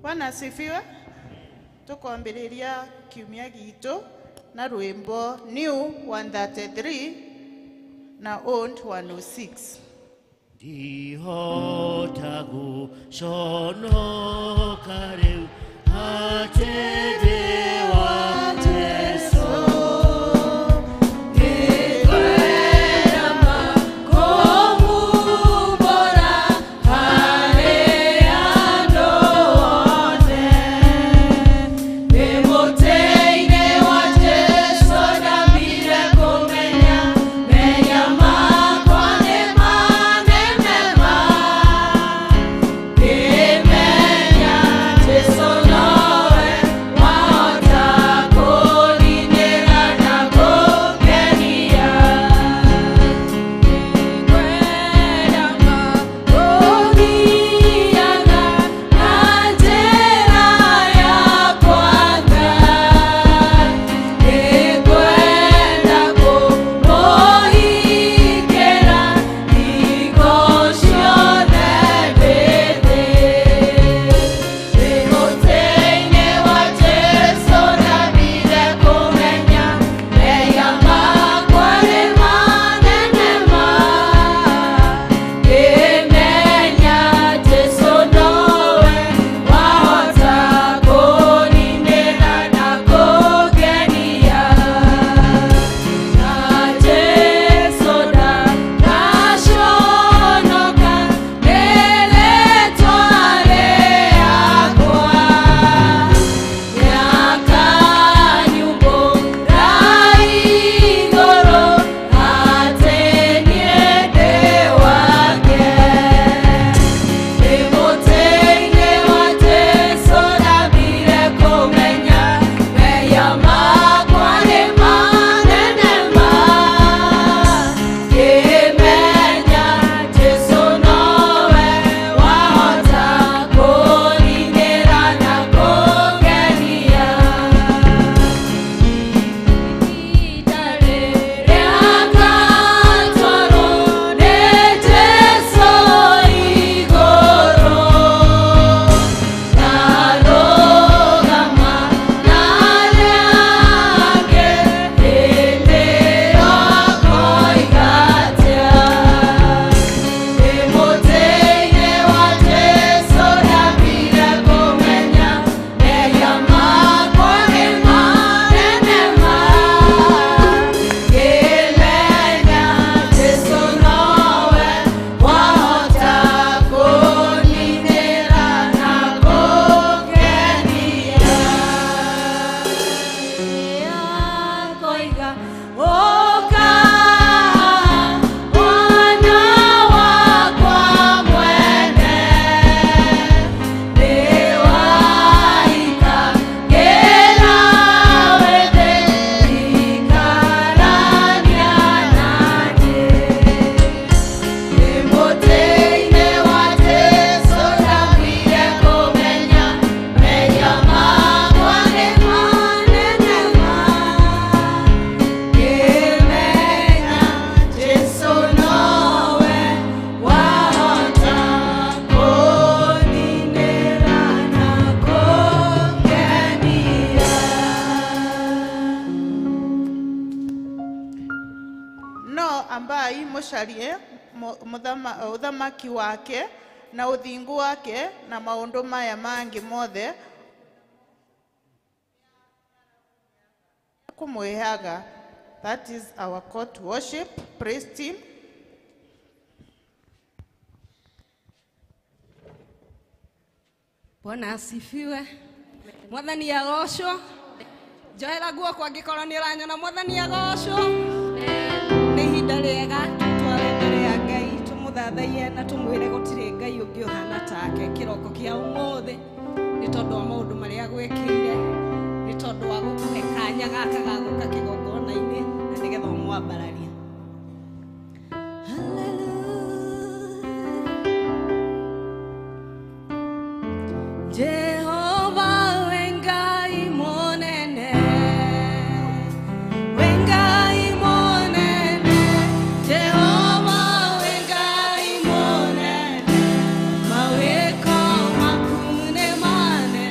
Bwana asifiwe. Tukwambĩrĩria kiumia gitu na rwĩmbo New 133 na Old 106. Ndihota gũconoka rĩu atĩ ambaye musharie uthamaki wake na uthingu wake na maundu maya mangi mothe kumwehaga. That is our call to worship. Praise team. Bwana asifiwe. Mwathani agocwo. Njohera guoko angĩkorwo nĩ ũranyona. Mwathani agocwo. Nĩ ihinda rĩega tware mbere ya Ngai tũmũthathaiye na tũmwĩre gũtirĩ Ngai ũngĩ ũhana take kĩroko kĩa ũmũthĩ, nĩ tondũ wa maũndũ marĩa agwĩkĩire, nĩ tondũ wa gũkũhe kanya gaka ga gũka kĩgongona-inĩ na nĩgetha ũmwambararie. Jehovah wengai monene, wengai monene, Jehovah wengai monene, maweko makune mane.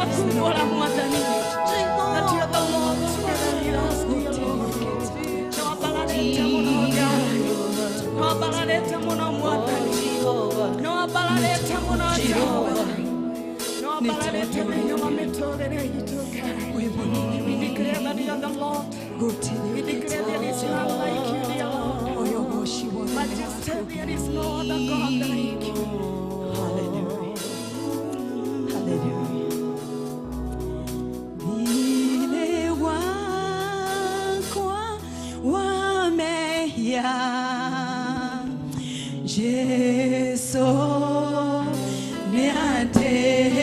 kumbura mwathani that you are the Lord together with us no abalarete muno Ngai no abalarete muno mwathani no abalarete muno Jehova no abalarete muno mametorere yituka we declare that you are the Lord we declare that there is none like you dear Lord majesty there is no other God like you. Hallelujah. Hallelujah. Vile wakwa wamehia Yesu niateire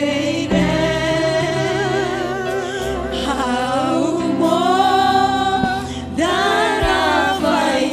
haumo darafaide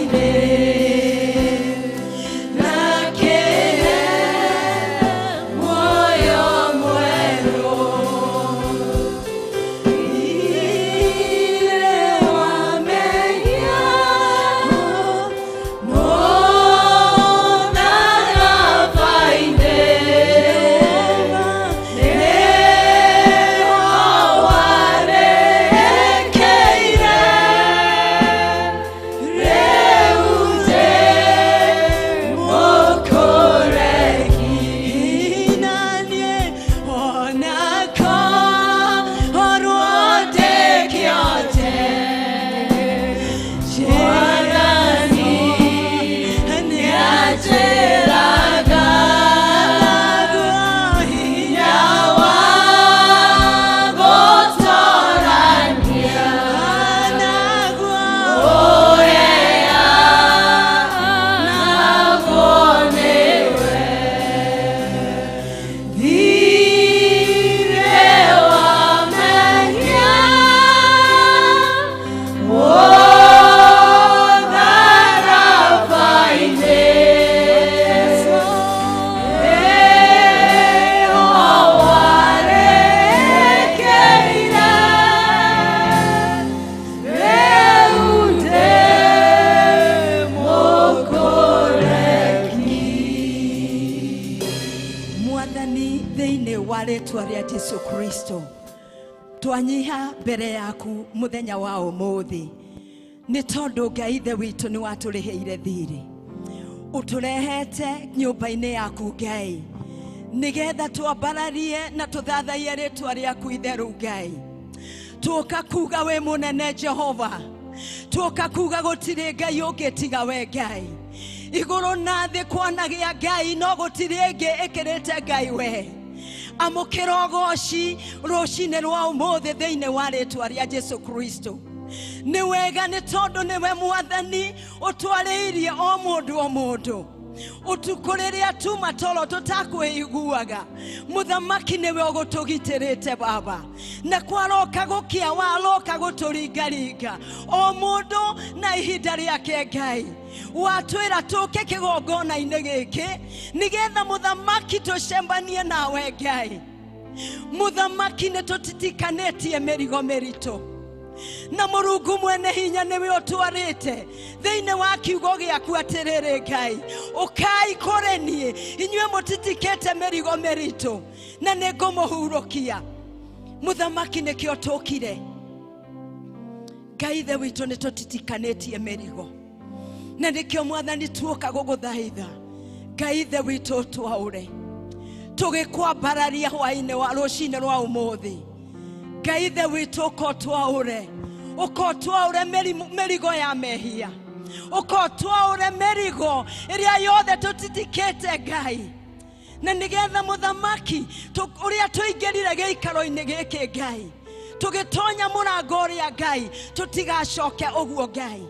Yesu Kristo twanyiha mbere yaku muthenya wa umuthi ni tondu Ngai ithe witu ni waturiheire thiri uturehete nyumba-ini yaku Ngai nigetha twambararie na tuthathaie ritwa riaku itheru Ngai tuka kuga we munene Jehova tuka kuga gutiri Ngai ungitiga we Ngai iguru na thi kwanagia Ngai no gutiri ingi ikirite Ngai we amukira goci rucine rwa umuthi thiine wa ritwa ria Jesu Kristo ni wega ni tondu niwe mwathani utwariirie o mundu utukuriria tu matoro tutakwiguaga muthamaki niwe ugutugitirite baba na kwaroka gukia waroka guturingaringa o mundu na ihinda riake Ngai watwira tuke kigongona-ini giki nigetha muthamaki tucembanie nawe Ngai muthamaki ni tutitikanetie mirigo miritu na Murungu mwene hinya niwe utwarite thiine wa kiugo giaku atiriri Ngai ukai korenie inywe mutitikete mirigo miritu na ningumuhurukia muthamaki nikio tukire Ngai ithe witu ni tutitikanetie mirigo na nikio mwathani tuoka guguthaitha Ngai ithe witu twaure tugikwambararia hwaine wa rucine rwa umuthi Ngai ithe witu ko twaure merigo ya mehia ukotwaure merigo iria yothe tutitikete Ngai na nigetha muthamaki uria tuingirire giikaro-ini giki Ngai tugitonya murango uria Ngai tutigacoke uguo Ngai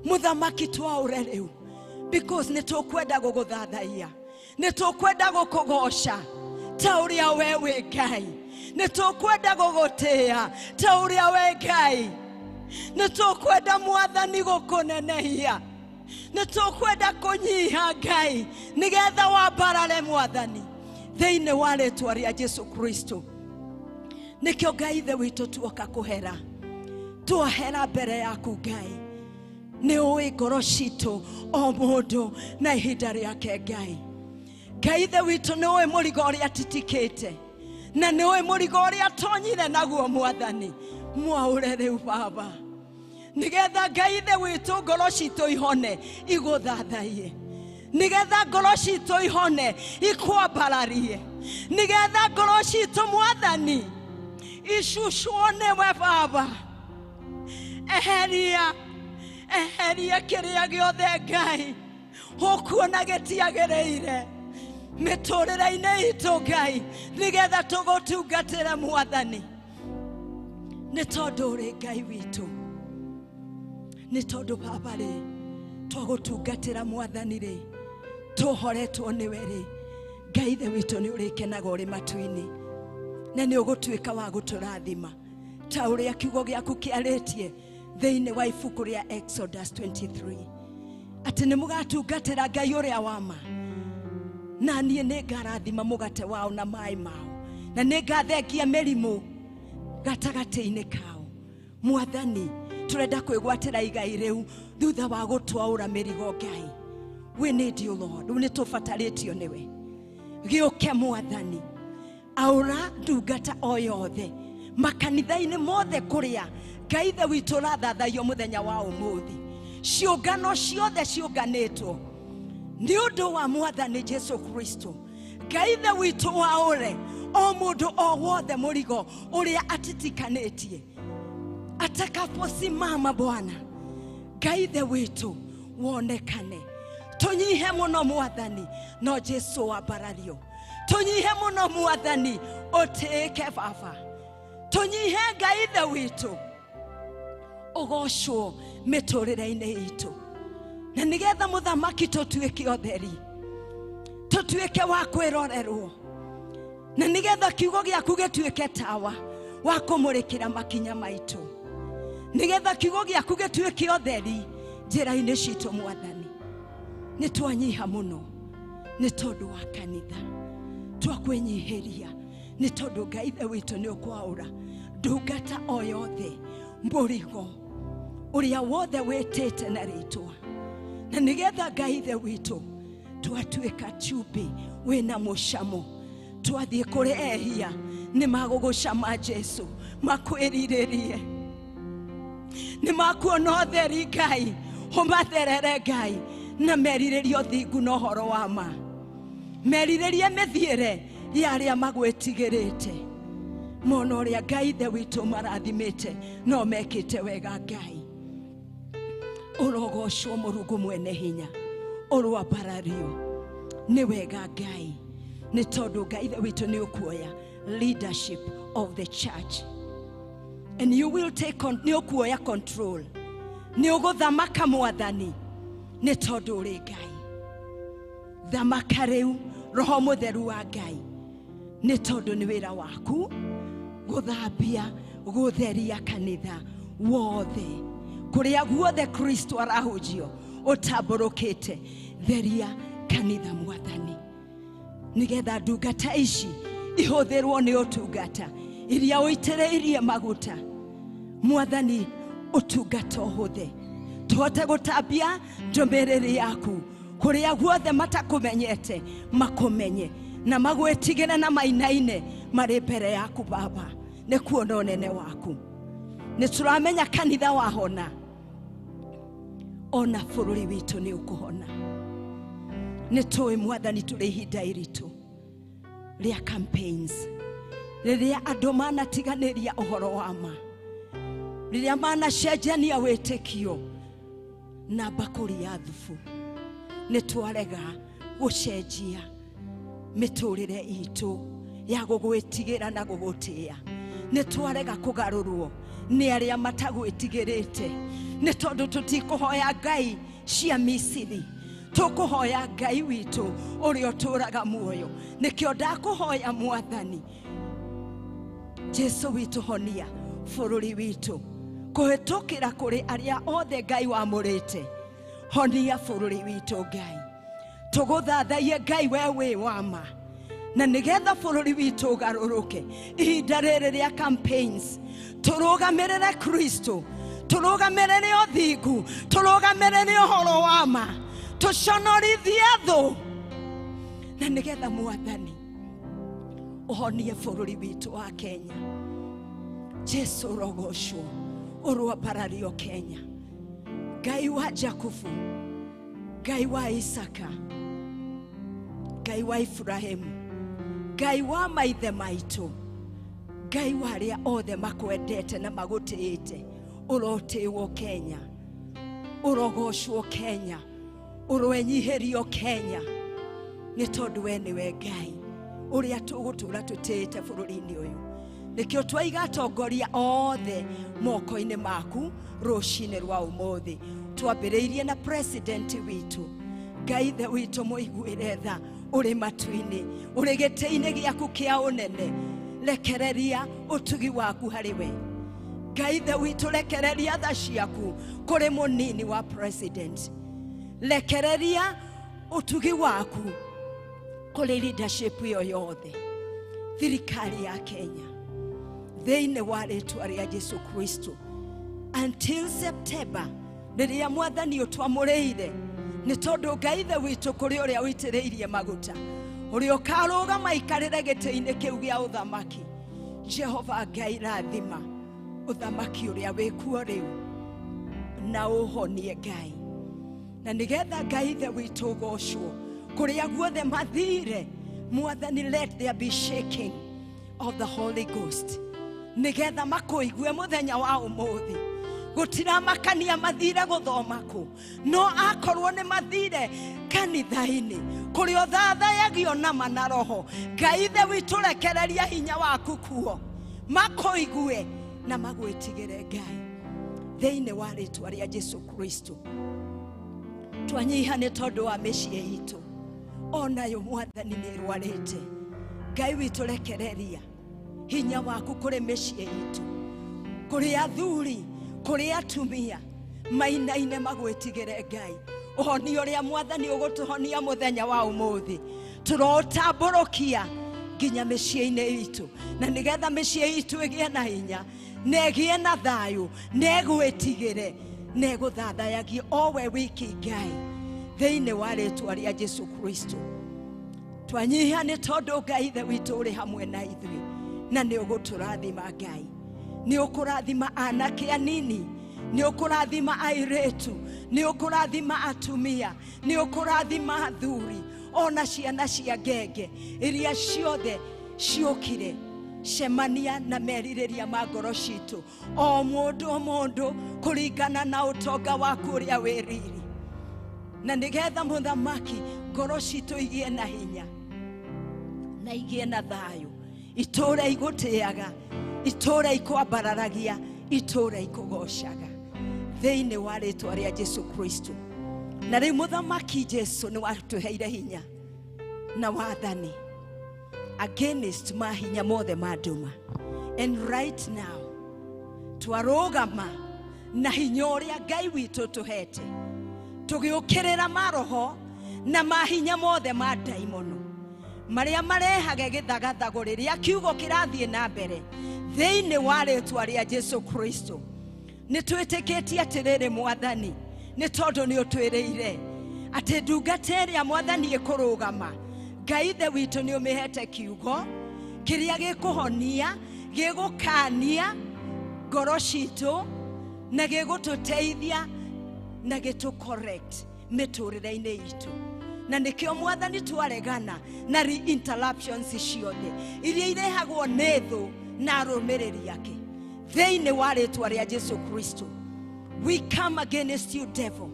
muthamaki twaure riu because nitukwenda guguthathaia nitukwenda gukugoca ta uria we wi Ngai nitukwenda gugutia ta uria we Ngai nitukwenda mwathani gukunenehia nitukwenda kunyiha Ngai nigetha wambarare mwathani thiine wa ritwa ria Jesu Kristo nikio Ngai ithe witu tuoka kuhera twahera mbere yaku Ngai ni ui ngoro citu o mundu na ihinda riake Ngai Ngai ithe witu ni ui murigo uria titikite na nĩ ũĩ mũrigo ũrĩa tonyire naguo Mwathani. Mwaũre rĩu Baba, nĩgetha Ngai ithe witũ ngoro citũ ihone igũthathaiye, nĩgetha ngoro citũ ihone ikwambararie, nĩgetha ngoro citũ Mwathani icucwo nĩwe Baba. Eheria kĩrĩa gĩothe Ngai ũkuona gĩtiagĩrĩire mĩtũrĩre-inĩ itũ Ngai, nĩgetha tũgũtungatĩre Mwathani. Nĩ tondũ ũrĩ Ngai witũ, nĩ tondũ Baba rĩ twagũtungatĩra Mwathani rĩ tũhoretwo nĩwe rĩ, Ngai ithe witũ nĩ ũrĩkenaga ũrĩ matu-inĩ, na nĩ ũgũtuĩka wa gũtũrathima ta ũrĩa kiugo gĩaku kĩarĩtie thĩinĩ wa ibuku rĩa Exodus 23, atĩ nĩ mũgatungatĩra Ngai ũrĩa wa ma, na niĩ nĩ ngarathima mũgate wao na maĩ mao, na nĩ ngathengia mĩrimũ gatagatĩ-inĩ kao. Mwathani, tũrenda kwĩgwatĩra igai rĩu thutha wa gũtwaũra mĩrigo Ngai. We need you Lord, nĩ tũbatarĩtio nĩwe. Gĩũke Mwathani, aũra ndungata o yothe makanitha-inĩ mothe kũrĩa Ngai ithe witũ rathathaiyo mũthenya wa ũmũthĩ, ciũngano ciothe ciũnganĩtwo nĩ ũndũ wa Mwathani Jesu Kristo. Ngai ithe witũ waũre o mũndũ o wothe mũrigo ũrĩa atitikanĩtie atakaposimama Bwana. Ngai ithe witũ wonekane, tũnyihe mũno Mwathani, no Jesu wambarario. Tũnyihe mũno Mwathani, ũtĩĩke Baba. Tũnyihe Ngai ithe witũ, ũgocwo mĩtũrĩre-inĩ itũ, na nĩgetha mũthamaki tũtuĩke ũtheri, tũtuĩke wa kwĩrorerwo, na nĩgetha kiugo gĩaku gĩtuĩke tawa wa kũmũrĩkĩra makinya maitũ, nĩgetha kiugo gĩaku gĩtuĩke ũtheri njĩra-inĩ citũ Mwathani. Nĩ twanyiha mũno nĩ tondũ wa kanitha, twakwĩnyihĩria nĩ tondũ Ngai ithe witũ nĩ ũkwaũra ndungata o yothe mũrigo ũrĩa wothe wĩtĩte na rĩtwa, na nĩgetha Ngai ithe witũ twatuĩka chumbĩ wĩna mũcamo, twathiĩ kũrĩ ehia nĩ magũgũcama Jesu, makwĩrirĩrie, nĩ makuona ũtheri Ngai, ũmatherere Ngai, na merirĩrie ũthingu na ũhoro wa ma, merirĩrie mĩthiĩre ya arĩa magwĩtigĩrĩte, mona ũrĩa Ngai ithe witũ marathimĩte no mekĩte wega. Ngai ũrogocwo Mũrungu mwene hinya, ũrwambarario nĩ wega Ngai, nĩ tondũ Ngai ithe witũ nĩ ũkuoya leadership of the church, and you will take nĩ ũkuoya control, nĩ ũgũthamaka Mwathani, nĩ tondũ ũrĩ Ngai. Thamaka rĩu Roho Mũtheru wa Ngai, nĩ tondũ nĩ wĩra waku gũthambia, gũtheria kanitha wothe, kũrĩa guothe Kristo arahunjio ũtambũrũkĩte, theria kanitha Mwathani, nĩgetha ndungata ici ihũthĩrwo nĩ ũtungata iria ũitĩrĩirie maguta Mwathani, ũtungata ũhũthe, tũhote gũtambia ndũmĩrĩri yaku kũrĩa guothe matakũmenyete makũmenye, na magwĩtigĩre na mainaine marĩ mbere yaku Baba, nĩ kuona ũnene waku. Nĩ tũramenya kanitha wahona, ona bũrũri witũ nĩ ũkũhona. Nĩ tũĩ Mwathani tũrĩ ihinda iritũ rĩa campaigns, rĩrĩa andũ manatiganĩria ũhoro wa ma, rĩrĩa manacenjania wĩtĩkio na mbakũri ya thubu. Nĩ twarega gũcenjia mĩtũrĩre itũ ya gũgwĩtigĩra na gũgũtĩĩa, nĩ twarega kũgarũrwo nĩ arĩa matagwĩtigĩrĩte, nĩ tondũ tũtikũhoya ngai cia Misiri, tũkũhoya Ngai witũ ũrĩa ũtũũraga muoyo. Nĩkĩo ndakũhoya Mwathani Jesu witũ, honia bũrũri witũ kũhĩtũkĩra kũrĩ arĩa othe Ngai wamũrĩte. Honia bũrũri witũ Ngai, tũgũthathaiye Ngai we wĩ wa ma, na nĩgetha bũrũri witũ ũgarũrũke ihinda rĩrĩ rĩa campaigns. Tũrũgamĩrĩre Kristo, tũrũgamĩrĩre ũthingu, tũrũgamĩrĩre ũhoro wa ma, tũconorithie thũ, na nĩgetha Mwathani uhonie bũrũri witũ wa Kenya. Jesu ũrogocwo, ũrwambarario Kenya. Ngai wa Jakubu, Ngai wa Isaka, Ngai wa Ibrahimu, Ngai wa maithe maitũ, Ngai wa arĩa othe makwendete na magũtĩĩte, ũrotĩĩwo Kenya, ũrogocwo Kenya, ũrwenyihĩrio Kenya, nĩ tondũ we nĩwe Ngai ũrĩa tũgũtũũra tũtĩĩte bũrũri-inĩ ũyũ. Nĩkĩo twaiga atongoria othe moko-inĩ maku rũcinĩ rwa ũmũthĩ, twambĩrĩirie na president witũ. Ngai ithe witũ mũiguĩre tha, ũrĩ matu-inĩ, ũrĩ gĩtĩ-inĩ gĩaku kĩa ũnene, rekereria ũtugi waku harĩ we. Ngai ithe witũ rekereria tha ciaku kũrĩ mũnini wa president, rekereria ũtugi waku kũrĩ leadership yo yothe, thirikari ya Kenya, thĩinĩ wa rĩĩtwa rĩa Jesu Kristo. Until September, rĩrĩa Mwathani ũtwamũrĩire, nĩ tondũ Ngai ithe witũ kũrĩ ũrĩa wĩitĩrĩirie maguta, ũrĩa ũkarũgama aikarĩre gĩtĩ-inĩ kĩu gĩa ũthamaki. Jehova Ngai rathima ũthamaki ũrĩa wĩkuo rĩu, na ũhonie Ngai, na nĩgetha Ngai ithe witũ ũgocwo kũrĩa guothe mathire. Mwathani, let there be shaking of the Holy Ghost, nĩgetha makũigue mũthenya wa ũmũthĩ. Gũtiramakania mathire gũthoma kũ, no akorwo nĩ mathire kanitha-inĩ kũrĩa ũthathayagio na mana roho. Ngai ithe witũ rekereria hinya waku kuo, makũigue na magwĩtigĩre Ngai, thĩinĩ wa rĩĩtwa rĩa Jesu Kristo. Twanyiha nĩ tondũ wa mĩciĩ itũ, onayo Mwathani nĩ rwarĩte. Ngai witũ rekereria hinya waku kũrĩ mĩciĩ itũ, kũrĩ athuri, kũrĩ atumia, mainaine magwĩtigĩre Ngai. Ũhoni ũrĩa Mwathani ũgũtũhonia mũthenya wa ũmũthĩ, tũrotambũrũkia nginya mĩciĩ-inĩ itũ, na nĩgetha mĩciĩ itũ ĩgĩe na hinya, na ĩgĩe na thayũ, na ĩgwĩtigĩre, na ĩgũthathayagie o we wiki Ngai, thĩinĩ wa rĩĩtwa rĩa Jesu Kristo. Twanyiha nĩ tondũ Ngai ithe witũ ũrĩ hamwe na ithuĩ, na nĩ ũgũtũrathima Ngai. Nĩ ũkũrathima anake anini, nĩ ũkũrathima airĩtu, nĩ ũkũrathima atumia, nĩ ũkũrathima athuri, ona ciana cia ngenge iria ciothe ciũkire cemania na merirĩria ma ngoro citũ, o mũndũ kũringana na ũtonga waku ũrĩa wĩ riri. Na nĩgetha mũthamaki ngoro citũ igĩe na hinya na igĩe na thayũ, itũũra igũtĩaga, itũũra ikwambararagia, itũũra ikũgocaga, thĩinĩ wa rĩĩtwa rĩa Jesu Kristo. Na rĩu mũthamaki Jesu nĩ watũheire hinya na wathani against mahinya mothe ma nduma. And right now twarũgama na hinya ũrĩa Ngai witũ tũhete, tũgĩũkĩrĩra maroho na mahinya mothe ma ndaimono marĩa marehaga gĩthagathago rĩrĩa kiugo kĩrathiĩ na mbere, thĩinĩ wa rĩĩtwa rĩa Jesu Kristo. Nĩ twĩtĩkĩtie atĩrĩrĩ Mwathani, nĩ tondũ nĩ ũtwĩrĩire atĩ ndungata ĩrĩa Mwathani ĩkũrũgama, Ngai ithe witũ nĩ ũmĩhete kiugo kĩrĩa gĩkũhonia, gĩgũkania ngoro citũ, na gĩgũtũteithia na gĩtũ-correct mĩtũrĩre-inĩ itũ. Na nĩkĩo Mwathani twaregana na interruptions ciothe iria irehagwo nĩ thũ na arũmĩrĩri ake, thĩinĩ wa rĩĩtwa rĩa Jesu Kristo. We come against you, devil,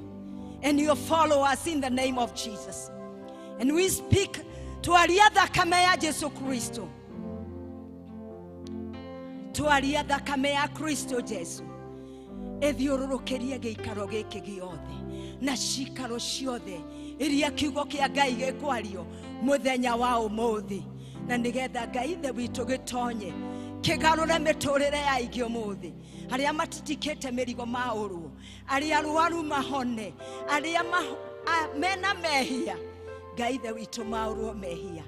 and your followers in the name of Jesus. And we speak twaria thakame ya Jesu Kristo, twaria thakame ya Kristo Jesu ethiũrũrũkĩrie gĩikaro gĩkĩ gĩothe na cikaro ciothe iria kiugo kĩa Ngai gĩkwario mũthenya wa ũmũthĩ, na nĩgetha Ngai ithe witũ gĩtonye kĩgarũre mĩtũrĩre ya aingĩ ũmũthĩ, arĩa matitikĩte mĩrigo maũrwo, arĩa arwaru mahone, arĩa mena mehia, Ngai ithe witũ maũrwo mehia,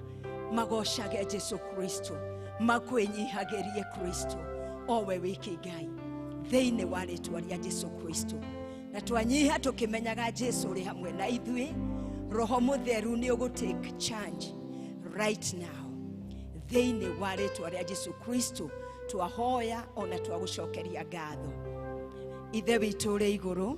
magocage Jesu Kristo, makwĩnyihagĩrie Kristo, o we wiki Ngai, thĩinĩ wa rĩĩtwa rĩa Jesu Kristo. Na twanyiha tũkĩmenyaga Jesu ũrĩ hamwe na ithuĩ, Roho Mũtheru nĩ ũgũ take charge right now, thĩinĩ wa rĩtwa rĩa Jesu Kristo twahoya ona twagucokeria ngatho. Ithe witũ ũrĩ igũrũ,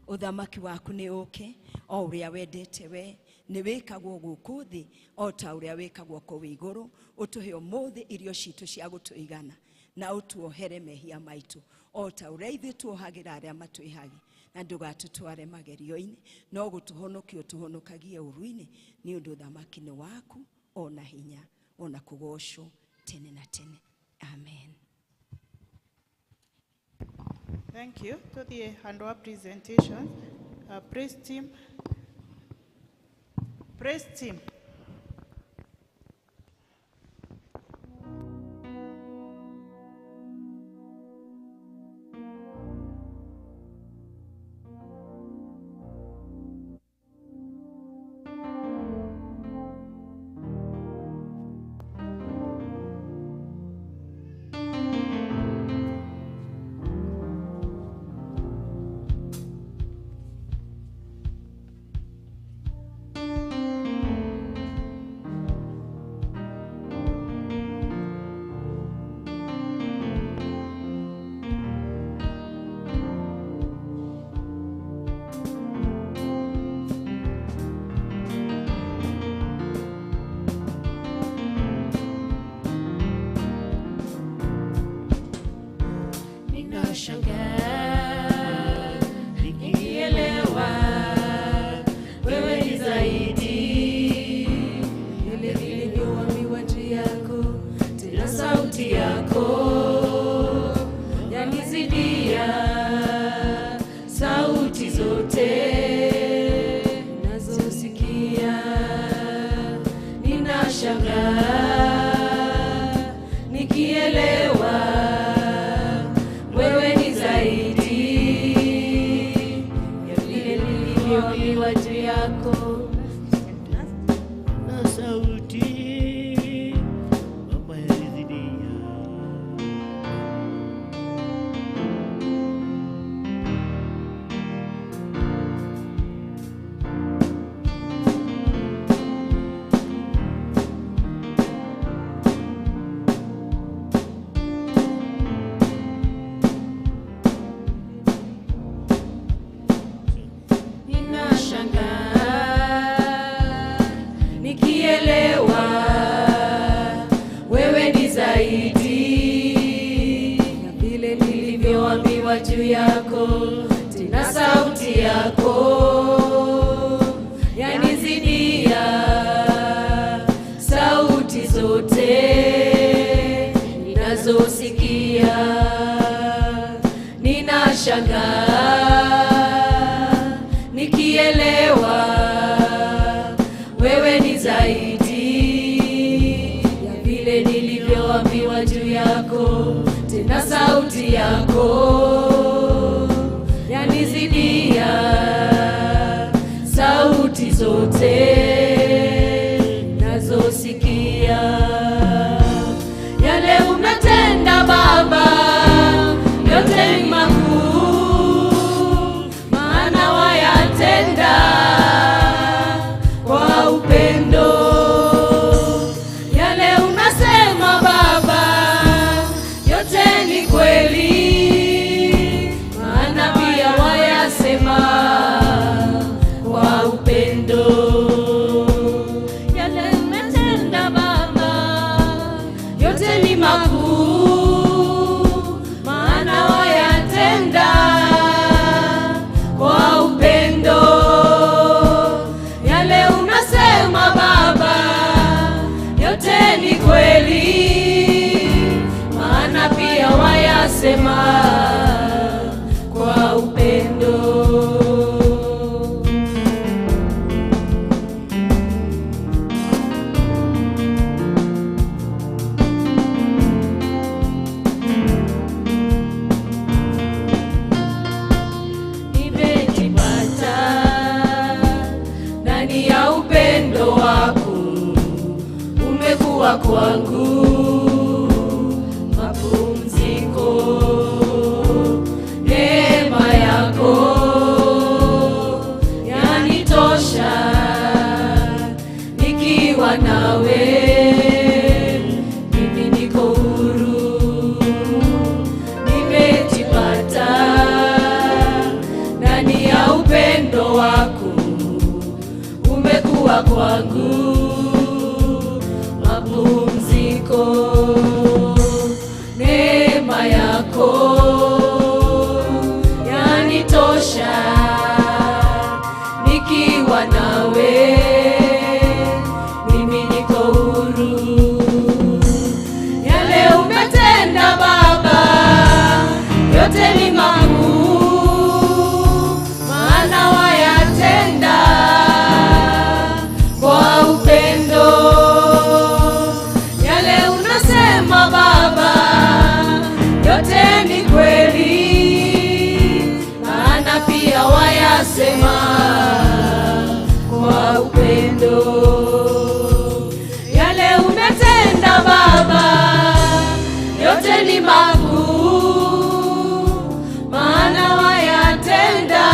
uthamaki waku nĩ ũke o ũrĩa wendete we, nĩ wĩkagwo gũkũ thĩ o ta ũrĩa wĩkagwo kũu igũrũ. Ũtũhe ũmũthĩ irio citũ cia gũtũigana, na ũtuohere mehia maitũ o ta ũrĩa ithuĩ tuohagĩra arĩa matwĩhagi, na ndũgatũtware magerio-inĩ, no gũtũhonokia ũtũhonokagie ũru-inĩ, nĩ ũndũ ũthamaki nĩ waku ona hinya ona kũgocwo tene na tene. Amen. Thank you. To the hand-up presentation, praise team. Praise team. Nashangaa nikielewa wewe ni zaidi yale vilivyoambiwa juu yako, tena sauti yako yanizidia sauti zote nazosikia. Ninashangaa nikielewa wewe ni zaidi ya vile nilivyoambiwa juu yako, na sauti mama yanizidia. Nikielewa wewe ni zaidi ya vile nilivyoambiwa juu yako, tena sauti yako yanizidia sauti zote ninazosikia. Ninashangaa nikielewa wewe ni zaidi ya vile nilivyoambiwa juu yako, tena sauti yako yanizidia sauti zote nazosikia. Yale umetenda Baba yote ni makuu, maana wayatenda kwa upendo. Yale unasema Baba yote ni kweli, maana pia wayasema kwa upendo. Yale umetenda Baba yote ni makuu, maana wayatenda kwa upendo. Yale unasema Baba yote ni kweli, maana pia wayasema kwa upendo. Ndani ya upendo wako umekuwa kwangu mapumziko. Neema yako yanitosha nikiwa nawe. kwangu mapumziko, neema yako yanitosha, nikiwa nawe mimi niko huru. Yale umetenda Baba yote ni makuu, maana wayatenda kwa upendo. Yale unasema Baba yote ni kweli, maana pia wayasema kwa upendo. Yale umetenda Baba yote ni makuu, maana wayatenda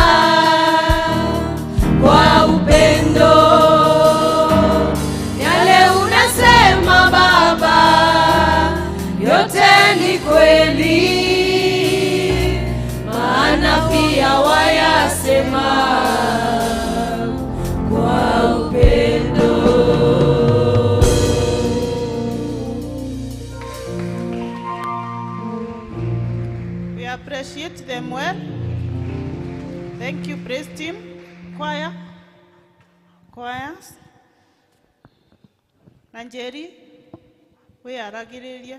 kwa upendo. Yale unasema Baba yote ni kweli, maana pia wayasema kwa upendo. We appreciate them well. Thank you, praise team, choirs. Nanjeri, we aragiriria.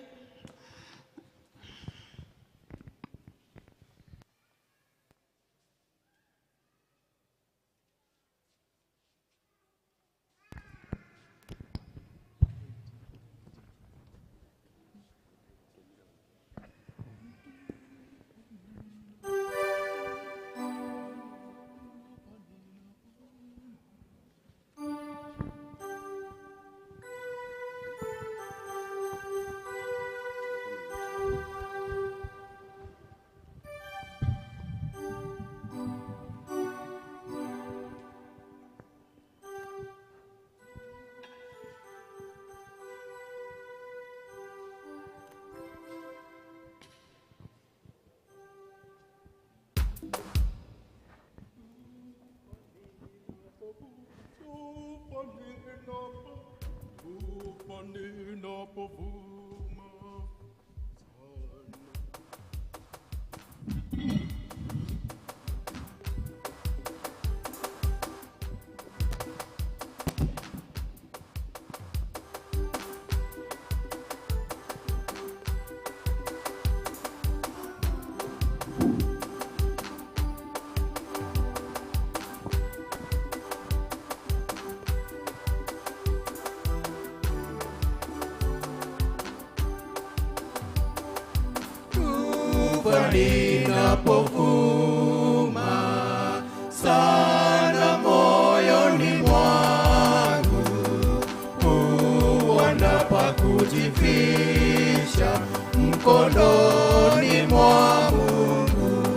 Linapovuma sana moyoni mwangu, huona pa kujifisha mkononi mwa Mungu.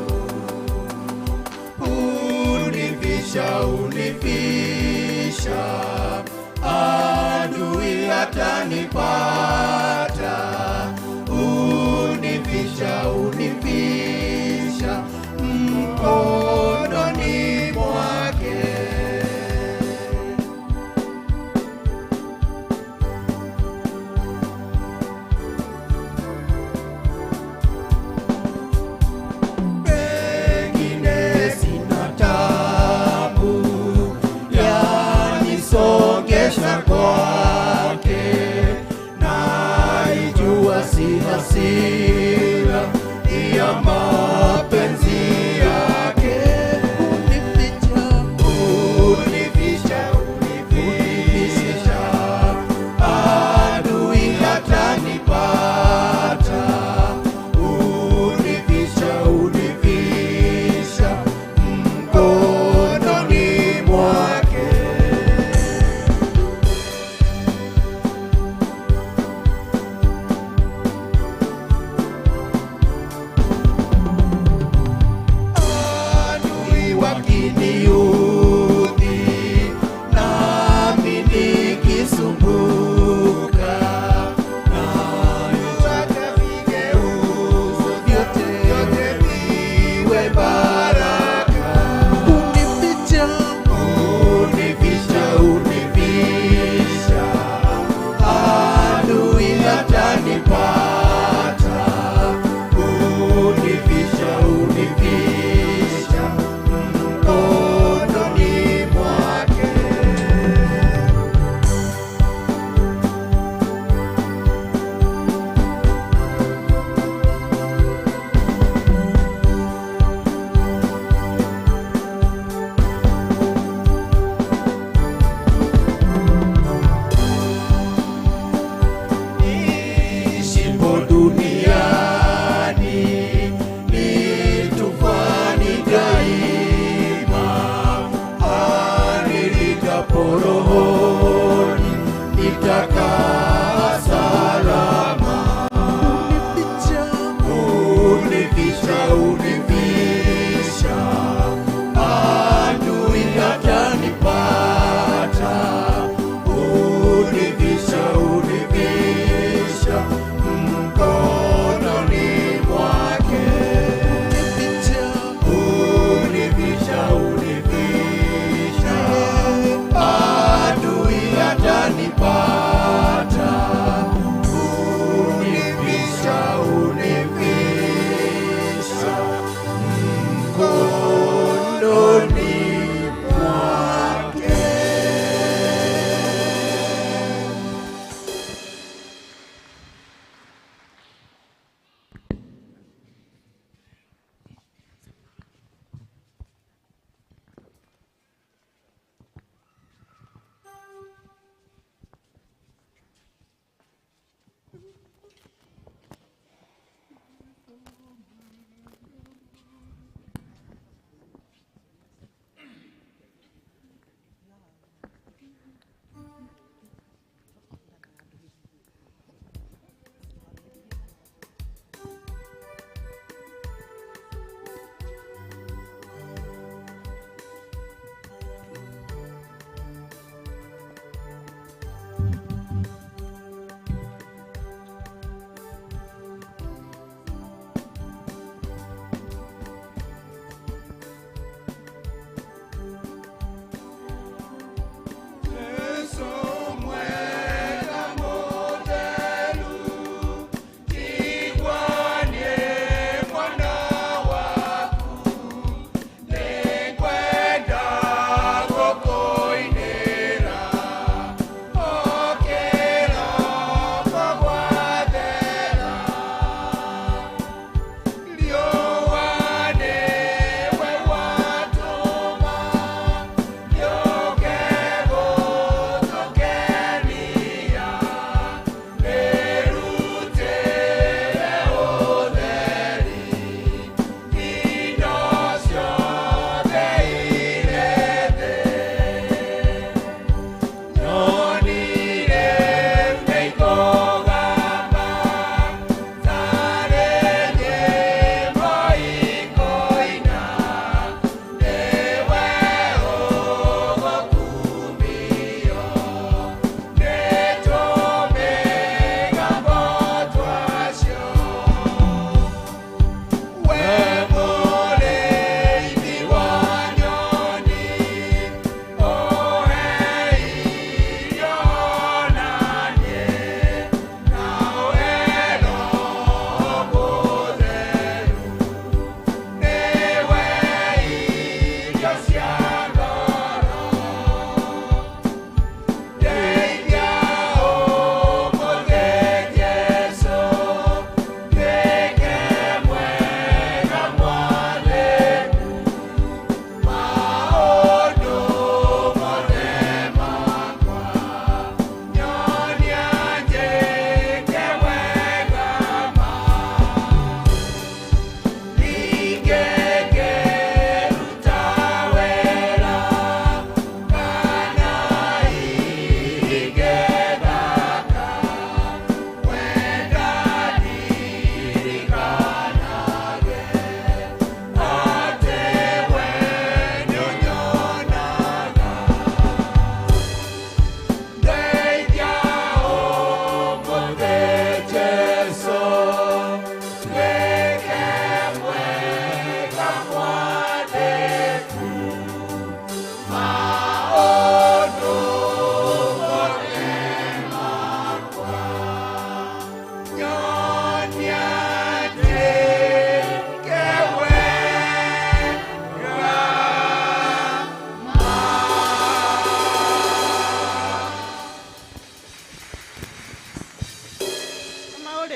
Unifisha, adui hatanipata. Unifisha mkononi mwake. Pengine sina tabu yanisongesha kwake, naijua si hasira ya mapenzi yake. Unifisha, adui hatanipata. Unifisha mkononi mwake.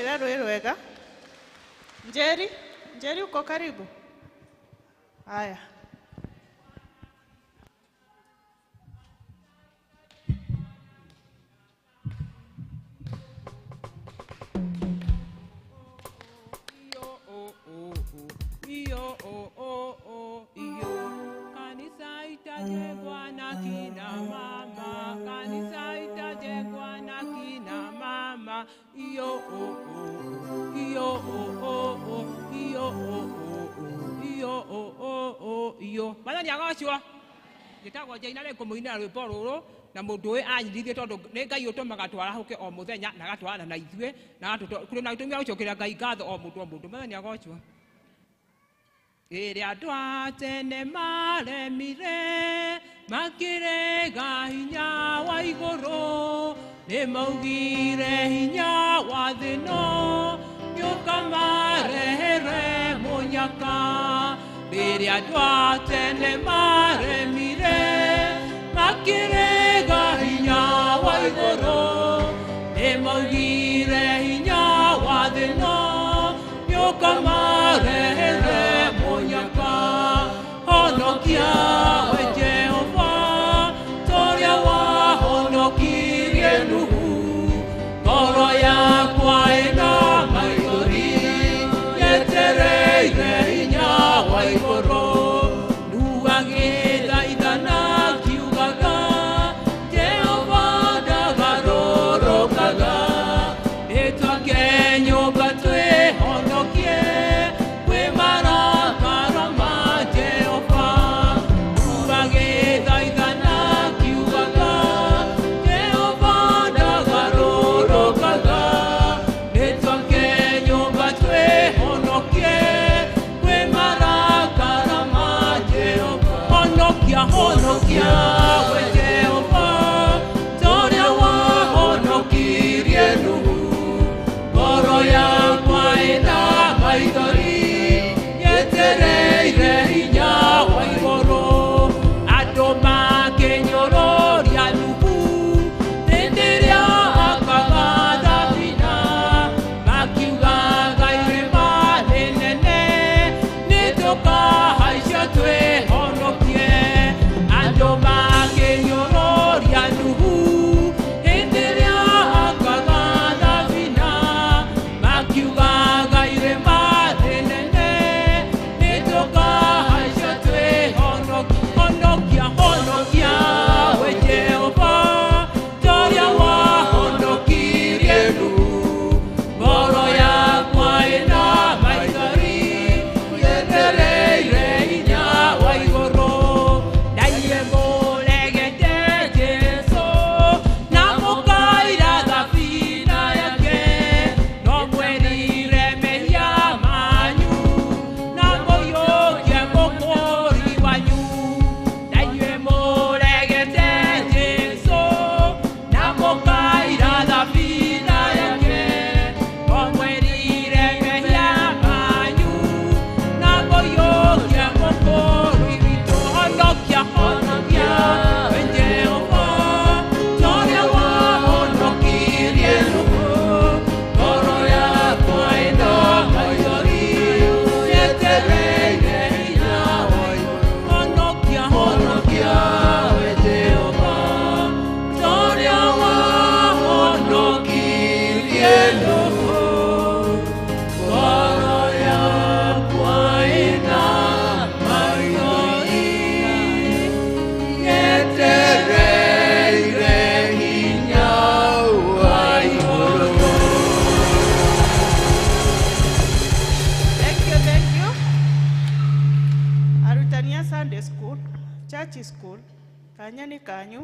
Tũkũrĩra rũĩ rwega. Njeri uko karibu. Haya. Kanisa itajengwa na kina mama, kanisa itajengwa na kina mama. Iyo Bana nyagocwa. Gitagwo Jaina rä kũmũinĩra rwĩmbo rũrũ na mũndũ ũyũ anyitithie tondũ nĩ Ngai ũtũmaga twarahũke o mũthenya na gatwarana na ithuĩ na kũrĩ na gĩtũmi gĩa gũcokeria Ngai ngatho o mũndũ Bana nyagocwa. Ĩrĩa andũ a tene maremire makĩrega hinya wa igũrũ, nĩ maugire hinya wa thĩ ĩno nĩũkamarehere mũnyaka. Rĩrĩa andũ a tene maremire makĩrega hinya wa igũrũ, nĩ maugire hinya wa thĩ ĩno nĩũkamarehere mũnyaka. Honokia we Jehova torĩa wahonokirie Nuhu, ngoro yakwa ĩna maithori yetereire hinya wa igũrũ. Nuhu agĩthaithana akiugaga, Jehova ndagarũrũkaga, nĩtwake nyũmba twĩhonokie kwĩ marakara ma Jehova. Nuhu agĩthaithana akiugaga, Jehova ndagarũrũkaga, nĩtwake nyũmba twĩhonokie kwĩ marakara ma Jehova. Honokia we Jehova torĩa wahonokirie Nuhu, ngoro yakwa ĩna maithori yetereire hinya wa igũrũ. Andũ makĩnyũrũria Nuhu hĩndĩ ĩrĩa akaga thabina, makiugaga irĩma rĩnene nĩtũkahaica twĩhonokie. Andũ makĩnyũrũria Nuhu hĩndĩ ĩrĩa akaga thabina, makiugaga irĩma rĩnene nĩtũkahaica twĩhonokie. Honokia we Jehova torĩa wahonokirie Nuhu, ngoro yakwa ĩna maithori yetereire hinya wa igũrũ. Naiye mũregete Jesũ na mũkaira thabina yake, no mwerire mehia manyu na mũiyũkie mũkũri wanyu. Naiye mũregete Jesũ na mũkaira thabina yake, no mwerire mehia manyu na mũiyũkie mũkũri witũ. Honokia we Jehova torĩa wahonokirie Nuhu, ngoro yakwa ĩna maithori yetereire hinya wa igũrũ. Honokia we Jehova torĩa wahonokirie Nuhu, ngoro yakwa ĩna maithori yetereire hinya wa igũrũ. Thank you. Arutani a Sunday school, church school, kanya nĩ kanyu.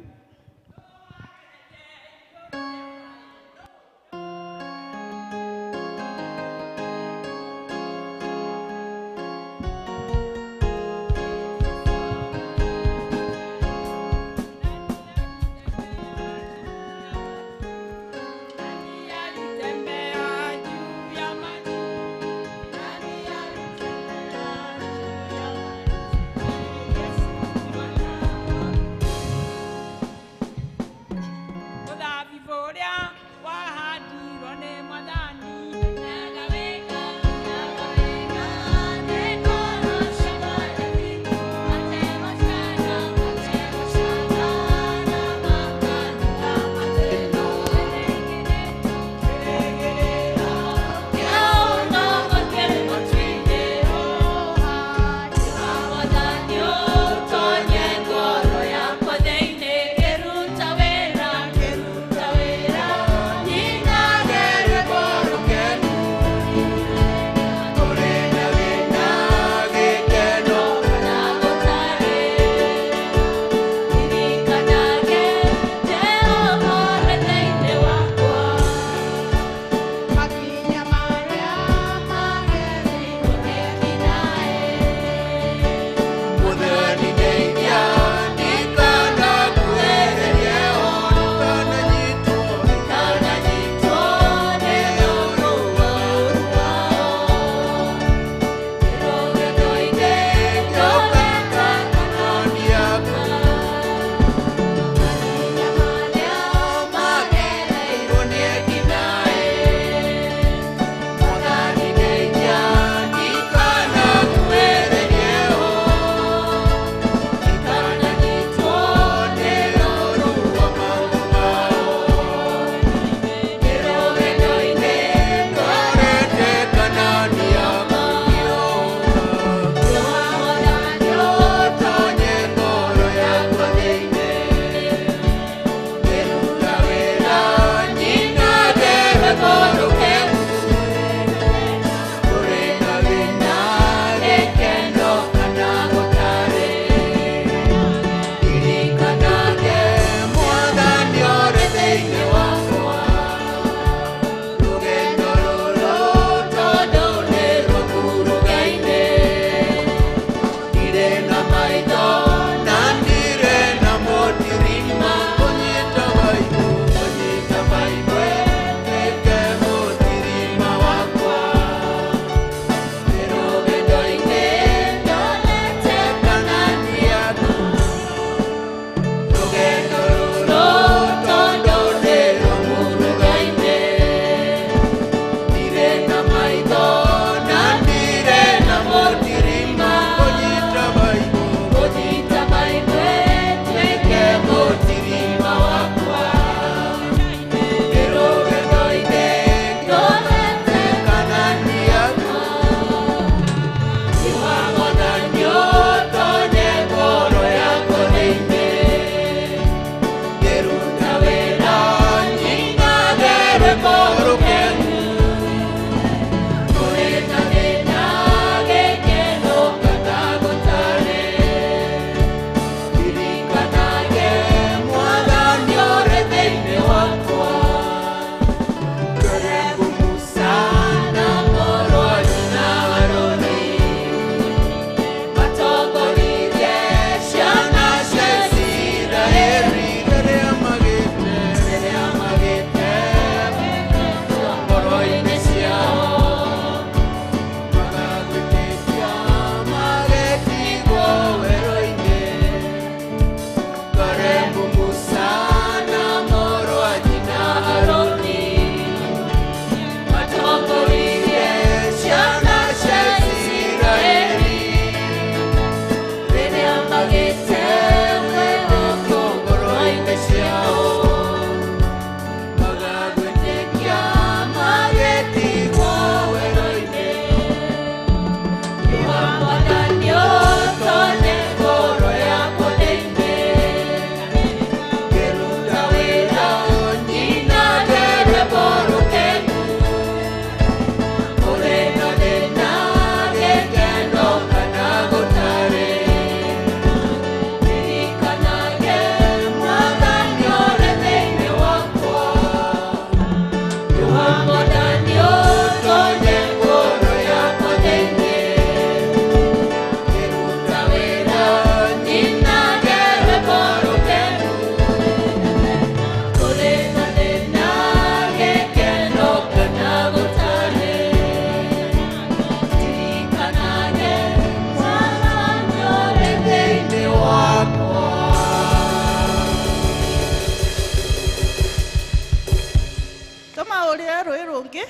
Toma uria rwirungi.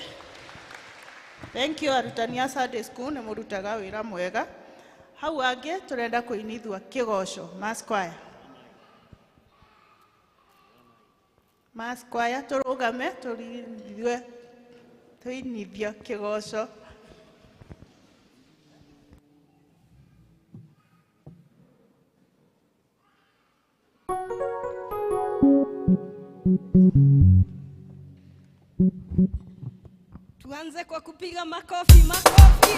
Thank you arutani a Sunday School nĩ mũrutaga wĩra mwega. Hau angĩ turenda kũinithua kĩgoco Mass Choir. Mass Choir tũrũgame tuinithia kĩgoco. Tuanze kwa kupiga makofi, makofi.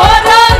Oh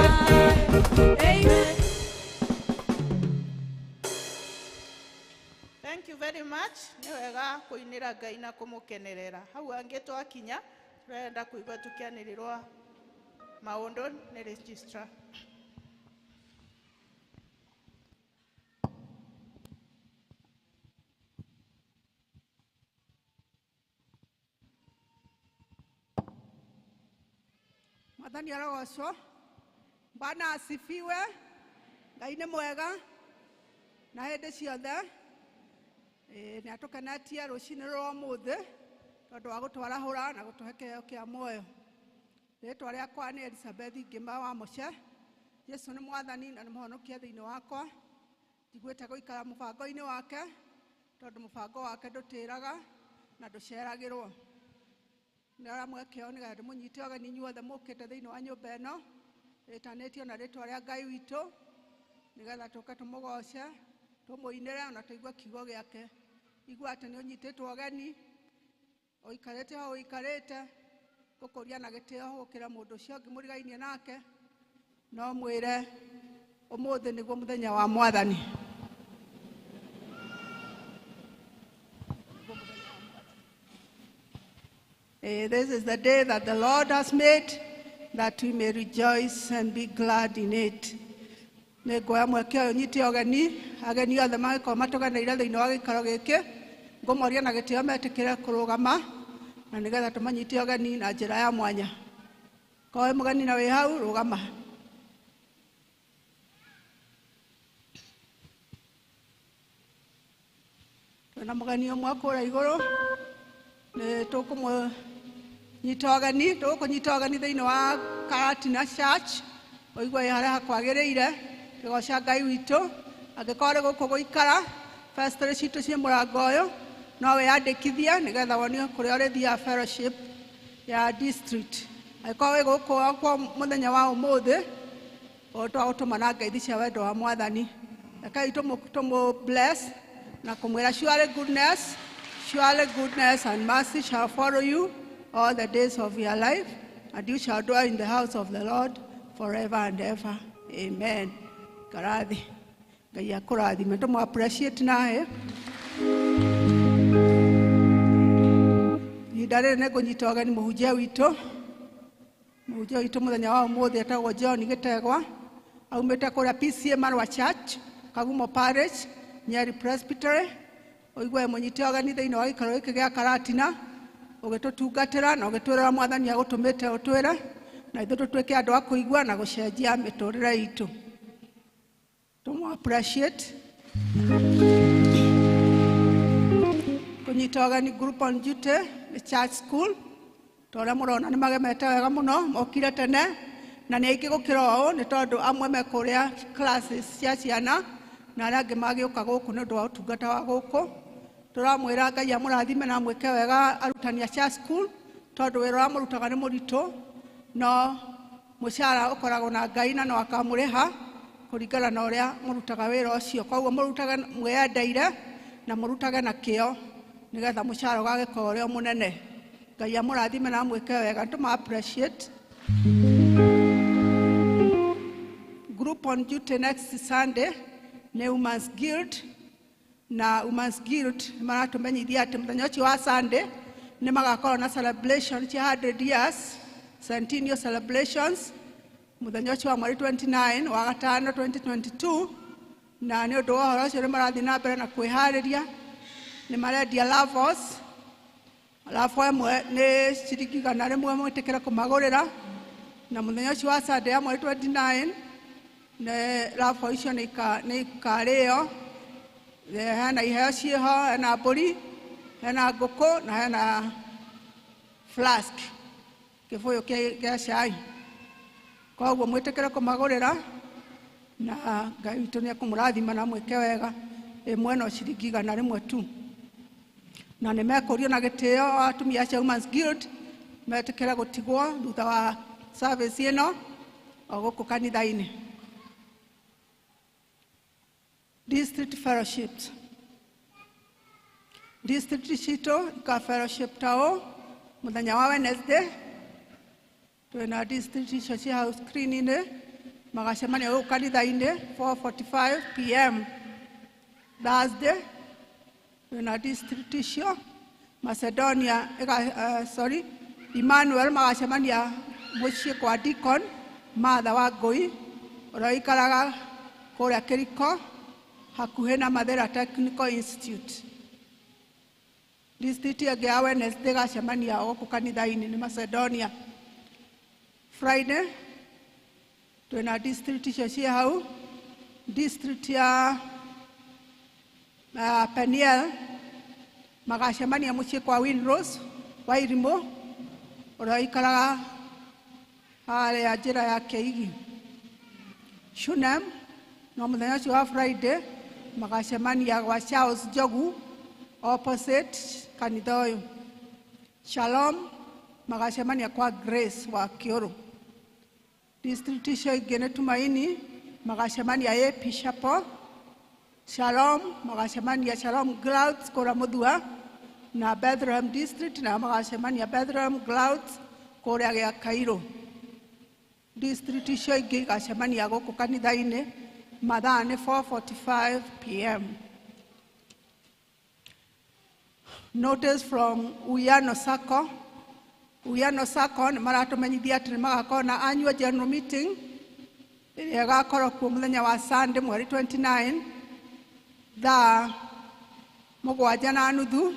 Amen. Thank you very much. Nĩ wega kũinĩra Ngai na kũmũkenerera. Hau angĩ twakinya turenda kuigua tukianĩrĩrwo maũndũ nĩ registrar. Mwathani arogocwo. Bwana asifiwe. Ngai nĩ mwega na hĩndĩ ciothe. Nĩ atũkenetie rũcinĩ rwa ũmũthĩ tondũ wa gũtwarahũra na gũtũhe kĩheo kĩa muoyo. Rĩĩtwa rĩakwa nĩ Elizabeth Ngĩma wa Mũce. Jesu nĩ mwathani na nĩ mũhonokia thĩinĩ wakwa. Njiguĩte gũikara mũbango-inĩ wake tondũ mũbango wake ndũtĩraga na ndũceragĩrwo. Nĩara mweke ũyũ nĩgetha ndĩmũnyite ũgeni inyuothe mũũkĩte thĩinĩ wa nyũmba ĩno ĩtanĩtio na rĩĩtwa rĩa Ngai witũ nĩgetha tũke tũmũgoce, tũmũinĩre na tũigue kiugo gĩake. Igua atĩ nĩ ũnyitĩtwo ũgeni, ũikarĩte ho ũikarĩte, gũkũria na gĩtĩo gũkĩra mũndũ ũcio ũngĩ mũrigainie nake, no mwĩre ũmũthĩ nĩguo mũthenya wa Mwathani. This is the day that the Lord has made, that we may rejoice and be glad in it. Nĩngũoya mweke ũyũ nyite ageni othe mangĩkorwo matũgeneire thĩinĩ wa gĩikaro gĩkĩ, ngũmoria na gĩtĩo metĩkĩre kũrũgama na nĩgetha tũmanyite ũgeni na njĩra ya mwanya. Koe mũgeni na wĩ hau, rũgama. Twĩna mũgeni ũmwe kũrĩa igũrũ, nĩ tũkũmũnyita ũgeni, tũgũkũnyita ũgeni thĩinĩ wa Karatina Church, ũigue harĩa hakwagĩrĩire, kĩgoca Ngai witũ. Angĩkorwo rĩ gũkũ gũikara, festorĩ citũ ciĩ mũrango ũyũ, no wĩyandĩkithie nĩgetha wonio kũrĩa ũrĩthiaga fellowship ya district. Angĩkorwo wĩ gũkũ kwa mũthenya wa ũmũthĩ, twagũtũma na ngeithi cia wendo wa Mwathani. Rekei tũmũ bless na kũmwĩra surely goodness and mercy shall follow you all the days of your life, and you shall dwell in the house of the Lord forever and ever. Amen. Karathi. Ngai akũrathime. Tũmũ appreciate nawe. Ihinda rĩrĩ nĩngũnyita ũgeni mũhunjia witũ. Mũhunjia witũ mũthenya wa ũmũthĩ etagwo John Gĩtegwa. Aumĩte kũrĩa PCA Marwa Church, Kagumo Parish, Nyeri Presbytery. Ũigue mũnyite ũgeni thĩinĩ wa gĩikaro gĩkĩ gĩa Karatina, ũgĩtũtungatĩra na ũgĩtwĩrĩra Mwathani agũtũmĩte ũtwĩre, na ithuĩ tũtuĩke andũ a kũigua na gũcenjia mĩtũrĩre itũ. Tũmũ appreciate. Kũnyita ũgeni group on duty nĩ church school. Tũrĩa mũrona nĩ magemete wega mũno, mokire tene, na nĩ aingĩ gũkĩra ũũ nĩ tondũ amwe mekũrĩa classes cia ciana na arĩa angĩ magĩũka gũkũ nĩ ũndũ wa ũtungata wa gũkũ. Tũramwĩra Ngai amũrathime na mwĩke wega arutani a church school tondũ wĩra ũrĩa mũrutaga nĩ mũritũ, no mũcara ũkoragwo na Ngai na no akamũrĩha kũringana na ũrĩa mũrutaga wĩra ũcio. Koguo mũrutage mwĩendeire na mũrutage na kĩo nĩgetha mũcara ũgagĩkorwo ũrĩ mũnene. Ngai amũrathime na mwĩke wega. Tũma appreciate. Group on duty next Sunday nĩ Women's Guild, na Women's Guild maratũmenyithia atĩ mũthenya ũcio wa Sunday nĩ magakorwo na celebration cia 100 years, centennial celebrations, mũthenya ũcio wa mweri 29 wa gatano 2022, na nĩ ũndũ wa ũhoro ũcio nĩ marathiĩ na mbere na kwĩharĩria. Nĩ marendia lavos, lavo ĩmwe nĩ ciringi 100 mwĩtĩkĩre kũmagũrĩra, na mũthenya ũcio wa Sunday ya mweri 29 lavo icio nĩ ikarĩo. Hena iheo ciĩho, hena mbũri, hena ngũkũ na hena flask, kĩbũyũ kĩa cai. Koguo mwĩtĩkĩre kũmagũrĩra na Ngai witũ nĩ ekũmũrathima na mwĩke wega. Ĩmwe no ciringi 100 tu, na nĩ mekũrio na gĩtĩo atumia cia Women's Guild metĩkĩre gũtigwo thutha wa service ĩno o gũkũ kanitha-inĩ. District fellowships. District citũ ika fellowship tao mũthenya wa Wednesday. Twĩna district icio cia hau screen-inĩ magacemania gũkũ kanitha-inĩ 4:45 p.m. Thursday. Twĩna district icio Macedonia Emmanuel magacemania mũciĩ kwa Deacon Martha wa Ngũi ũrĩa ikaraga kũrĩa Kĩriko hakuhĩ na Mathĩra Technical Institute. District ĩngĩ ya Wednesday gacemania gũkũ kanitha-inĩ nĩ Macedonia. Friday twĩna district icio ciĩ hau. District ya Peniel magacemania mũciĩ kwa Winrose wa Irimũ ũrĩa ikaraga harĩa njĩra ya Keigi. Shunem no mũthenya ũcio wa Friday magacemania gwa Charles Njogu opposite kanitha ũyũ. Shalom magacemania kwa Grace wa Kĩũrũ. District icio ingĩ nĩ Tumaini magacemania AP Chapel. Shalom magacemania Shalom Clouds kũrĩa Mũthua na Bethlehem District na magacemania Bethlehem Clouds kũrĩa gĩa Kairũ. District icio ingĩ igacemania gũkũ kanitha-inĩ mathaa nĩ 4:45 p.m. Notice from Uyano Sacco. Uyano Sacco nĩ maratũmenyithia atĩ nĩ magakorwo na annual general meeting ĩrĩa ĩgakorwo kuo mũthenya wa Sunday mweri 29 thaa 7:30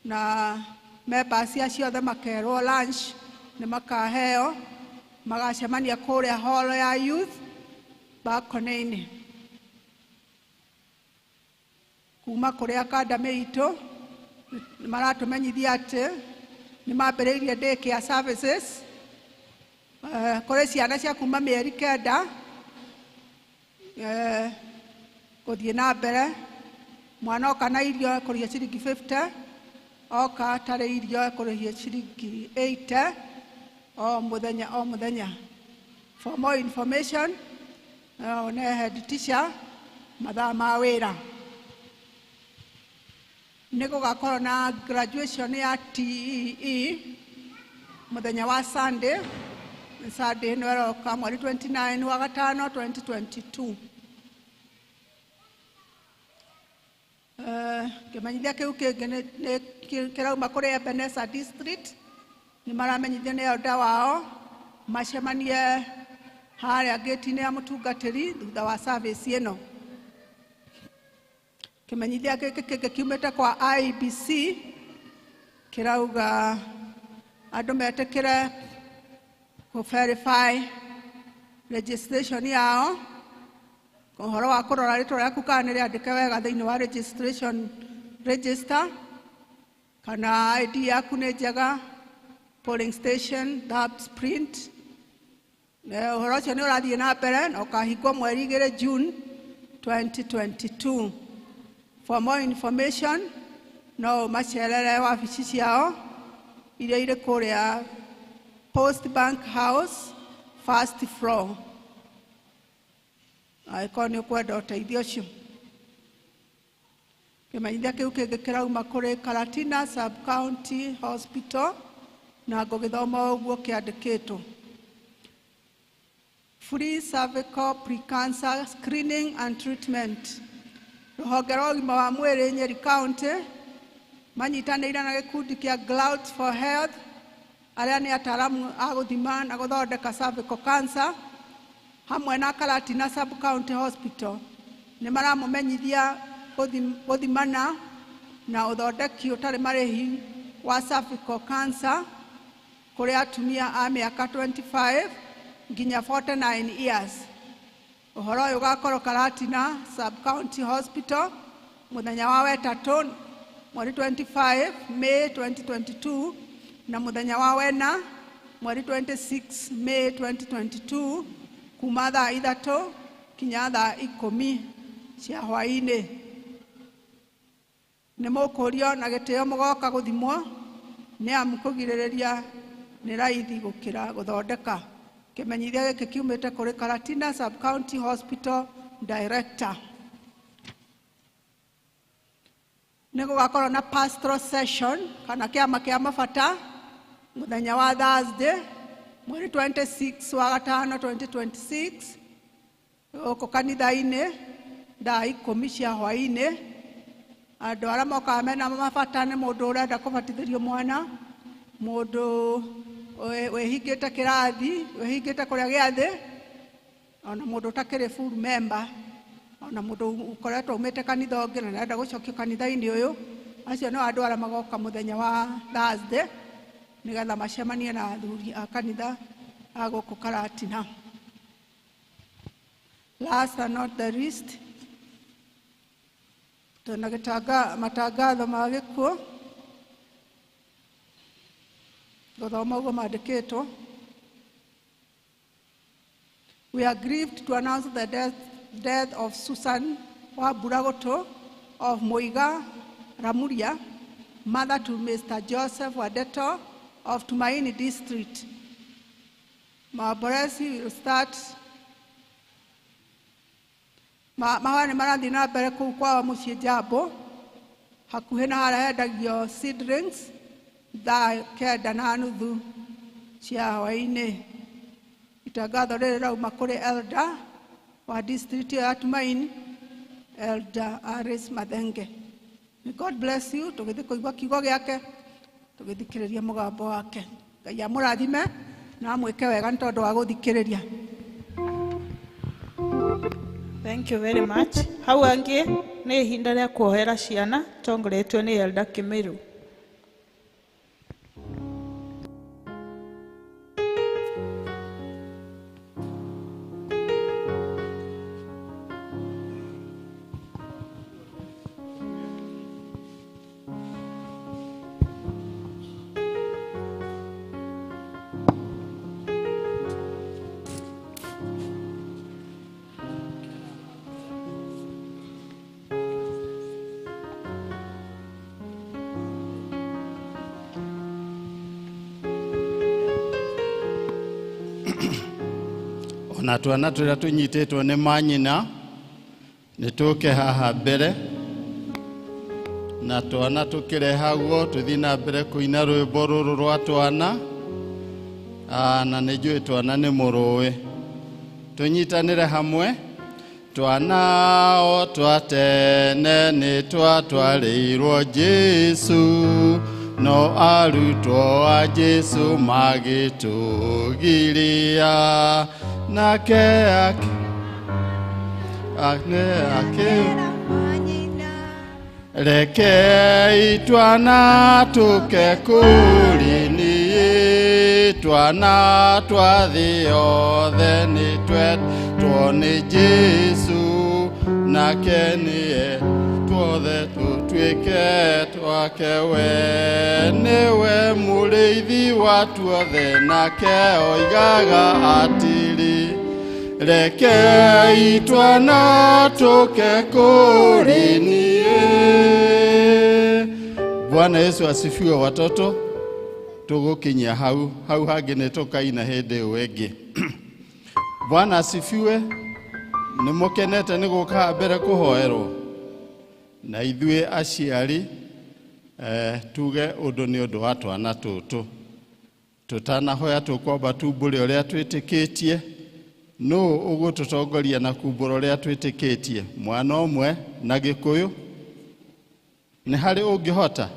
na members acio othe makerwo lunch nĩ makaheo. Magacemania kũrĩa hall ya youth Bakone-inĩ. Kuma kũrĩa academy itũ nĩ maratũmenyithia atĩ nĩ mambĩrĩirie daycare services kũrĩ ciana cia kuma mĩeri 9 gũthiĩ na mbere. Mwana oka na irio kũrĩhia ciringi 50, oka atarĩ irio kũrĩhia ciringi 80 o mũthenya. For more information one head teacher mathaa ma wĩra. Nĩ gũgakorwo na graduation ya TEE mũthenya wa Sunday ĩno ĩroka mweri 29 wa gatano 2022. Kĩmenyithia kĩu kĩngĩ nĩ kĩrauma kũrĩ Ebenezer District. Nĩ maramenyithio nĩ elder wao macemanie harĩa gate-inĩ ya mũtungatĩri thutha wa service ĩno. Kĩmenyithia gĩkĩ kĩngĩ kiumĩte kwa IEBC kĩrauga andũ metĩkĩre verify registration yao. Ũhoro wa kũrora rĩtwa rĩaku kana nĩ rĩandĩke wega thĩinĩ wa registration register, kana ID yaku nĩ njega, polling station, that print. Ũhoro ũcio nĩ ũrathiĩ na mbere na ũkahingwo mweri 2 June 2022. For more information no macerere wabici ciao iria irĩ kũrĩa Post Bank House first floor. Angĩkorwo nĩ ũkwenda ũteithio ũcio. Kĩmenyithia kĩu kĩngĩ kĩrauma kũrĩ Karatina Sub-County Hospital na ngũgĩthoma ũguo kĩandĩkĩtwo. Free cervical pre-cancer screening and treatment. Rũhonge rwa ũgima wa mwĩrĩ Nyeri County manyitanĩire na gĩkundi kĩa Clouds for Health arĩa nĩ ataaramu a gũthima na gũthondeka cervical cancer hamwe na Karatina Sub-County Hospital. Nĩ maramũmenyithia gũthimana na ũthondeki ũtarĩ marĩhi wa cervical cancer kũrĩ atumia a mĩaka 25 nginya 49 years. Ũhoro ũyũ ũgakorwo Karatina Sub-County Hospital mũthenya wa wetatũ mweri 25 May 2022 na mũthenya wa wena mweri 26 May 2022 kuma thaa 3 kinya thaa 10 cia hwaĩ-inĩ. Nĩ mũkũrio na gĩtĩo mũgoka gũthimwo nĩ amu kũgirĩrĩria nĩ raithi gũkĩra gũthondeka. Kĩmenyithia gĩkĩ kiumĩte kũrĩ Karatina Sub-County Hospital Director. Nĩ gũgakorwo na pastoral session kana kĩama kĩa mabata mũthenya wa Thursday mweri 26 wa gatano 2026 oko kanitha-inĩ thaa 10 cia hwaĩ-inĩ. Andũ arĩa mokaga mena mabata nĩ mũndũ ũrenda kũbatithĩrio mwana, mũndũ wĩhingĩte kĩrathi, wĩhingĩte kũrĩa gĩathĩ, ona mũndũ ũtakĩrĩ full member, ona mũndũ ũkoretwo umĩte kanitha ũngĩ na nĩarenda gũcokio kanitha-inĩ ũyũ. Acio nĩ andũ arĩa magoka mũthenya wa Thursday nĩgetha macemanie na athuri a kanitha a gũkũ Karatina. Last and not the least, tuna matangatho ma gĩkuũ gũthoma ũguo mandĩkĩtwo. We are grieved to announce the death of Susan Wamburagoto of Moiga, Ramuria, mother to Mr. Joseph Wadeto of Tumaini District. Maboresi will start. Mawana marathi na mbere kũu kwao mũciĩ Njambo, hakuhĩ na harĩa hendagio seedlings, thaa 9:30 cia hwaĩ-inĩ. Itangatho rĩrĩ rauma kũrĩ elder wa district ya Tumaini, Elder Aris Mathenge. May God bless you. Tũgĩthiĩ kũigua kiugo gĩake, tũgĩthikĩrĩria mũgambo wake. Ngai amũrathime na amwĩke wega nĩ tondũ wa gũthikĩrĩria. Thank you very much. Hau angĩ nĩ ihinda rĩa kuohera ciana tongoretio nĩ Elder Kĩmĩrũ. Na twana tũrĩa tũnyitĩtwo nĩ manyina nĩ tũke haha mbere, na twana tũkĩrehagwo tũthiĩ na mbere kũina rwĩmbo rũrũ rwa twana, na nĩ njũĩ twana nĩ mũrũĩ. Tũnyitanĩre hamwe. Twana o twa tene nĩ twatwarĩirwo Jesu, no arutwo a Jesu magĩtũgiria, nake rekei twana tũke kũrĩ niĩ, twana twa thĩ yothe nĩ twetwo nĩ Jesu, nake nĩe tuothe tũtuĩke twake we. Nĩwe mũrĩithi wa tuothe, nake oigaga atĩrĩ, rekei twana tũke kũrĩ niĩ. Bwana Yesu asifiwe watoto. Tũgũkinyia hau hangĩ nĩ tũkaina hĩndĩ ĩyo ĩngĩ. Bwana asifiwe. Nĩ mũkenete nĩ gũka mbere kũhoerwo. Na ithuĩ aciari tuge ũndũ nĩ ũndũ wa twana tũtũ. Tũtanahoya tũkwamba tumbũre ũrĩa twĩtĩkĩtie. Nũ ũgũtũtongoria na kumbũra ũrĩa twĩtĩkĩtie? Mwana ũmwe na Gĩkũyũ. Nĩ harĩ ũngĩhota?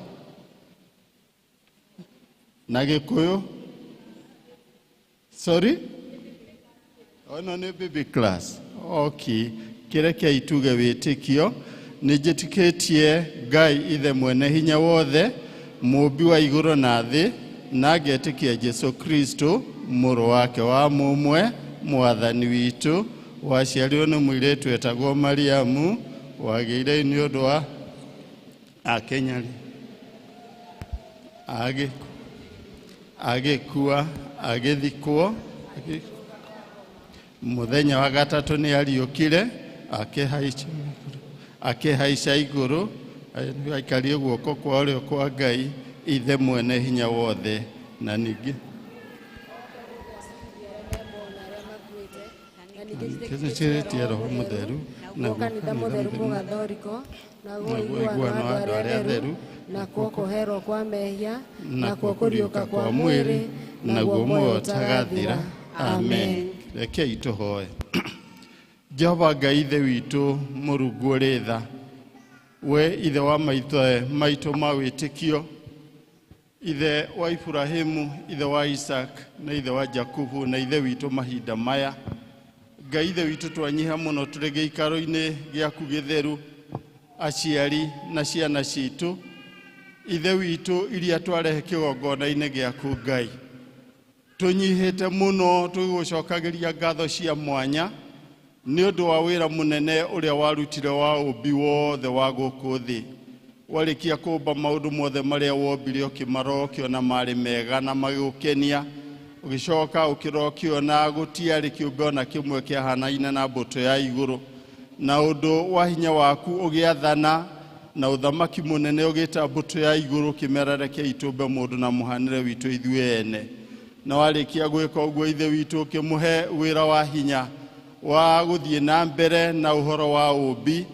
Na Gĩkũyũ? Sorry? Ono nĩ baby class. Okay. Kĩrekei tuge wĩtĩkio. Nĩnjĩtĩkĩtie Ngai ithe mwene hinya wothe, mũmbi wa igũrũ na thĩ, na ngetĩkia Jesu Kristo mũrũ wake wa mũmwe, mwathani witũ, waciarirwo nĩ mũirĩtu wetagwo Mariamu, wagĩire nĩ ũndũ wa akenyari, agĩkua, agĩthikwo, mũthenya wa gatatũ nĩ ariũkire, akĩhaica igũrũ, aikarie guoko kwa ũrĩo kwa Ngai ithe mwene hinya wothe. Na ningĩ Kĩnĩkĩrĩtie Roho Mũtheru naguo kanitha mũtheru mũgathoriko, naguo iguano andũ arĩa atheru, nakuo kũherwo kwa mehia, nakuo kũriũka kwa mwĩrĩ, naguo muoyo ũtagathira. Amen. Rekei tũhoe. Jehova Ngai ithe witũ Mũrungu ũrĩ tha, we ithe wa maitũ ma wĩtĩkio, ithe wa Ibrahimu, ithe wa Isaac na ithe wa Jakubu na ithe witũ mahinda maya, Ngai ithe witũ twanyiha mũno tũrĩ gĩikaro-inĩ gĩaku gĩtheru, aciari na ciana citũ, ithe witũ iria twarehe kĩgongona-inĩ gĩaku Ngai, tũnyihĩte mũno tũgĩgũcokagĩria ngatho cia mwanya nĩ ũndũ wa wĩra mũnene ũrĩa warutire wa ũmbi wothe wa gũkũ thĩ. Warĩkia kũmba maũndũ mothe marĩa wombire ũkĩmarora ũkĩona marĩ mega na magĩgũkenia, ũgĩcoka ũkĩrora ũkĩona gũtiarĩ kĩũmbe ona kĩmwe kĩahanaine na mbũtũ ya igũrũ, na ũndũ wa hinya waku ũgĩathana na ũthamaki mũnene ũgĩta mbũtũ ya igũrũ kĩmera reke itũmbe mũndũ na mũhanĩre witũ ithuĩ ene. Na warĩkia gwĩka ũguo ithe witũ ũkĩmũhe wĩra wa hinya wa gũthiĩ na mbere na ũhoro wa ũmbi,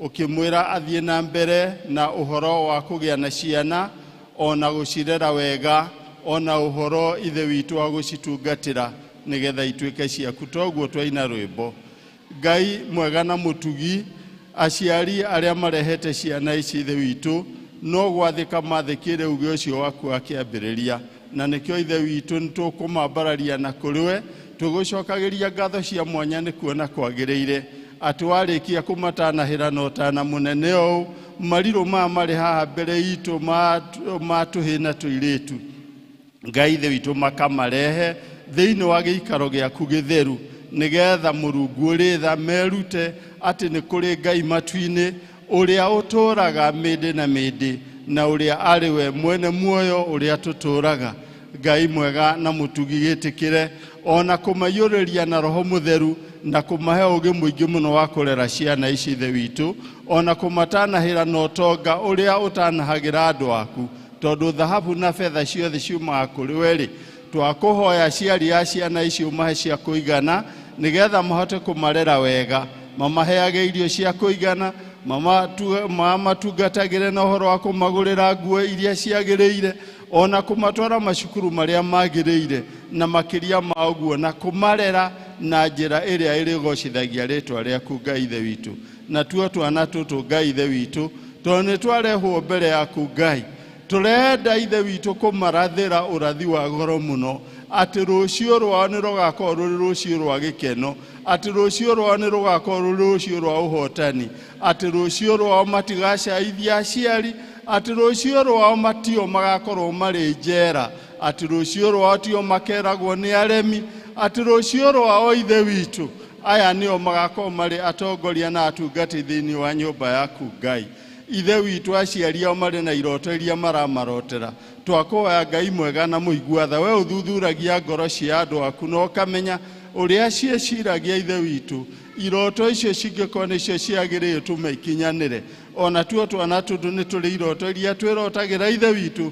ũkĩmwĩra athiĩ na mbere na ũhoro wa kũgĩa na ciana ona gũcirera wega, ona ũhoro ithe witũ wa gũcitungatĩra nĩgetha ituĩke ciaku. Toguo twaina rwĩmbo. Ngai mwega na mũtugi, aciari arĩa marehete ciana ici ithe witũ no gwathĩka mathĩkĩre uge ũcio waku akĩambĩrĩria, na nĩkĩo ithe witũ nĩtũkũmambararia na kũrĩwe tũgũcokagĩria ngatho cia mwanya nĩ kuona kwagĩrĩire atĩ warĩkia kũmatanahĩra na ũtana mũnene ũũ, marirũ maya marĩ haha mbere itũ ma tũhĩ na tũirĩtu, Ngai ithe witũ makamarehe thĩinĩ wa gĩikaro gĩaku gĩtheru, nĩgetha Mũrungu ũrĩ tha merute atĩ nĩ kũrĩ Ngai matu-inĩ ũrĩa ũtũũraga mĩndĩ na mĩndĩ, na ũrĩa arĩ we mwene muoyo ũrĩa tũtũũraga. Ngai mwega na mũtugi gĩtĩkĩre ona kũmaiyũrĩria na Roho Mũtheru na kũmahe ũgĩ mũingĩ mũno wa kũrera ciana ici ithe witũ, ona kũmatanahĩra na ũtonga ũrĩa ũtanahagĩra andũ aku, tondũ thahabu na betha ciothe ciumaga kũrĩ we-rĩ, twakũhoya aciari a ciana ici ũmahe cia kũigana nĩgetha mahote kũmarera wega, mamaheage irio cia kũigana, mamatungatagĩre na ũhoro wa kũmagũrĩra nguo iria ciagĩrĩire, ona kũmatwara macukuru marĩa magĩrĩire, na makĩria ma ũguo na kũmarera na njĩra ĩrĩa ĩrĩgocithagia rĩtwa rĩaku Ngai ithe witũ. Na tuo twana tũtũ Ngai ithe witũ, tondũ nĩ twarehwo mbere yaku Ngai, tũrenda ithe witũ kũmarathĩra ũrathi wa goro mũno, atĩ rũciũ rwao nĩ rũgakorwo rũrĩ rũciũ rwa gĩkeno, atĩ rũciũ rwao nĩ rũgakorwo rũrĩ rũciũ rwa ũhotani, atĩ rũciũ rwao matigacaithia aciari, atĩ rũciũ rwao matio magakorwo marĩ njera, atĩ rũciũ rwao tio makeragwo nĩ aremi, atĩ rũciũ rwao ithe witũ aya nĩo magakorwo marĩ atongoria na atungati thĩinĩ wa nyũmba yaku Ngai. Ithe witũ aciari ao marĩ na iroto iria maramarotera, twakũhoya Ngai mwega na mũigua-tha, we ũthuthuragia ngoro cia andũ aku na ũkamenya ũrĩa ciĩciragia ithe witũ, iroto icio cingĩkorwo nĩcio ciagĩrĩire tũmaikinyanĩre. Ona tuo twana tũtũ nĩ tũrĩ iroto iria twĩrotagĩra ithe witũ,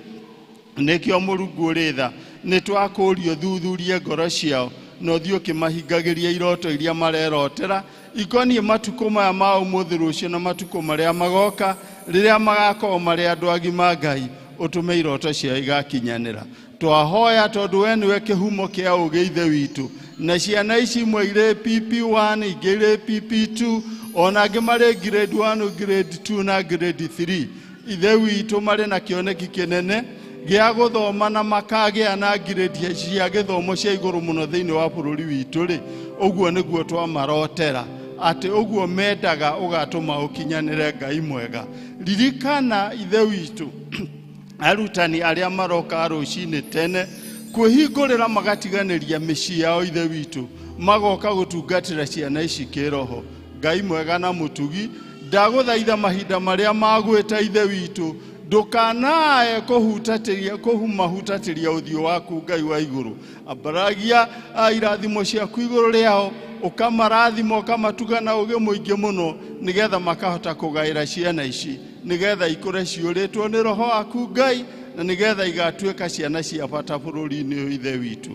nĩkĩo Mũrungu ũrĩ tha nĩ twakũũrio thuthurie ngoro ciao na ũthiĩ ũkĩmahingagĩria iroto iria marerotera ikoniĩ matukũ maya ma ũmũthĩ rũciũ na matukũ marĩa magoka, rĩrĩa magakorwo marĩ andũ agima Ngai, ũtũme iroto ciao igakinyanĩra. Twahoya tondũ we nĩwe kĩhumo kĩa ũgĩ ithe witũ, na ciana ici imwe irĩ PP1, ingĩ irĩ PP2, ona angĩ marĩ grade 1, grade 2 na grade 3, ithe witũ marĩ na kĩoneki kĩnene gĩa gũthoma na makagĩa na grade cia gĩthomo cia igũrũ mũno thĩinĩ wa bũrũri witũ-rĩ, ũguo nĩguo twamarotera, atĩ ũguo mendaga ũgatũma ũkinyanĩre Ngai mwega. Ririkana ithe witũ arutani arĩa maroka rũcinĩ tene kwĩhingũrĩra magatiganĩria mĩciĩ yao ithe witũ, magoka gũtungatĩra ciana ici kĩroho. Ngai mwega na mũtugi, ndagũthaitha mahinda marĩa magwĩta ithe witũ, ndũkanae kũhutatĩria ũthiũ waku Ngai wa igũrũ. Ambaragia irathimo ciaku igũrũ rĩao, ũkamarathima ũkamatuga na ũgĩ mũingĩ mũno, nĩgetha makahota kũgaĩra ciana ici, nĩgetha ikũre ciũrĩtwo nĩ Roho waku Ngai, na nĩgetha igatuĩka ciana cia bata bũrũri-inĩ ũyũ ithe witũ.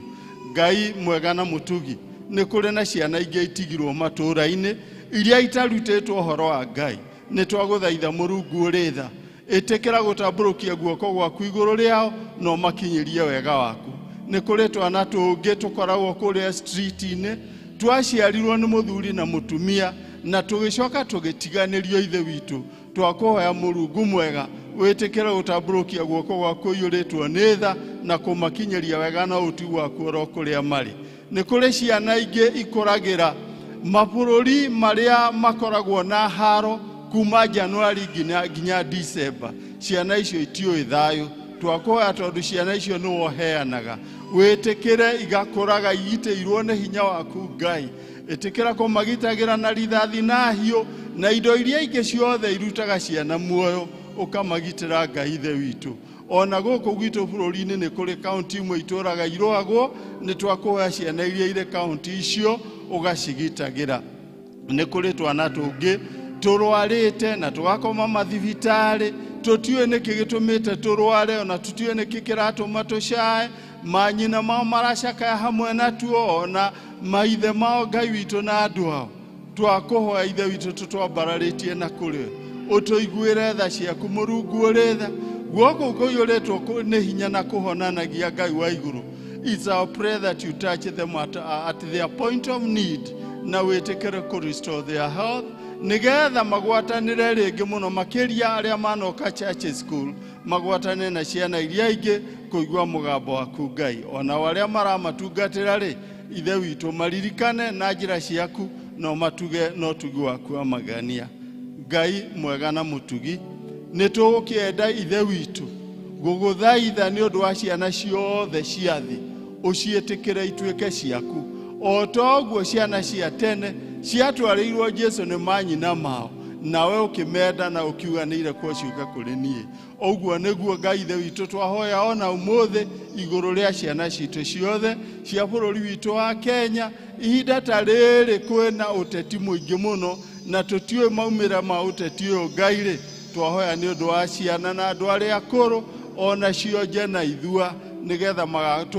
Ngai mwega na mũtugi, nĩ kũrĩ na ciana ingĩ itigirwo matũũra-inĩ iria itarutĩtwo ũhoro wa Ngai. Nĩ twagũthaitha Mũrungu ũrĩ tha, ĩtĩkĩra gũtambũrũkia guoko gwaku igũrũ rĩao no makinyĩrie wega waku. Nĩ kũrĩ twana tũngĩ tũkoragwo kũrĩa street-inĩ, twaciarirwo nĩ mũthuri na mũtumia na tũgĩcoka tũgĩtiganĩrio ithe witũ. Twakũhoya Mũrungu mwega, wĩtĩkĩre gũtambũrũkia guoko gwaku ũiyũrĩtwo nĩ tha na kũmakinyĩria wega na ũtu waku oro kũrĩa marĩ. Nĩ kũrĩ ciana ingĩ ikũragĩra mabũrũri marĩa makoragwo na haro kuma Januari nginya December. Ciana icio itiũĩ thayũ. Twakũhoya tondũ ciana icio nĩ woheanaga, wĩtĩkĩre igakũraga igitĩirwo nĩ hinya waku Ngai. Ĩtĩkĩra kũmagitagĩra na rithathi na hiũ na indo iria ingĩ ciothe irutaga ciana muoyo, ũkamagitĩra Ngai ithe witũ. Ona gũkũ gwitũ bũrũri-inĩ nĩ kũrĩ kaunti imwe itũraga irũagwo, nĩ twakũhoya ciana iria irĩ kaunti icio ũgacigitagĩra. Nĩ kũrĩ twana tũngĩ tũrwarĩte na tũgakoma mathibitarĩ, tũtiũĩ nĩkĩ gĩtũmĩte tũrware, ona tũtiũĩ nĩkĩ kĩratũma tũcae, manyina mao maracakaya hamwe natuo, ona maithe mao Ngai witũ na andũ ao. Twakũhoya ithe witũ tũtwambararĩtie na kũrĩ, ũtũiguĩre tha ciaku Mũrungu ũrĩ tha, guoko kũiyũrĩtwo nĩ hinya na kũhonanagia Ngai wa igũrũ. It's our prayer that you touch them at their point of need, na wĩtĩkĩre kũ restore their health, nĩgetha magwatanĩre rĩngĩ mũno makĩria arĩa manoka church school, magwatanĩre na ciana iria ingĩ kũigua mũgambo waku Ngai. Ona arĩa maramatungatĩra rĩ, ithe witũ maririkane na njĩra ciaku no matuge no tugi waku amagania. Ngai mwega na mũtugi, nĩ tũgũkĩenda ithe witũ gũgũthaitha nĩ ũndũ wa ciana ciothe cia thĩ, ũciĩtĩkĩre ituĩke ciaku. O ta ũguo ciana cia tene ciatwarĩirwo Jesu nĩ manyina mao, nawe ũkĩmenda na ũkiuga nĩ irekwo ciuka kũrĩ niĩ. Ũguo nĩguo Ngai ithe witũ twahoya ona ũmũthĩ igũrũ rĩa ciana citũ ciothe cia bũrũri witũ wa Kenya. Ihinda ta rĩrĩ kwĩna ũteti mũingĩ mũno na tũtiũĩ maumĩra ma ũteti ũyũ Ngai rĩ, twahoya nĩ ũndũ wa ciana na andũ arĩa akũrũ ona cionje na ithua, nĩgetha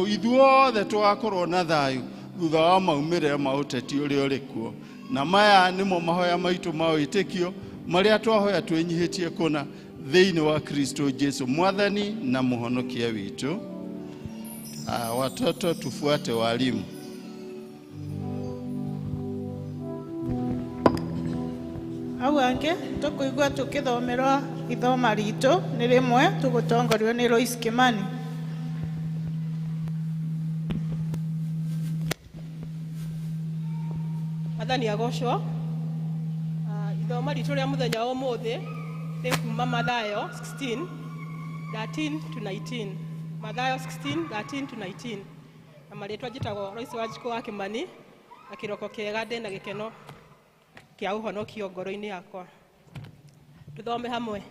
ithuothe tũgakorwo na thayũ thutha wa maumĩrĩra ma ũteti ũrĩa ũrĩ kuo. Na maya nĩmo mahoya maitũ ma wĩtĩkio marĩa twahoya twĩnyihĩtie kũna thĩinĩ wa Kristo Jesu Mwathani na Mũhonokia witũ. Watoto tufuate walimu. Au angĩ tũkũigua tũkĩthomerwa ithoma ritũ nĩ rĩmwe tũgũtongorio nĩ Lois Kimani. Mwathani agocwo. Ithoma ritũ rĩa mũthenya wa ũmũthĩ nĩ kuma Mathayo 16:13-19. Mathayo 16:13-19. Na marĩtwa njĩtagwo Lois Wanjikũ wa Kimani, na kĩroko kĩega ndĩ na gĩkeno kĩa ũhonokio ngoro-inĩ yakwa. Tũthome hamwe.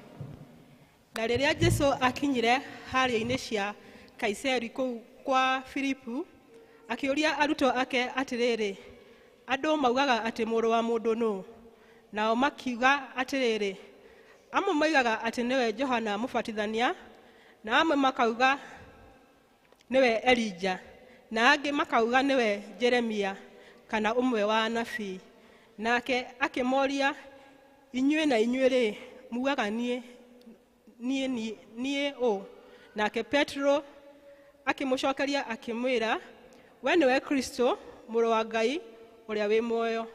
Na rĩrĩa Jesũ akinyire harĩa-inĩ cia Kaiseri kũu kwa Filipu, akĩũria arutwo ake atĩrĩrĩ, andũ maugaga atĩ mũrũ wa mũndũ nũ? Nao makiuga atĩrĩrĩ, amwe maugaga atĩ nĩwe Johana Mũbatithania, na amwe makauga nĩwe Elija, na angĩ makauga nĩwe Jeremia kana ũmwe wa anabii. Nake akĩmoria, inyuĩ na inyuĩ rĩ, mugaga niĩ ũ? Nake Petro akĩmũcokeria akĩmwĩra, we nĩwe Kristo, mũrũ wa Ngai ũrĩa wĩ muoyo.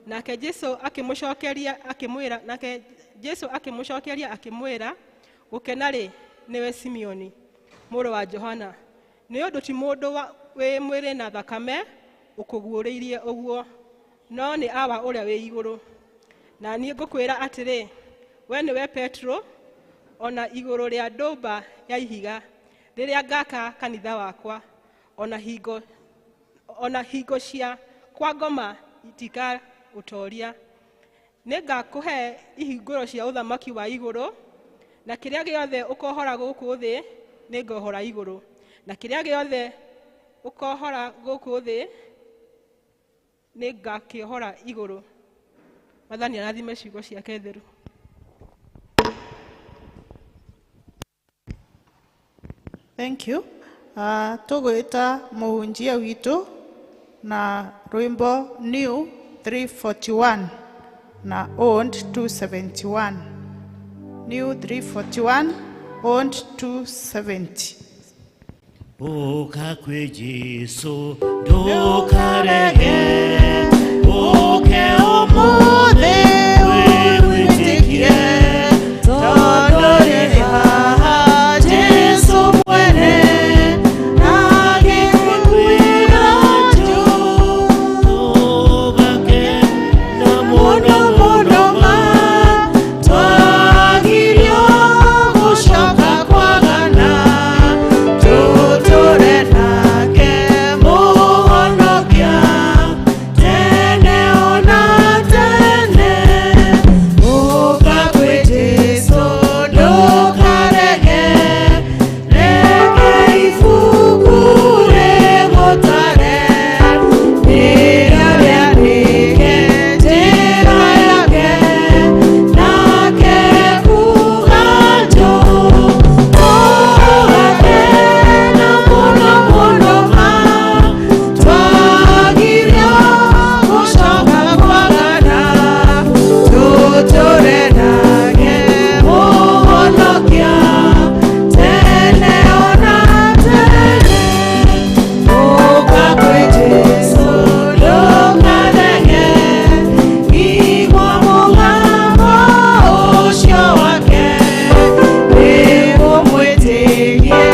Nake Jesũ akĩmũcokeria akĩmwĩra, gũkena rĩ, nĩwe Simeoni, mũrũ wa Johana, nĩ ũndũ ti mũndũ wĩ mwĩrĩ na thakame ũkũguũrĩirie ũguo, no nĩ awa ũrĩa wĩ igũrũ. Na niĩ ngũkwĩra atĩrĩ, we nĩwe Petro, ona igũrũ rĩa ndũmba ya ihiga, rĩrĩa ngaka kanitha wakwa, ona hingo cia kwa ngoma itikaũtoria. Nĩngakũhe ihingũro cia ũthamaki wa igũrũ, na kĩrĩa gĩothe ũkohora gũkũ thĩ nĩngohora igũrũ, na kĩrĩa gĩothe ũkohora gũkũ thĩ nĩngakĩohora igũrũ. Mwathani arathime ciugo ciake theru. Thank you. Tũgwĩta mũhunjia witũ na rwimbo New 341 na Old 271. New 341, Old 270. Oka kwe Jesu ndukarege, oke omuthe witikie, tondore haha Jesu mwene agĩkwĩra njũ, tũgake na mũno mũno ma, twagirio gũcoka kwagana, tũtũre nake mũhonokia tene ona tene. Ũka kwĩ Jesũ ndũkarege, reke ibuku rĩgũtare, rĩrĩa rĩandĩke njĩra yake, nake kuga njũ, tũgake na mũno mũno ma, twagirio gũcoka kwagana, tũtũre nake mũhonokia tene ona tene. Ũka kwĩ Jesũ ndũkarege, igua mũgambo ũcio wake, nĩũmwĩtĩkie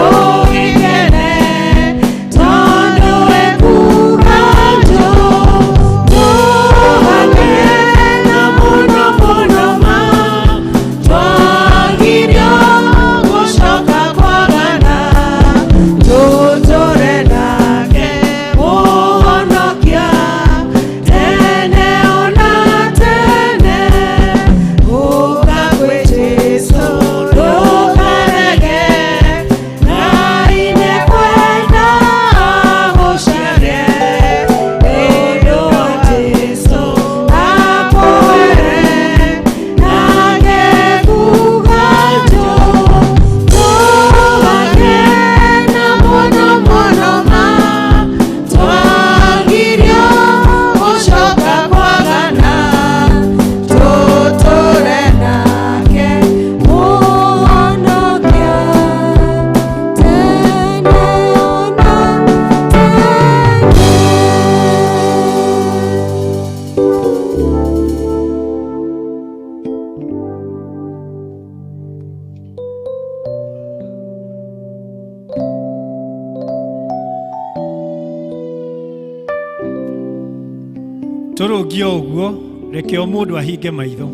ũgĩkene, tondũ ekuga njũ, tũgake na mũno mũno ma, twagirio gũcoka kwagana, tũtũre nake mũhonokia tene ona tene. Ũka kwĩ Jesũ ndũkarege, Ngai nĩkwenda agũcarie, ũndũ wa Jesũ akũhere, nake kuga njũ, tũgake na mũno mũno ma, twagirio gũcoka kwagana, tũtũre nake mũhonokia tene ona Tũrũngie ũguo, reke o mũndũ ahinge maitho.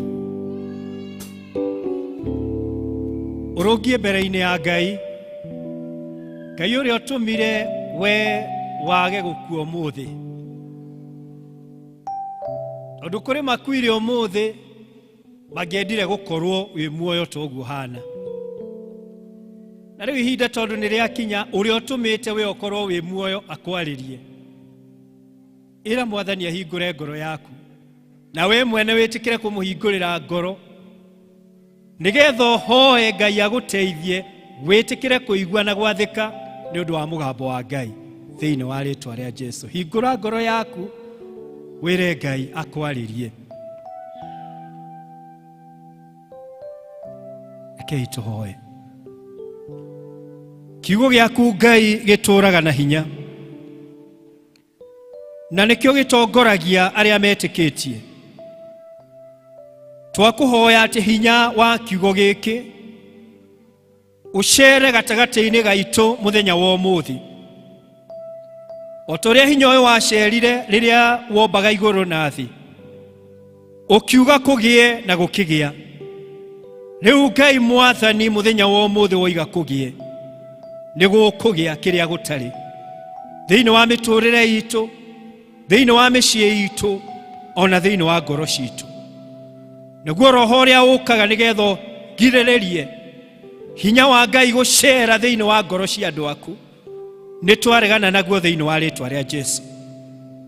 Ũrũngie mbere-inĩ ya Ngai. Ngai ũrĩa ũtũmire we wage gũkua ũmũthĩ, tondũ kũrĩ makuire ũmũthĩ mangĩendire gũkorwo wĩ muoyo ta ũguo hana. Na rĩu ihinda tondũ nĩ rĩakinya, ũrĩa ũtũmĩte we ũkorwo wĩ muoyo akwarĩrie. Ĩra Mwathani ahingũre ngoro yaku, na we mwene wĩtĩkĩre kũmũhingũrĩra ngoro, nĩgetha ũhoe Ngai agũteithie wĩtĩkĩre kũigua na gwathĩka nĩ ũndũ wa mũgambo wa Ngai thĩinĩ wa rĩĩtwa rĩa Jesũ. Hingũra ngoro yaku, wĩre Ngai akwarĩrie. Rekei tũhoe. Kiugo gĩaku Ngai gĩtũũraga na hinya, na nĩkĩo gĩtongoragia arĩa metĩkĩtie. Twakũhoya atĩ hinya wa kiugo gĩkĩ ũcere gatagatĩ-inĩ gaitũ mũthenya wa ũmũthĩ, o ta ũrĩa hinya ũyũ wacerire rĩrĩa wombaga igũrũ na thĩ, ũkiuga kũgĩe na gũkĩgĩa. Rĩu Ngai Mwathani mũthenya wa ũmũthĩ woiga kũgĩe, nĩ gũkũgĩa kĩrĩa gũtarĩ thĩinĩ wa mĩtũrĩre itũ, thĩinĩ wa mĩciĩ itũ, ona thĩinĩ wa ngoro citũ. Naguo Roho ũrĩa ũkaga nĩgetha girĩrĩrie hinya wa Ngai gũcera thĩinĩ wa ngoro cia andũ aku, nĩ twaregana naguo thĩinĩ wa rĩĩtwa rĩa Jesũ,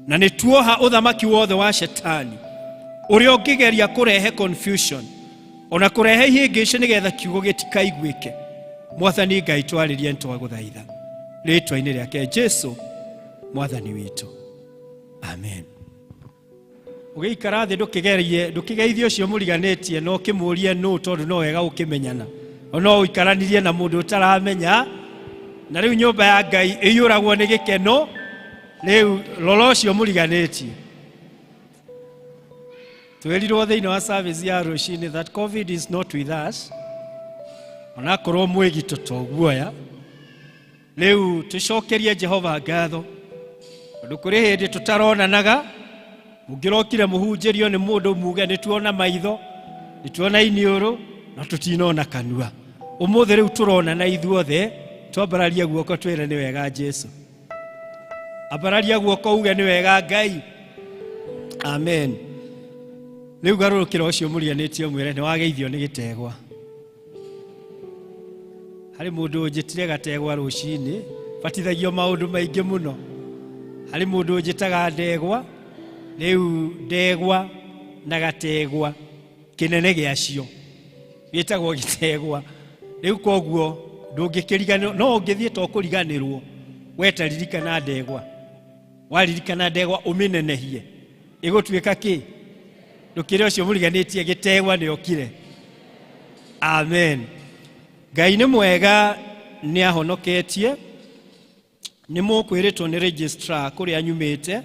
na nĩ tuoha ũthamaki wothe wa Shetani ũrĩa ũngĩgeria kũrehe confusion, ona kũrehe ihĩngĩca nĩgetha kiugo gĩtikaiguĩke. Mwathani Ngai twarĩrie, nĩtwagũthaitha rĩĩtwa-inĩ rĩake Jesũ Mwathani witũ. Amen. Ugiikara thi ndukigeithio cio muriganetie no kimurie no tondu no wega ukimenyana. Ono uikaranirie na mundu utaramenya na riu nyumba ya Ngai iyuragwo ni gikeno riu roro cio muriganetie. Twerirwo thiini wa service ya rucini that COVID is not with us. Onakorwo mwigito toguoya riu tucokerie Jehova ngatho tondu kuri hindi tutaronanaga mungirokire muhunjirio ni mundu muge ni tuona maitho ni tuona iniuru na tutinona kanua. Umuthi riu turonana ithuothe twambararia guoko twire ni wega Jesu. Ambararia guoko uge ni wega Ngai. Amen. Riu garurukira ucio murianitio mwire ni wageithio ni gitegwa. Hari mundu njitire gategwa rucini batithagio maundu maingi muno. Hari mundu njitaga ndegwa riu ndegwa na gategwa kinene giacio gitagwo gitegwa. Riu koguo ndungikiriganirwo no ngithie to kuriganirwo wetaririkana ndegwa waririkana ndegwa uminenehie igutwika ki ndukire ucio muriganitie gitegwa ni okire. Amen. Ngai ni mwega ni ahonoketie ni mukwiritwo ni registrar kuria nyumite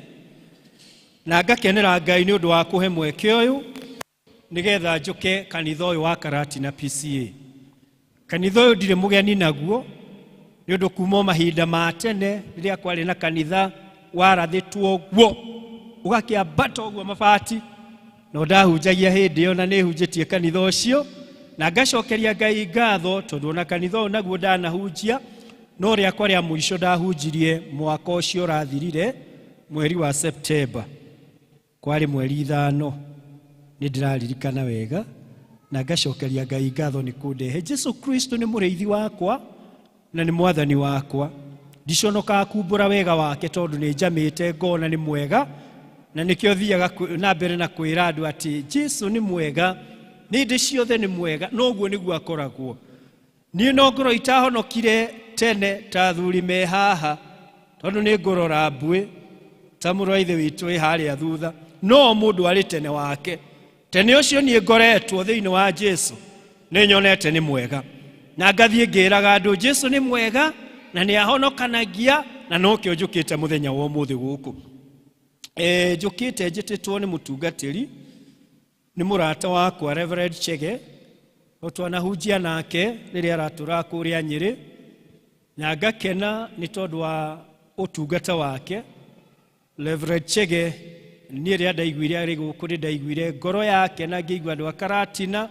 na ngakenera Ngai ni undu wa kuhe mweke uyu nigetha njuke kanitha uyu wa Karati na PCA. Kanitha uyu ndire mugeni naguo ni undu kuma mahinda ma tene riria kwari na kanitha warathitwo guo ugakiambata uguo mabati no ndahunjagia hindi yo na ni hunjitie kanitha ucio na ngacokeria Ngai ngatho tondu na kanitha naguo ndanahunjia no ria kwa ria muico ndahunjirie mwaka ucio rathirire mweri wa September kwari mweri 5 ni ndiraririkana wega na ngacokeria Ngai ngatho ni kundehe. Jesu Kristo ni muriithi wakwa na ni mwathani wakwa. Ndiconoka kumbura wega wake tondu ni njamite ngona ni mwega na nikio thiaga na mbere na kwira andu ati Jesu ni mwega ni ndi ciothe ni mwega noguo niguo akoragwo. Ni no ngoro itahonokire tene ta thuri me haha tondu ni ngorora mbui ta muraithe witu haria thutha no mundu ari tene wake tene ucio ni ngoretwo thiini wa Jesu ni nyonete ni mwega na ngathie ngiraga andu Jesu ni mwega na ni ahonokanagia na no kio njukite muthenya wa umuthi guku. Njukite njititwo ni mutungatiri ni murata wakwa Reverend Chege otwanahunjia nake riria aratura kuria Nyeri na ngakena ni tondu wa utungata wake. Reverend Chege ni ria ndaiguire ari guku ni ndaiguire ngoro yake na ngigwa andu a Karatina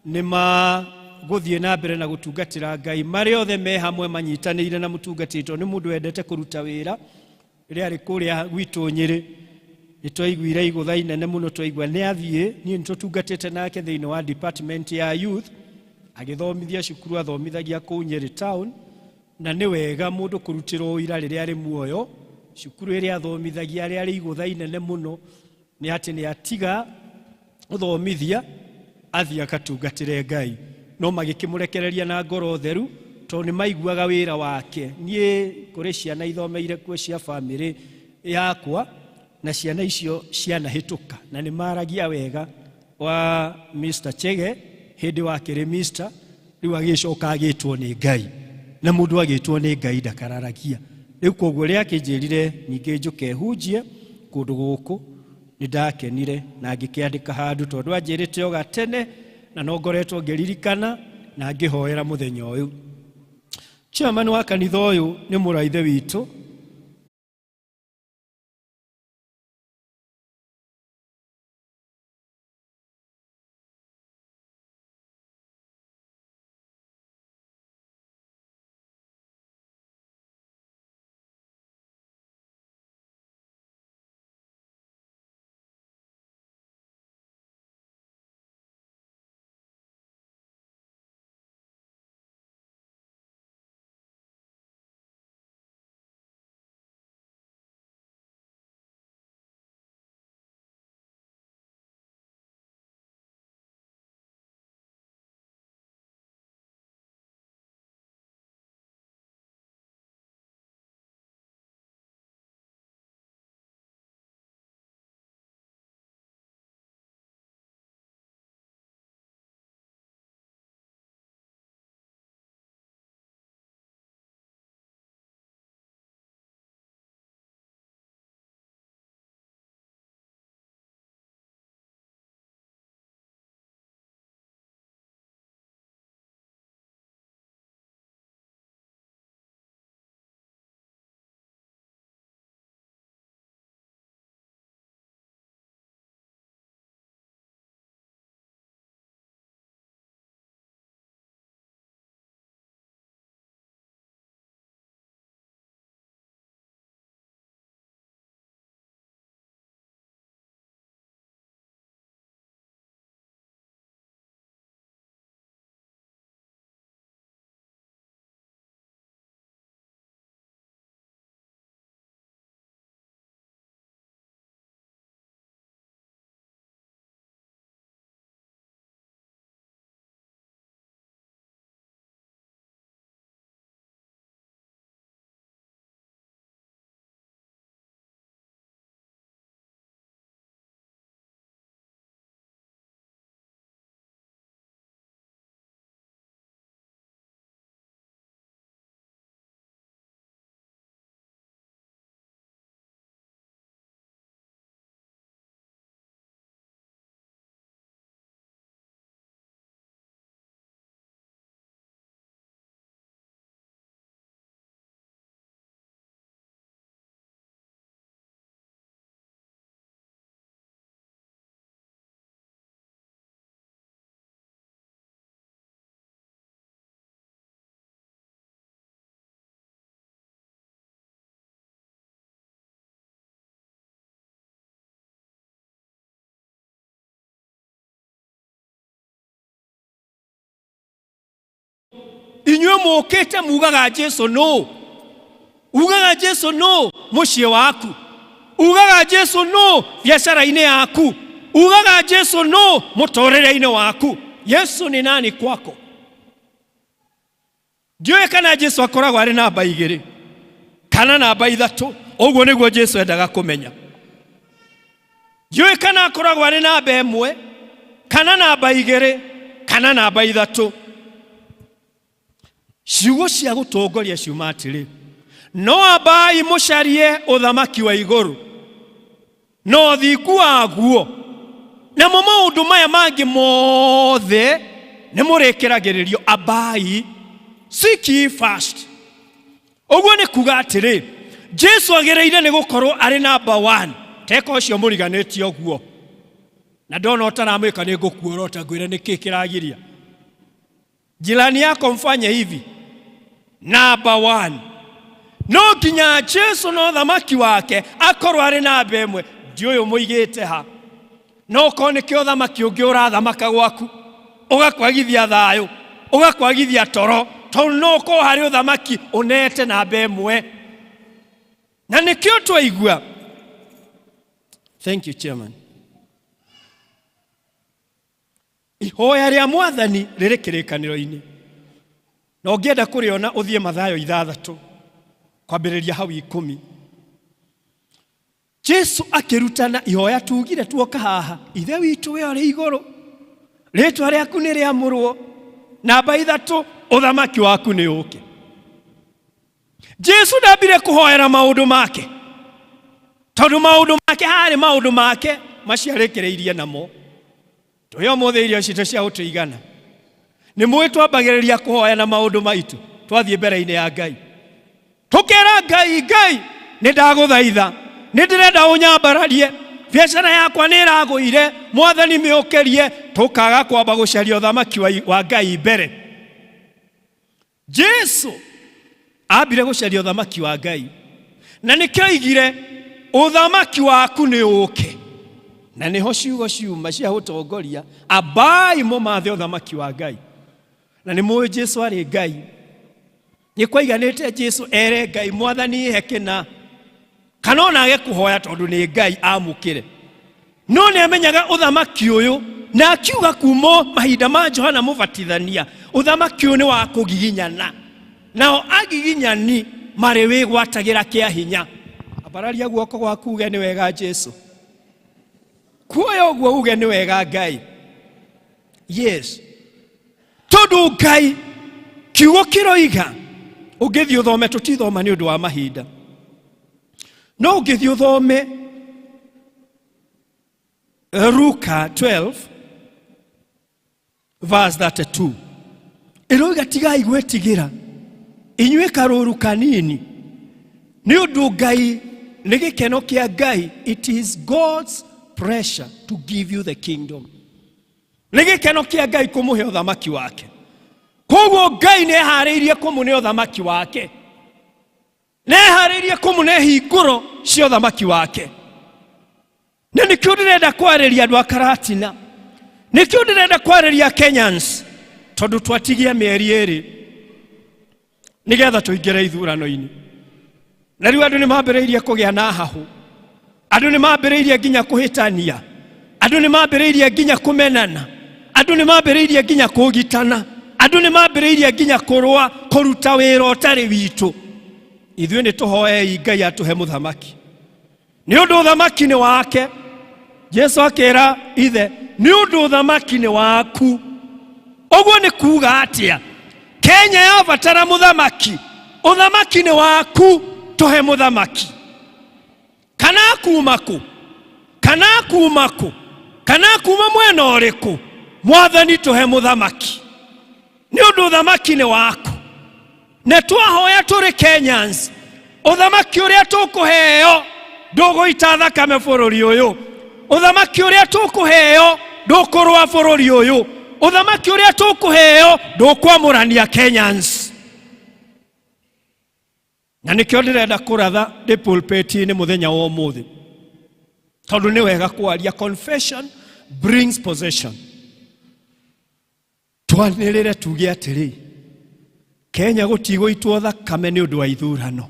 ni guthie na mbere na gutungatira Ngai mari othe me hamwe manyitanire na mutungatito ni mundu wendete kuruta wira riria ari kuria gwitu Nyeri nitwaiguire igutha inene muno twaigua ni athie ni ntutungatite nake thiini wa department ya youth agithomithia cukuru athomithagia kuu Nyeri town na ni wega mundu kurutirwo wira riria ari muoyo. Cukuru iria athomithagia ari igutha inene muno ni ati ni atiga uthomithia athia akatungatire Ngai no magikimurekereria na ngoro theru to ni maiguaga wira wake. Nie kuri ciana ithomeire kuo cia family yakwa na ciana icio ciana hituka na ni maragia wega wa Mr. Chege hindi wakire Mr. riu agicoka agitwo ni Ngai na mundu agitwo ni Ngai ndakararagia. Riu koguo ria kinjirire ninge njuke hunjie kundu guku ni ndakenire na ngikiandika handu tondu anjirite o gatene na no ngoretwo ngiririkana na ngihoera muthenya uyu. Chairman wa kanitha uyu ni muraithe witu inyuĩ mũkĩte mugaga Jesu no. Ugaga Jesu no mũciĩ waku. Ugaga Jesu no biashara-inĩ yaku. Ugaga Jesu no mũtũrĩre-inĩ waku. Yesu ni nani kwako? Ndiũĩ kana Jesu akoragwo arĩ namba 2 kana namba 3. Ũguo nĩguo Jesu endaga kũmenya. Ndiũĩ kana akoragwo arĩ namba 1 kana namba 2 kana namba 3. Ciugo cia gũtongoria ciuma atĩrĩ, no ambai mũcarie ũthamaki wa igũrũ no ũthingu waguo, namo maũndũ maya mangĩ mothe nĩ mũrĩkĩragĩrĩrio. Ambai, seek ye first. Ũguo nĩ kuga atĩrĩ, Jesu agĩrĩire nĩ gũkorwo arĩ namba 1. Teka ũcio mũriganĩtie ũguo. Na ndona ũtaramwĩka nĩ ngũkuorota ngwĩre nĩkĩ kĩragiria. Jirani yako mfanye hivi. Namba 1. No nginya Jesu no thamaki wake akorwo arĩ namba 1. Ndiũĩ mũigĩte ha. No kone kĩo thamaki ũngĩ ũrathamaka gwaku, ũgakwagithia thayũ, ũgakwagithia toro, tondũ no ko harĩ ũthamaki ũnete namba 1. Na nĩkĩo twaigua. Thank you, Chairman. Ihoya rĩa Mwathani rĩrĩ kĩrĩkanĩro-inĩ. Na ũngĩenda kũrĩona ũthiĩ Mathayo 6 kwambĩrĩria hau 10. Jesu akĩrutana ihoya tugire tuoka haha. Ithe witũ we ũrĩ igũrũ, rĩĩtwa rĩaku nĩ rĩamũrwo. Namba 3, ũthamaki waku nĩ ũke. Jesu ndambire kũhoera maũndũ make, tondũ maũndũ make harĩ maũndũ make maciarĩkĩrĩirie namo. Tũhe ũmũthĩ irio citũ cia gũtũigana. Nĩ mũĩ twambagĩrĩria kũhoya na maũndũ maitũ twathiĩ mbere-inĩ ya Ngai. Tũkera Ngai, Ngai nĩ ndagũthaitha, nĩ ndĩrenda ũnyambararie, biacara yakwa nĩ ĩragũire, Mwathani mĩũkĩrie. Tũkaga kwamba gũcaria ũthamaki wa Ngai mbere. Jesu ambire gũcaria ũthamaki wa Ngai, na nĩkĩo oigire ũthamaki waku nĩ ũke. Na nĩho ciugo ciuma cia gũtongoria, ambai mũmathe ũthamaki wa Ngai. Na nĩ mũĩ Jesu arĩ Ngai. Nĩ kwaiganĩte Jesu ere Ngai, Mwathani ihe kĩna, kana onage kũhoya tondũ nĩ Ngai amũkĩre. No nĩ amenyaga ũthamaki ũyũ, na akiuga kuuma mahinda ma Johana Mũbatithania, ũthamaki ũyũ nĩ wa kũgiginyana. Nao agiginyani marĩ wĩgwatagĩra kĩa hinya. Ambararia guoko gwaku uge nĩ wega Jesu. Kuoya ũguo uge nĩ wega Ngai. Yes. Tondũ Ngai kiugo kĩroiga, ũngĩthiĩ ũthome, tũtithoma nĩ ũndũ wa mahinda. No ũngĩthiĩ ũthome Luka 12 verse 32. Ĩroiga tigai gwĩtigĩra inyuĩ karũru kanini, nĩ ũndũ Ngai nĩ gĩkeno kĩa Ngai. It is God's pressure to give you the kingdom. Nĩ gĩkeno kĩa Ngai kũmũhe ũthamaki wake. Koguo Ngai nĩ eharĩirie kũmũne ũthamaki wake, nĩ eharĩirie kũmũne hingũro cia ũthamaki wake. Na nĩkĩo ndĩrenda kwarĩria andũ a Karatina, nĩkĩo ndĩrenda kwarĩria Kenyans, tondũ twatigia mĩeri 2 nĩgetha tũingĩre ithurano-inĩ. Na rĩu andũ nĩ mambĩrĩirie kũgĩa na hahũ, andũ nĩ mambĩrĩirie nginya kũhĩtania, andũ nĩ mambĩrĩirie nginya kũmenana, andũ nĩ mambĩrĩirie nginya kũgitana, andũ nĩ mambĩrĩirie nginya kũrũa kũruta wĩra ũtarĩ witũ. Ithuĩ nĩ tũhoei Ngai atũhe mũthamaki, nĩ ũndũ ũthamaki nĩ wake. Jesu akĩra ithe, nĩ ũndũ ũthamaki nĩ waku. Ũguo nĩ kuga atĩa? Kenya yabatara mũthamaki, ũthamaki nĩ waku, tũhe mũthamaki. Kana kuma kũ? Kana kuma kũ? Kana kuma mwena ũrĩkũ? Mwathani tũhe mũthamaki, nĩ ũndũ ũthamaki nĩ waku. Na twahoya tũrĩ Kenyans, ũthamaki ũrĩa tũkũheo ndũgũita thakame bũrũri ũyũ. Ũthamaki ũrĩa tũkũheo ndũkũrũa bũrũri ũyũ. Ũthamaki ũrĩa tũkũheo ndũkwamũrania Kenyans. Na nĩkĩo ndĩrenda kũratha ndĩ pulpit-inĩ mũthenya wa ũmũthĩ, tondũ nĩ wega kwaria. Confession brings possession. Twanĩrĩre tuge atĩrĩ, Kenya gutigũitwo thakame nĩ ũndũ wa ithurano.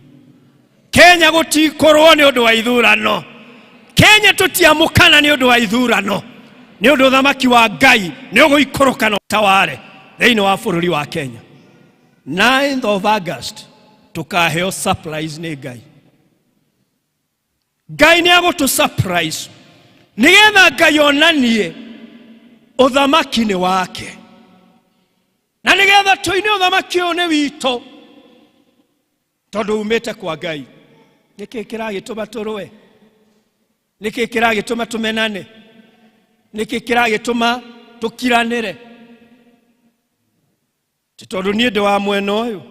Kenya gũtikorwo nĩ ũndũ wa ithurano. Kenya tũtiamũkana nĩ ũndũ wa ithurano. Nĩ ũndũ ũthamaki wa Ngai nĩ ũgũikũrũka na ũtaware thĩinĩ wa bũrũri wa Kenya. 9th of August tukaheo surprise nĩ Ngai. Ngai nĩ agũtũ surprise nĩgetha Ngai onanie ũthamaki nĩ wake. Na nĩgetha tũine ũthamaki ũyũ nĩ witũ tondũ umĩte kwa Ngai. Nĩkĩ kĩragĩtũma tũrũe? Nĩkĩ kĩragĩtũma tũmenane? Nĩkĩ kĩragĩtũma tũkiranĩre? Ti tondũ niĩ ndĩ wa mwena ũyũ,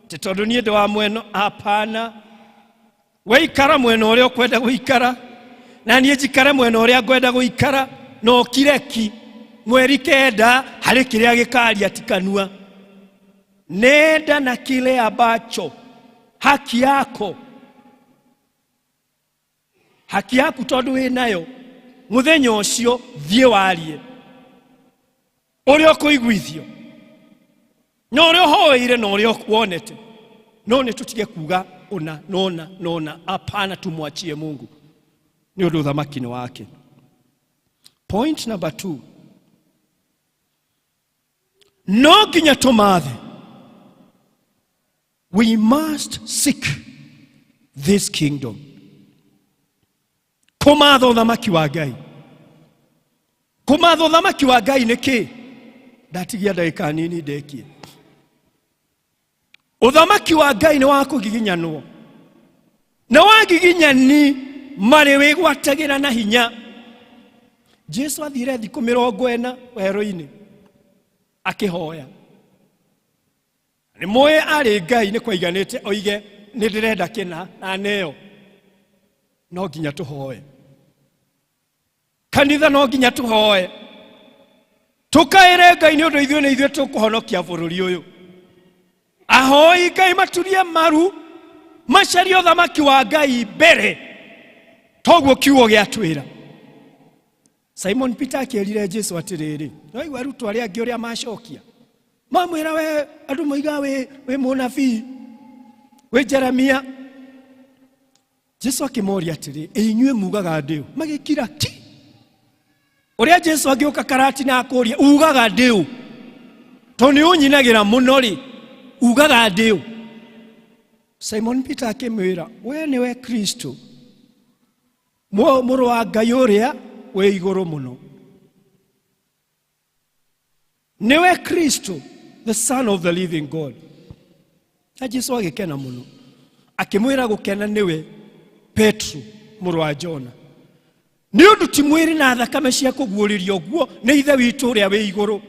ti tondũ niĩ ndĩ wa mwena, hapana. Weikara mwena ũrĩa ũkwenda gũikara, na niĩ njikare mwena ũrĩa ngwenda gũikara, no kireki mweri kenda harĩ kĩrĩa gĩkaria ti kanua. Nenda na kile ambacho haki yako tondũ wĩ nayo mũthenya ũcio thiĩ warie ũrĩa ũkũiguithio na ũrĩa ũhoeire na ũrĩa wonete. No nĩ tũtige kuga nona hapana, tumwachie Mungu nĩ ũndũ ũthamaki nĩ wake. Point number 2, no nginya tũmathe. We must seek this kingdom. Kũmatha ũthamaki wa Ngai. Kũmatha ũthamaki wa Ngai nĩ kĩ? Ndatigia ndagĩka nini ndekie. Ũthamaki wa Ngai nĩ wa kũgiginyanwo. Na wagiginyani marĩ wĩgwatagĩra na hinya. Jesu athire thikũ 40 werũ-inĩ akĩhoya. Nĩ mũĩ arĩ Ngai nĩ kwaiganĩte oige nĩ ndĩrenda kĩna na neo. No nginya tũhoe. Kanitha no nginya tũhoe. Tũkaĩre Ngai nĩ ũndũ ithuĩ nĩ ithuĩ tũkũhonokia bũrũri ũyũ. Ahoi Ngai maturie maru macarie ũthamaki wa Ngai mbere. Toguo kiugo gĩatwĩra. Simon Peter akĩrire Jesu atĩrĩrĩ, "Waigua arutwo arĩa angĩ ũrĩa macokia. Mamwĩra we andũ moiga we mũnabii, we Jeremia." Jesu akĩmoria atĩrĩ, "Inyuĩ mugaga ndĩũ?" Magĩkira ti. Ũrĩa Jesu agĩũka karati na akũria, "Ugaga ndĩũ? To nĩ ũnyinagĩra mũno rĩ, ugaga ndĩũ?" Simon Peter akĩmwĩra, "We nĩwe Kristo, mũrũ wa Ngai ũrĩa wĩ igũrũ mũno." Nĩwe Kristo, the Son of the living God. Na Jesu agĩkena mũno. Akĩmwĩra gũkena nĩwe Petro, mũrũ wa Jona. Nĩ ũndũ ti mwĩrĩ na thakame cia kũguũrĩria ũguo nĩ ithe witũ ũrĩa wĩ igũrũ.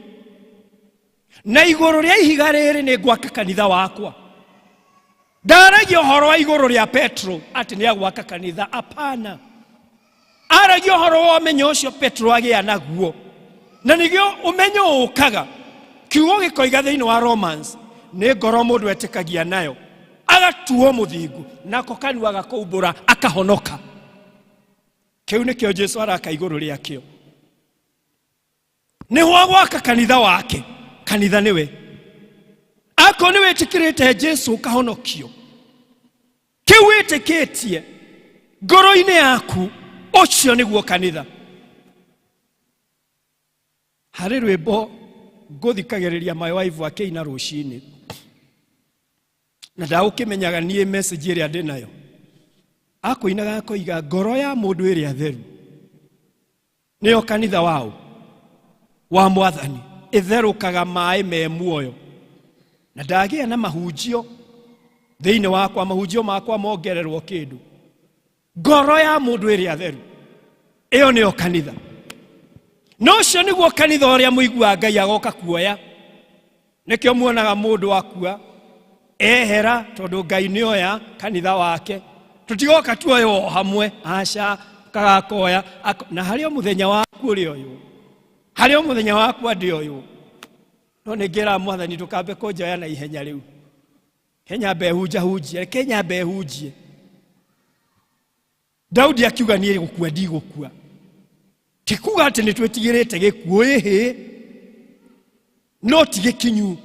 Na igũrũ rĩa ihiga rĩrĩ nĩ ngwaka kanitha wakwa. Ndaragia ũhoro wa igũrũ rĩa Petro atĩ nĩ agwaka kanitha, hapana. Aragia ũhoro wa ũmenyo ũcio Petro agĩa naguo. Na nĩguo ũmenyo ũkaga. Kiugo gĩkoiga thĩinĩ wa Romans, nĩ ngoro mũndũ etĩkagia nayo agatuo mũthingu, nako kanua gakaumbũra akahonoka. Kĩu nĩkĩo Jesu araka igũrũ rĩakĩo. Nĩho agwaka kanitha wake. Kanitha nĩwe. Ako nĩ wĩtĩkĩrĩte Jesu ũkahonokio. Kĩu wĩtĩkĩtie ngoro-inĩ yaku, ũcio nĩguo kanitha. Harĩ rwĩmbo ngũthikagĩrĩria my wife akĩina rũcinĩ. Na ndagũkĩmenyaga niĩ message ĩrĩa ndĩ nayo. Akũinaga akoiga, ngoro ya mũndũ ĩrĩa theru nĩyo kanitha wao wa Mwathani, ĩtherũkaga maĩ me muoyo. Na ndagĩa na mahunjio thĩinĩ wakwa, mahunjio makwa mongererwo kĩndũ. Ngoro ya mũndũ ĩrĩa theru, ĩyo nĩyo kanitha. No ũcio nĩguo kanitha ũrĩa mũigua Ngai agoka kuoya. Nĩkĩo muonaga mũndũ wakua ehera tondũ Ngai nĩoya kanitha wake. Tũtigoka tuoyo hamwe, aca kagakoya. Na harĩ mũthenya waku ũrĩ ũyũ, harĩ mũthenya waku ndĩ ũyũ. No nĩngĩra Mwathani ndũkambe kũnjoya na ihenya rĩu. Kenya behunjie, Kenya behunjie. Daudi akiuga niĩ gũkua ndigũkua. Tikuga atĩ nĩtwĩtigĩrĩte gĩkuũ ĩhĩ, no ti gĩkinyu.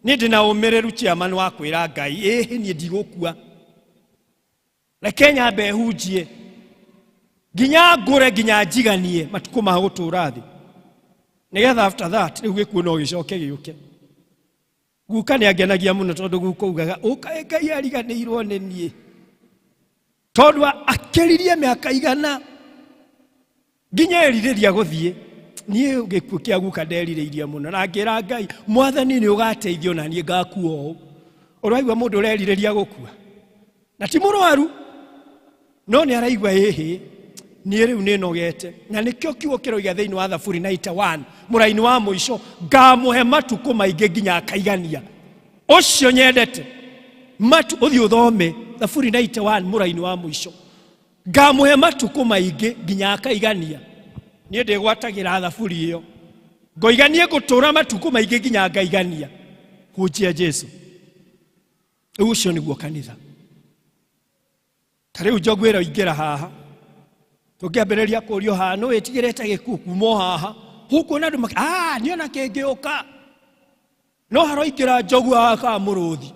Ni ndina umereru chairman wa kwira Ngai ni ndigukua. Reke nyambe hunjie. Ginya ngure ginya njiganie matuko ma gutura thi. Nigetha after that riu gikuo no gicoke giuke. Guka ni agenagia muno tondu guko ugaga ukae Ngai ariganirwo ni nie. Tondu akeririe miaka igana. Ginya eririria guthie. Nie gikuo kia guka ndeririria muno na ngira Ngai Mwathani ni ugateithio na nie ngakuo o. Uraigwa mundu ureririria gukua. Na ti murwaru. No ni araigwa ni riu ni nogete na nikyo kiugo kiroiga thiini wa Thaburi 91 muraini wa muico ngamuhe matuko maingi nginya akaigania ucio nyendete matu uthi uthome Thaburi 91 muraini wa muico ngamuhe matuko maingi nginya akaigania ni ndigwatagira Thaburi iyo ngoiganie gutura matuko maingi nginya ngaigania kunjia Jesu ucio niguo kanitha tariu jogwira ingira haha tukiambiriria kurio haha no wetigirete gikuku mo haha huko na ndu niona kengeuka no haroikira njogu aka muruthi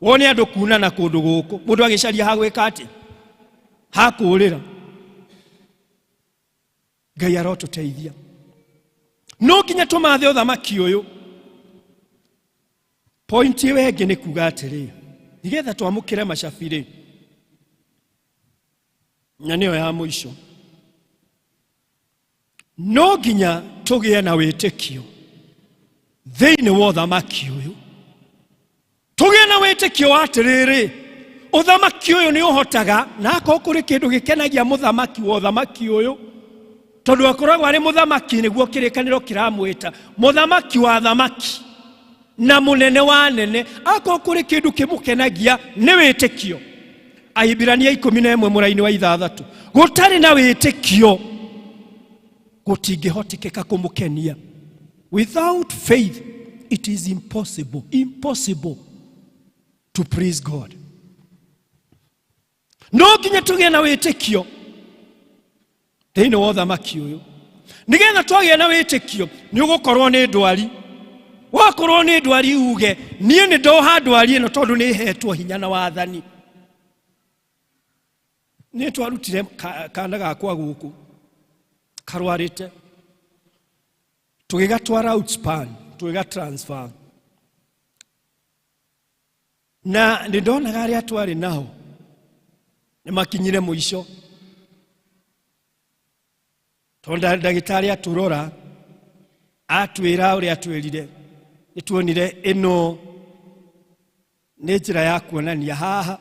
wone andu kuna na kundu guku mundu agicaria ha gwika ati ha kurira Ngai arotuteithia no nginya tumathe uthamaki uyu point wengi ni kuga atiri nigetha twamukire macabiri na niyo ya muico no nginya tugie na witikio thiini wa uthamaki uyu tugie na witikio atiriri uthamaki uyu ni uhotaga na akokuri kindu gikenagia muthamaki wa uthamaki uyu tondu akoragwo ari muthamaki niguo kirikaniro kiramwita muthamaki wa thamaki na munene wa nene akokuri kindu kimukenagia ni witikio Ahibirania 11 muraini wa 6 gutari na witikio gutingihotikeka kumukenia without faith it is impossible to praise God no nginya tugie na witikio thiini wa uthamaki uyu nigetha twagie na witikio ni ugukorwo ni ndwari wakorwo ni ndwari uge nie ni ndoha ndwari ino tondu ni hetwo hinya na wathani ni twarutire kana gakwa guku karwarite tugigatwara outspan tugiga transfer na ndona gari atwari nao ni makinyire muico tonda ndagitari aturora atwira uri atwirire nituonire ino ni njira ya kuonania haha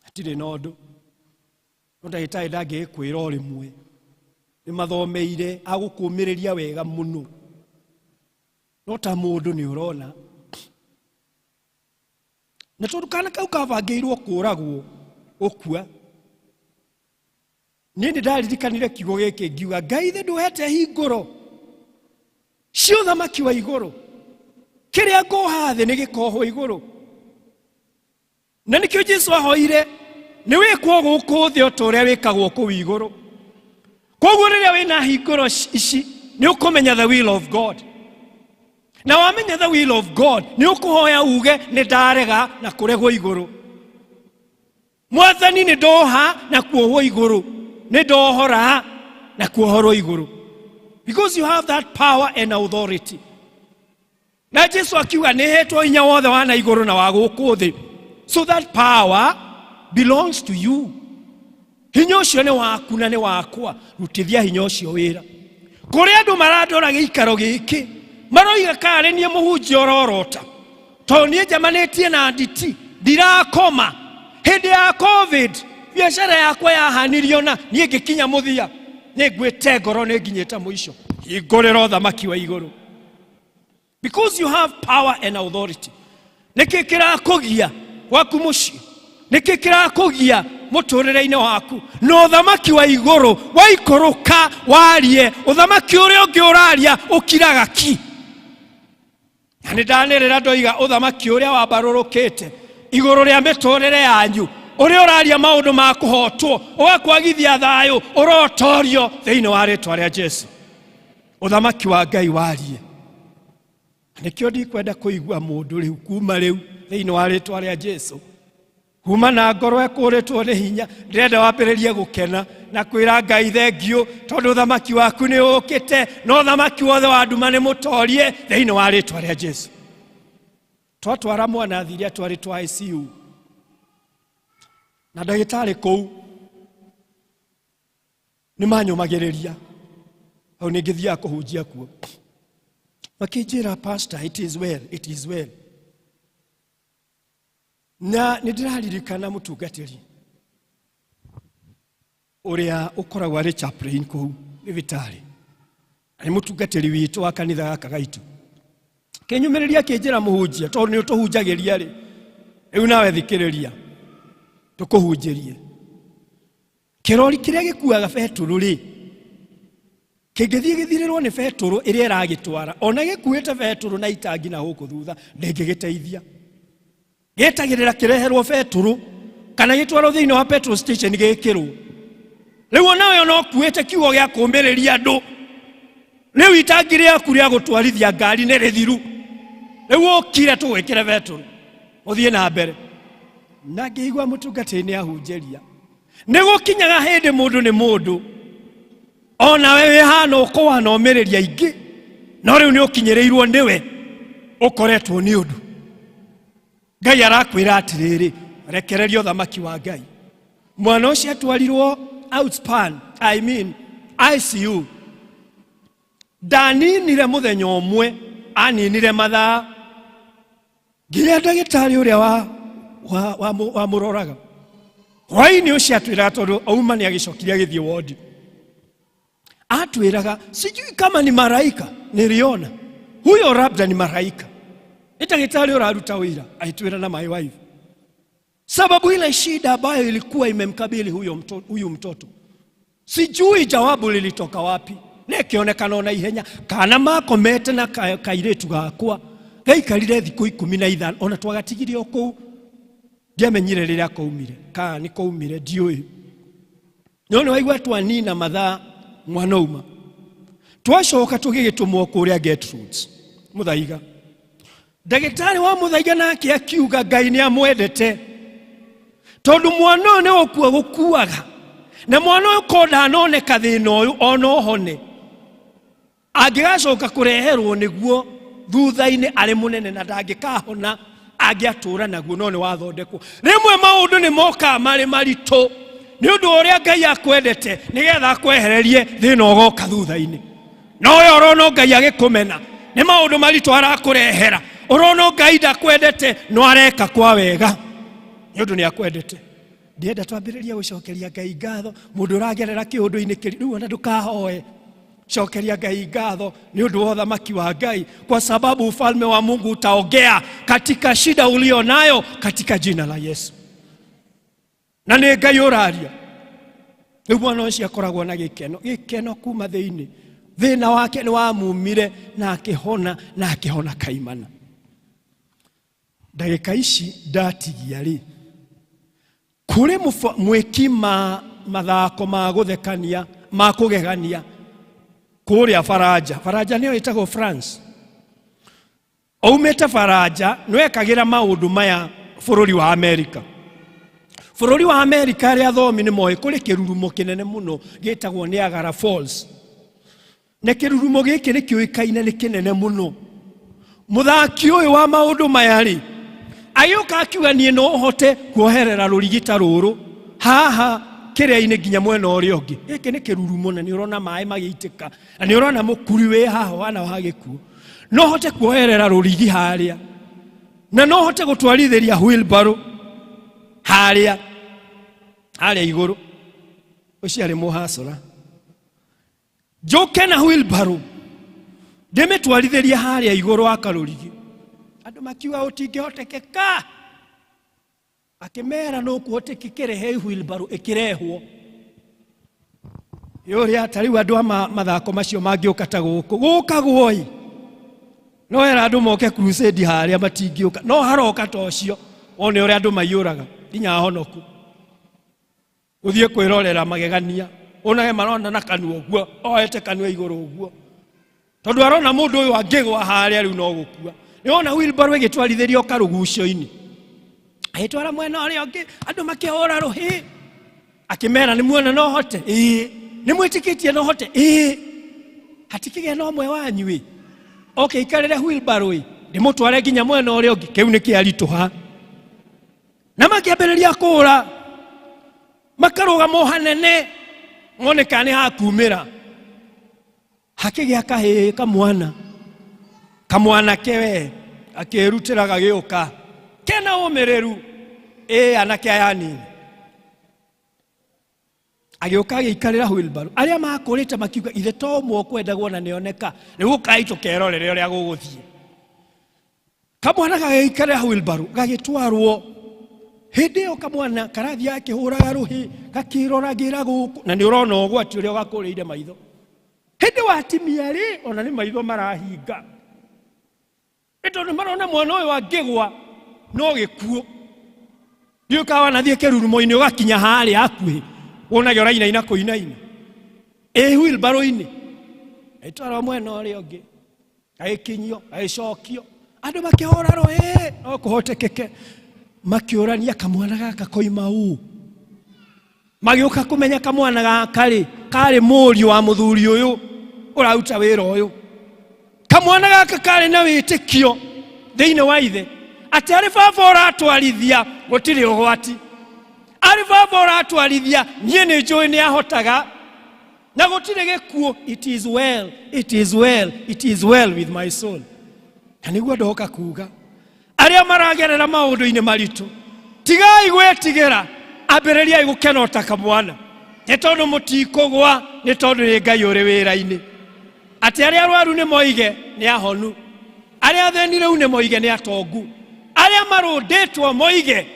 atire nondo ndagitari ndagikwira uri mwe ni mathomeire agukumiriria wega muno no ta mundu ni urona na tondu kana kau kabangeirwo kuragwo ukua nindi ndaririkanire kiugo giki ngiuga Ngai the nduhete hinguro cio thamaki wa iguru kiria ngoha thi ni gikohwo iguru na nikio Jesu ahoire ni wikwo guku thi otoria wikagwo ku iguru koguo riria wina hinguro ici ni ukumenya the will of God na wamenya the will of God ni ukuhoya uge ni ndarega na kuregwo iguru Mwathani ni ndoha na kuohwo iguru ni ndohora na kuohorwo iguru because you have that power and authority na Jesu akiuga ni hetwo hinya wothe wa na iguru na wa guku thi so that power belongs to you hinya ucio ni waku na ni wakwa rutithia hinya ucio wira kuri andu marandora giikaro giki maroiga kare nie muhunjia ororota to nie jamanitie na nditi ndirakoma hindi ya covid biashara yakwa yahanirio na nie ngikinya muthia ni ngwite ngoro ni nginyita muico igorero thamaki wa iguru because you have power and authority nikikira kugia waku muci nikikira kugia muturire-ine waku no thamaki wa iguru waikoroka warie uthamaki uria ungi uraria ukiraga ki yani ndanirira ndoiga uthamaki uria wabarurukite iguru ria miturire yanyu uria uraria maundu ma kuhotwo ugakwagithia thayo urotorio thiini wa ritwa ria Jesu uthamaki wa Ngai warie Nikio ndikwenda kuigua mundu riu kuma riu thiini wa ritwa ria Jesu. Kuma na ngoro ekuritwo ni hinya ndirenda wambiririe gukena na kwira Ngai thengio tondu thamaki waku ni ukite no thamaki wothe wa nduma ni mutorie thiini wa ritwa ria Jesu. Twatwara mwana thiria twari twa ICU na ndagitari kou ni manyumagiriria au ningithia kuhunjia kuo makijira pastor it is well na nindiraririkana mutungatiri uria ukoragwo ari chaplain kou thibitari ari mutungatiri witu wa kanitha gaka gaitu kinyumiriria kinjira muhunjia tondu ni utuhunjagiria ri riu nawe thikiriria tukuhunjirie kirori kiria gikuaga Petro ri kingithie githirirwo ni Petro iria iragitwara ona gikuite Petro na itangi na huku thutha ndingigiteithia getagirira kireherwo Petro kana gitwaro thiini wa petrol station gikirwo riu nawe no kuite kiugo gia kumbiriria andu riu itangi riaku ria gutwarithia ngari ni rithiru riu ukire tuwikire Petro uthie na mbere na ngiigua mutungatini ahunjeria nigukinyaga hindi mundu ni mundu ona wewe hano ukowa no meriria ingi no riu ni ukinyireirwo niwe ukoretwo ni undu Ngai arakwira atiriri rekererio thamaki wa Ngai mwana ucio atwarirwo outspan ICU ndaninire muthenya umwe aninire mathaa nginya ndagitari uria wa muroraga hwaini ucio atwira tondu auma ni agicokiria githie ward atwiraga sijui kama ni malaika niliona huyo labda ni malaika itagitari uraruta wira aitwira na my wife sababu ile shida ambayo ilikuwa imemkabili huyu mtoto sijui jawabu lilitoka wapi nekionekana na ihenya kana makomete na kairetu gakwa gaikarire thiku 15 ona twagatigirio kou ndiamenyire riria kaumire ka ni kaumire ndiui none waigwa twanina mathaa mwana uma twacoka tugigitumwo kuria Gertrudes muthaiga ndagitari wa muthaiga nake akiuga Ngai ni amwendete tondu mwana ne okua gukuaga na mwana ukonda anoneka thina uyu ona ohone angigacoka kureherwo niguo thutha-ini ari munene na ndangikahona angiatura naguo none wathondekwo rimwe maundu ni moka mari marito ni undu uria Ngai akwendete nigetha akwehererie thina ugoka thutha-ini no yo rono Ngai agikumena ni maundu marito arakurehera urono Ngai ndakwendete no areka kwa wega ni undu ni akwendete ndienda twambiriria gucokeria Ngai ngatho mundu uragerera kiundu-ini kiriu ona ndukahoe shokeria Ngai ngatho ni undu wa thamaki wa Ngai kwa sababu ufalme wa Mungu utaongea katika shida ulio nayo katika jina la Yesu na ni Ngai uraria ni mwana ucio akoragwo na gikeno kuma thiini thina wake ni wamumire na akihona kaimana ndagika ici ndatigia ri kuri mwikima mathako ma guthekania ma kugegania kuria Faraja niyo itagwo France oumete Faraja nwekagira maundu maya bururi wa America ria athomi ni moe kuri kirurumo kinene muno gitagwo Niagara Falls ne kirurumo giki ni kiuikaine ni kinene muno muthaki uyu wa maundu maya ri ayuka akiuga nie no hote kuoherera rurigita ruru haha kiria-ini nginya mwena uria ungi giki ni kirurumo na ni urona mai magiitika na ni urona mukuri we haha wana wa gikuo no hote kuoherera rurigi haria na no hote gutwarithiria wheelbarrow haria iguru ucio ari muhasura joke na wheelbarrow ndimetwarithiria haria iguru akarurigi andu makiuga utingihotekeka akimera no kuhotekekere he wheelbarrow ikirehwo yori atari andu mathako macio mangiuka ta gukagwo no era andu moke crusade haria matingiuka no haroka ta ucio one uri andu maiyuraga inya honoku uthie kwirorera magegania ona he marona na kanua uguo oete kanua iguru uguo tondu arona mundu uyu angigwa haria riu no gukua niona wheelbarrow igitwarithirio karugucio-ini agitwara mwena uria ungi andu makihura ruhi akimera ni muona no hote ni mwitikitie no hote hatikige no mwe wanyu okay ikarire wheelbarrow ndimutware nginya mwena uria ungi kiu ni kiarituha na makiambiriria kura makarugamo hanene ngone kane hakumira hakigia kahe kamwana kewe akirutira gagiuka kena umereru anake ayani agioka agiikarira wheelbarrow aria makurite makiuga ithe to mwo kwenda guona nioneka nigu kaito kerorere uria guguthie kamwana gagiikarira wheelbarrow gagitwarwo hindi yo kamwana karathi yake huraga ruhi gakiroragira guku na ni urona ugwati uria gakurire maitho hindi watimia ri ona ni maitho marahinga ito ni marona mwana uyu angigwa no gikuo dio kawa na thie kerurumo-ini ugakinya hari akuhi wonage oraina kuinaina wheelbarrow-ini itwara mwena uria ungi aikinyio aicokio andu makihora roe no kuhotekeke makiurania kamwana gaka koima u magioka kumenya kamwana gaka kari muri wa muthuri uyu urauta wira uyu kamwana gaka kari na witikio thiini wa ithe ati ari baba uratwarithia gutiri ugwati ari baba uratwarithia nie ni njui ni ahotaga na gutiri gikuo it is well it is well it is well with my soul kaniguo ndoka kuga aria maragerera maundu-ini maritu tigai gwetigera ambiriria igukena utaka mwana ni tondu mutikugwa ni tondu ni Ngai uri wira-ini ati aria arwaru ni moige ni ahonu aria thenire u ni moige ni atongu aria marunditwo moige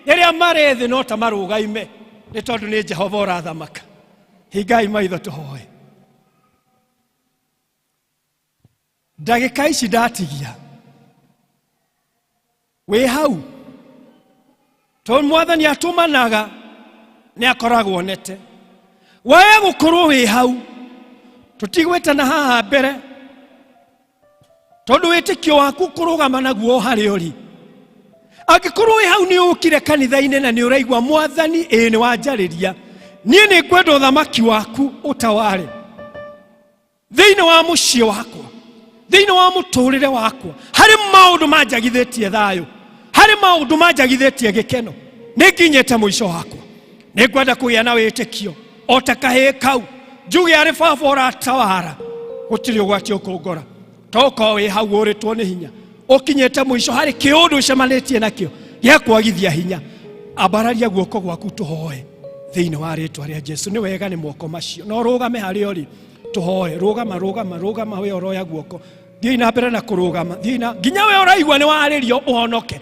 iria marethi no ta marugaime ni tondu ni Jehova urathamaka hingai maitho tuhoe ndagika ici ndatigia we hau tondu mwathani atumanaga ni akoragwo nete waya gukorwo we hau tutigwetana haha mbere tondu witikio waku kurugama naguo hari uri angikorwo we hau ni ukire kanitha-ini na ni uraigwa mwathani ni wanjariria nie ni ngwenda uthamaki waku utaware thiini wa mucii wakwa thiini wa muturire wakwa hari maundu manjagithitie thayo hari maundu manjagithitie gikeno ni nginyete mwisho wakwa ni ngwenda kugia na witikio otakahe kau njuge ari baba uratawara gutiri ugwati ukungora toko we hau uritwo ni hinya ukinyete mwisho hari kiundu ucemanitie nakio gia kwagithia hinya abararia guoko gwaku tuhoe thiini wa ritwa ria Jesu ni wega ni moko macio no rugame hari ori tuhoe rugama we oroya guoko thii na mbere na kurugama thii na nginya we uraigwa ni waririo uhonoke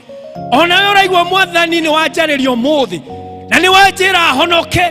ona we uraigwa mwathani ni wanjaririo muthi na ni wanjira honoke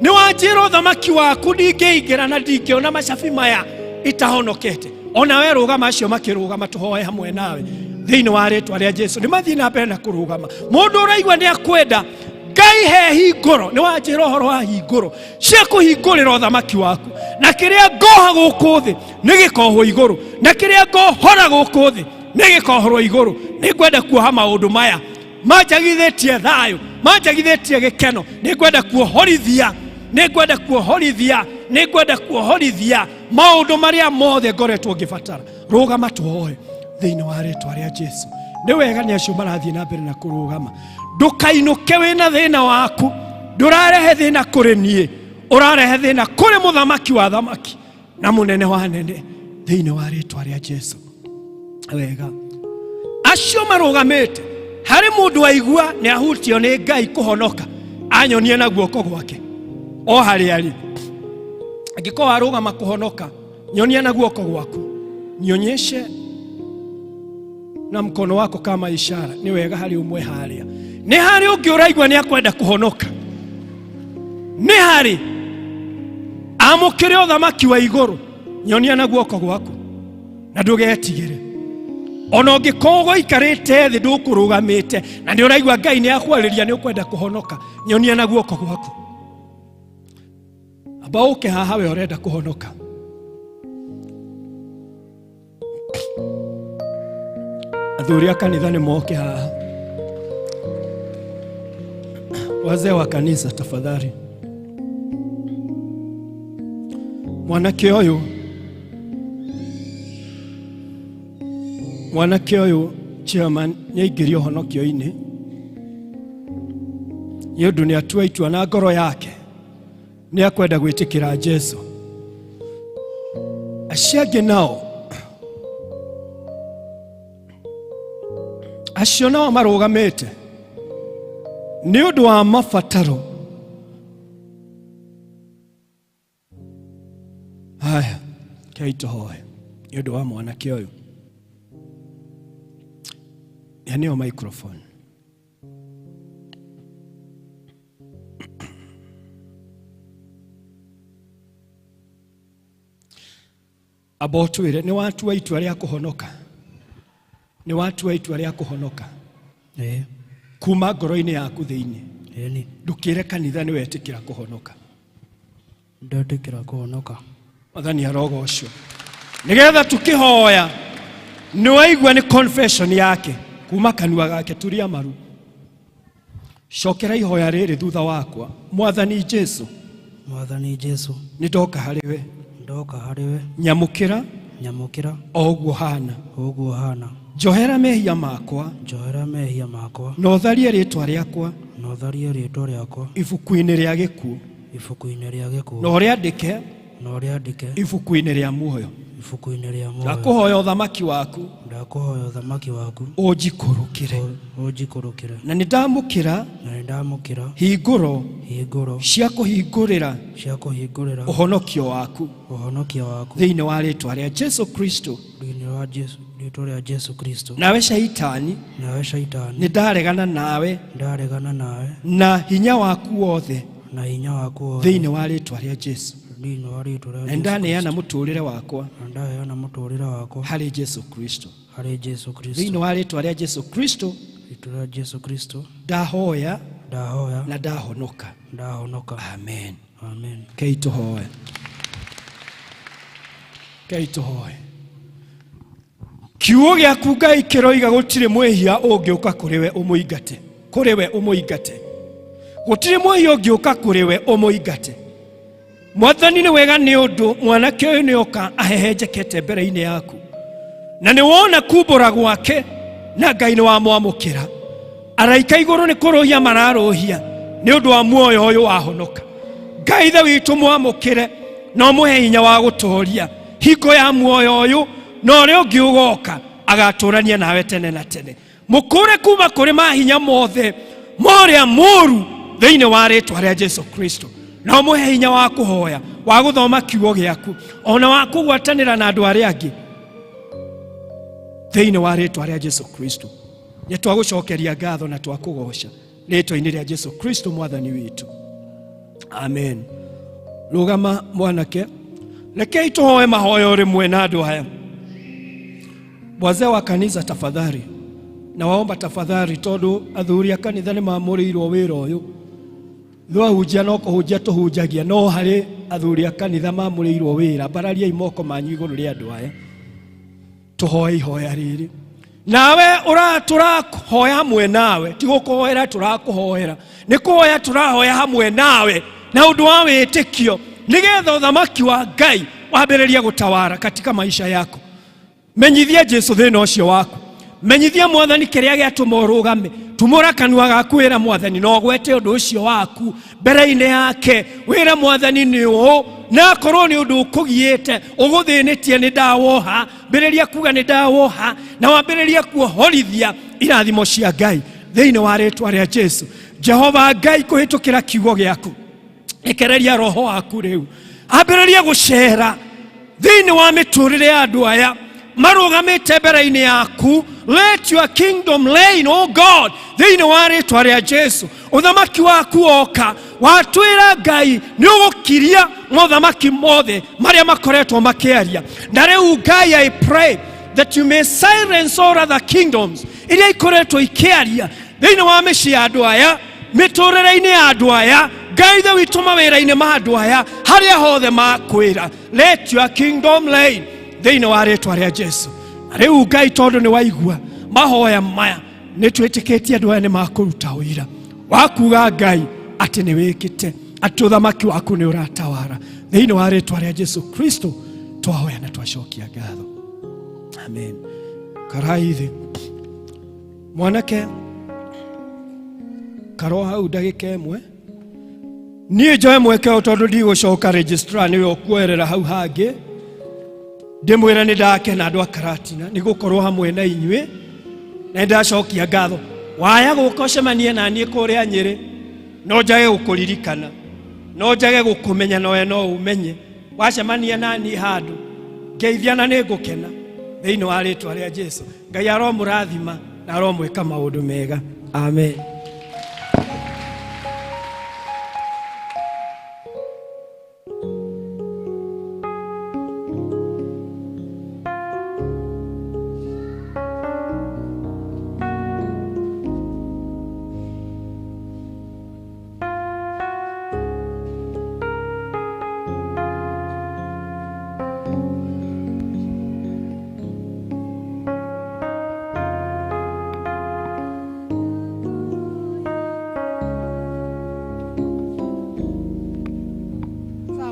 ni wanjira uthamaki waku ndingeigira na ndingiona macabi maya itahonokete ona we rugama acio makirugama tuhoe hamwe nawe thiini wa ritwa ria Jesu ni mathii na mbere na kurugama mundu uraigwa ni akwenda Ngai he hingoro ni wanjira uhoro wa hingoro cia kuhingurira uthamaki waku na kiria ngoha guku thi ni gikohwo iguru na kiria ngohora guku thi ni gikohorwo iguru ni ngwenda kuoha maundu maya manjagithitie thayo manjagithitie gikeno ni ngwenda kuohorithia ni ngwenda kuohorithia ni ngwenda kuohorithia maundu maria mothe ngoretwo ngibatara rugama tuhoe thiini wa ritwa ria Jesu ni wega ni acio marathie na mbere na kurugama ndukainuke wina thina waku ndurarehe thina kuri nie urarehe thina kuri muthamaki wa thamaki na munene wa nene thiini wa ritwa ria Jesu wega acio marugamite hari mundu aigua ni ahutio ni Ngai kuhonoka anyonie na guoko gwake o hari ari angiko arugama kuhonoka nyonia na guoko gwaku nionyeshe na mkono wako kama ishara ni wega hari umwe haria ni hari ungi uraigwa ni akwenda kuhonoka ni hari amukire uthamaki wa iguru nyonia na guoko gwaku na ndugetigire ona ungikogo ikarite thi ndukurugamite na ndi uraigwa Ngai ni akwariria ni ukwenda kuhonoka nyonia na guoko gwaku aba uke haha we urenda kuhonoka Athuri a kanitha nĩ moke haha. Wazee wa kanisa tafadhali. Mwanake ũyũ chairman nĩaingĩrio honokio-inĩ nĩ ũndũ nĩatua itua na ngoro yake nĩakwenda gwĩtĩkĩra Jesũ. Acio angĩ nao marũgamĩte nĩ ũndũ wa mabataro. Haya, kei tũhoe nĩ ũndũ wa mwanake ũyũ. Yaneo microphone. Abotwire ni watu wa itua rĩa kũhonoka. Ni watu wa itua rĩa kũhonoka. Kuma ngoro-inĩ yaku thĩinĩ. Ndũkĩre kanitha nĩ wetĩkĩra kũhonoka. Ndetĩkĩra kũhonoka. Mwathani arogocwo. Nĩgetha tũkĩhoya nĩ waigua nĩ confession yake kuma kanua gake turia maru. Cokera ihoya rĩrĩ thutha wakwa. Mwathani Jesũ. Mwathani Jesũ. Nĩndoka harĩ we. Ndoka harĩ we. Nyamũkĩra. Nyamũkĩra. Oguo hana. Oguo hana. Njohera mehia makwa. Njohera mehia makwa. Na ũtharie rĩĩtwa rĩakwa. Na ũtharie rĩĩtwa rĩakwa. Ibuku-inĩ rĩa gĩkuũ. Ibuku-inĩ rĩa gĩkuũ. Na ũrĩandĩke. Na ũrĩandĩke. Ibuku-inĩ rĩa muoyo. Ibuku-inĩ rĩa muoyo. Ndakũhoya ũthamaki waku. Ndakũhoya ũthamaki waku. Ũnjikũrũkĩre. Ũnjikũrũkĩre. Na nĩndamũkĩra. Na nĩndamũkĩra. Hingũro. Hingũro. Cia kũhingũrĩra. Cia kũhingũrĩra. Ũhonokio waku. Ũhonokio waku. Thĩinĩ wa rĩĩtwa rĩa Jesũ Kristo. Thĩinĩ wa rĩĩtwa rĩa Jesũ Kristo. Nawe shaitani. Nawe shaitani. Nĩndaregana nawe. Ndaregana nawe. Na hinya waku wothe. Na hinya waku wothe. Thĩinĩ wa rĩĩtwa rĩa Jesũ. Thĩinĩ wa rĩĩtwa rĩa Jesũ. Na ndaneana mũtũũrĩre wakwa. Ndaneana mũtũũrĩre wakwa. Harĩ Jesũ Kristo. Harĩ Jesũ Kristo. Thĩinĩ wa rĩĩtwa rĩa Jesũ Kristo. Rĩĩtwa rĩa Jesũ Kristo. Ndahoya. Ndahoya. Na ndahonoka. Ndahonoka. Amen. Amen. Kei tũhoe. Kei tũhoe. Kiugo gĩaku Ngai kĩroiga gũtirĩ mwĩhia ũngĩũka kũrĩ we ũmũingate. Kũrĩ we ũmũingate. Gũtirĩ mwĩhia ũngĩũka kũrĩ we ũmũingate. Mwathani nĩ wega nĩ ũndũ mwanake ũyũ nĩoka ahehenjekete mbere-inĩ yaku. Na nĩ wona kumbũra gwake na Ngai nĩ wamwamũkĩra. Araika igũrũ nĩ kũrũhia mararũhia nĩ ũndũ wa muoyo ũyũ wahonoka. Ngai ithe witũ mwamũkĩre na ũmũhe hinya wa gũtooria hingo ya muoyo ũyũ na ũrĩa ũngĩ ũgoka agatũrania nawe tene na tene. Mũkũre kuma kũrĩ mahinya mothe morĩa mũru thĩinĩ wa rĩĩtwa rĩa Jesũ Kristo. Na ũmũhe hinya wa kũhoya wa gũthoma kiugo gĩaku ona wa kũgwatanĩra na andũ arĩa angĩ thĩinĩ wa rĩĩtwa rĩa Jesũ Kristo. Nĩ twagũcokeria ngatho na twakũgoca rĩĩtwa-inĩ rĩa Jesũ Kristo mwathani witũ. Amen. Rũgama mwanake. Rekei tũhoe mahoya rĩmwe na andũ aya. Wazee wa kanisa tafadhali. Na waomba tafadhali tondũ athuri a kanitha nĩ mamũrĩirwo wĩra ũyũ. Thũahunjia no kũhunjia tũhunjagia no harĩ athuri a kanitha mamũrĩirwo wĩra. Mbarariai moko manyu igũrũ rĩa andũ aya. Tũhoe ihoya rĩrĩ. Nawe tũrahoya hamwe nawe. Ti gũkũhoera tũrakũhoera. Nĩ kũhoya tũrahoya hamwe nawe na ũndũ wa wĩtĩkio nĩgetha ũthamaki wa Ngai wambĩrĩrie gũtawara katika maisha yako. Menyithia Jesũ thĩna ũcio waku. Menyithia Mwathani kĩrĩa gĩatũma ũrũgame. Tumũra kanua gaku wĩra Mwathani na ũgwete ũndũ ũcio waku mbere-inĩ yake. Wĩra Mwathani nĩ ũũ na akorwo nĩ ũndũ ũkũgiĩte ũgũthĩnĩtie nĩ ndawoha. Mbĩrĩria kuga nĩ ndawoha na wambĩrĩria kuohorithia irathimo cia Ngai thĩinĩ wa rĩĩtwa rĩa Jesũ. Jehova Ngai kũhĩtũkĩra kiugo gĩaku ekereria roho waku rĩu ambĩrĩria gũcera thĩinĩ wa mĩtũrĩre ya andũ aya marũgamĩte mbere-inĩ yaku. Let your kingdom reign, oh God, thĩinĩ wa rĩĩtwa rĩa Jesũ. Ũthamaki waku oka watwĩra Ngai nĩ ũgũkiria mothamaki mothe marĩa makoretwo makĩaria. Na rĩu Ngai, I pray that you may silence all other kingdoms iria ikoretwo ikĩaria thĩinĩ wa mĩciĩ ya andũ aya, mĩtũrĩre-inĩ ya andũ aya. Ngai ithe witũ mawĩra-inĩ ma andũ aya harĩa hothe makwĩra. Let your kingdom reign thĩinĩ wa rĩĩtwa rĩa Jesũ. Na rĩu Ngai tondũ nĩ waigua mahoya maya nĩ twĩtĩkĩtie andũ aya nĩ makũruta ũira wa kuuga Ngai atĩ nĩ wĩkĩte atĩ ũthamaki waku nĩ ũratawara thĩinĩ wa rĩĩtwa rĩa Jesu Kristo twahoya na twacokia ngatho. Amen. Karai thĩ mwanake karo hau ndagĩka ĩmwe. Niĩ njoe mweke tondũ ndigũcoka registrar nĩwe ũkuoerera hau hangĩ. Ndĩmwĩra nĩ ndakena andũ a Karatina nĩ gũkorwo hamwe na inyuĩ na ndacokia ngatho. Waya gũka ũcemanie na niĩ kũrĩa Nyĩrĩ no njage gũkũririkana, no njage gũkũmenya nowe no ũmenye. Wacemania na niĩ handũ ngeithiana nĩ ngũkena thĩinĩ wa rĩĩtwa rĩa Jesu. Ngai aromũrathima na aromwĩka maũndũ mega. Amen.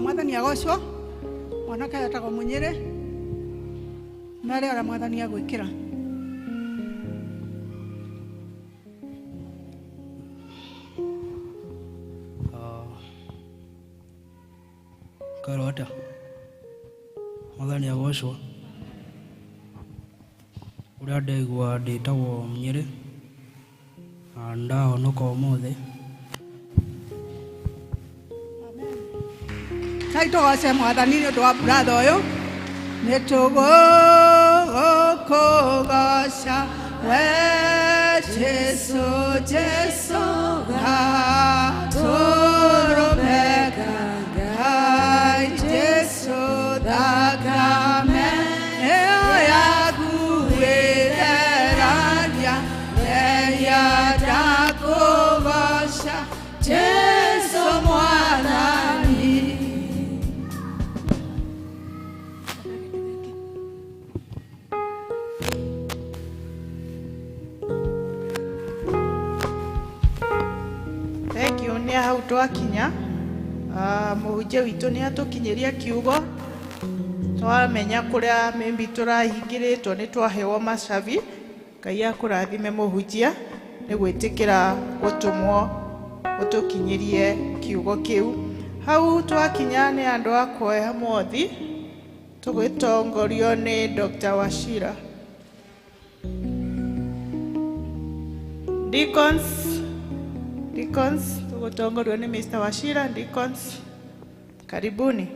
Mwathani agocwo mwanake yatagwo Munyĩrĩ na rĩo Mwathani agwĩkĩra. Karota Mwathani agocwo ũrĩa ndaigua ndĩtagwo Munyĩrĩ na ndahonoka ũmũthĩ. Kaito wase Mwathani nĩ ũndũ wa brother ũyũ nĩ tũgũkũgoca we Jesu Jesu gatũrũmega Ngai Jesu thakame ĩyo yakuĩreragia eya ndakũgoca Jesu Mwathani. Thank you. Nĩ hau twakinya mũhunjia witũ nĩ atũkinyĩria kiugo twamenya kũrĩa maybe tũrahingĩrĩtwo nĩ twaheo macabi. Ngai akũrathime mũhunjia nĩ gwĩtĩkĩra gũtũmwo ũtũkinyĩrie kiugo kĩu. Hau twakinya nĩ andũ a kuoya mothi tũgĩtongorio nĩ Dr. Wachira. Deacons tũgĩtongorio nĩ Mr. Wachira. Deacons karibuni.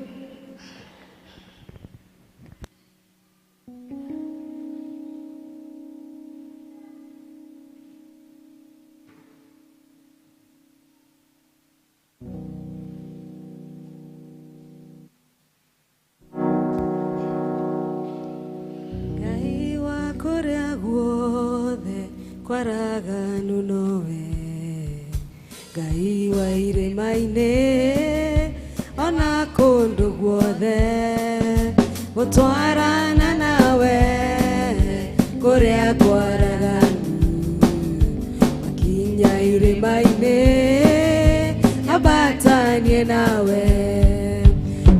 Ngai wa kũrĩa guothe kwaraganu nowe, Ngai wa irĩma-inĩ ona kũndũ guothe gũtwarana nawe kũrĩa kwaraganu, makinya irĩma-inĩ ambatanie nawe.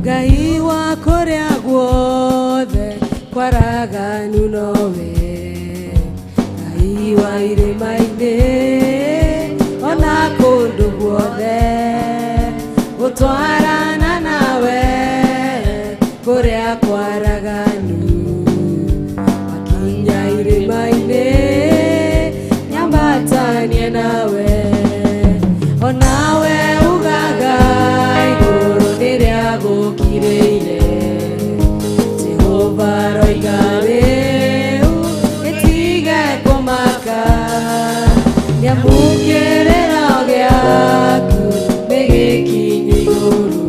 Ngai wa kũrĩa guothe kwaraganu nowe, Ngai wa irĩma-inĩ ona kũndũ guothe gũtwarana nawe kũrĩa kwaraganu, makinya irĩma-inĩ nyambatanie nawe. Onawe ugaga igũrũ nĩrĩa gũkirĩire, Jehova roiga rĩu ĩtige kũmaka, nyamũkĩrĩro gĩaku nĩgĩkinyu igũrũ,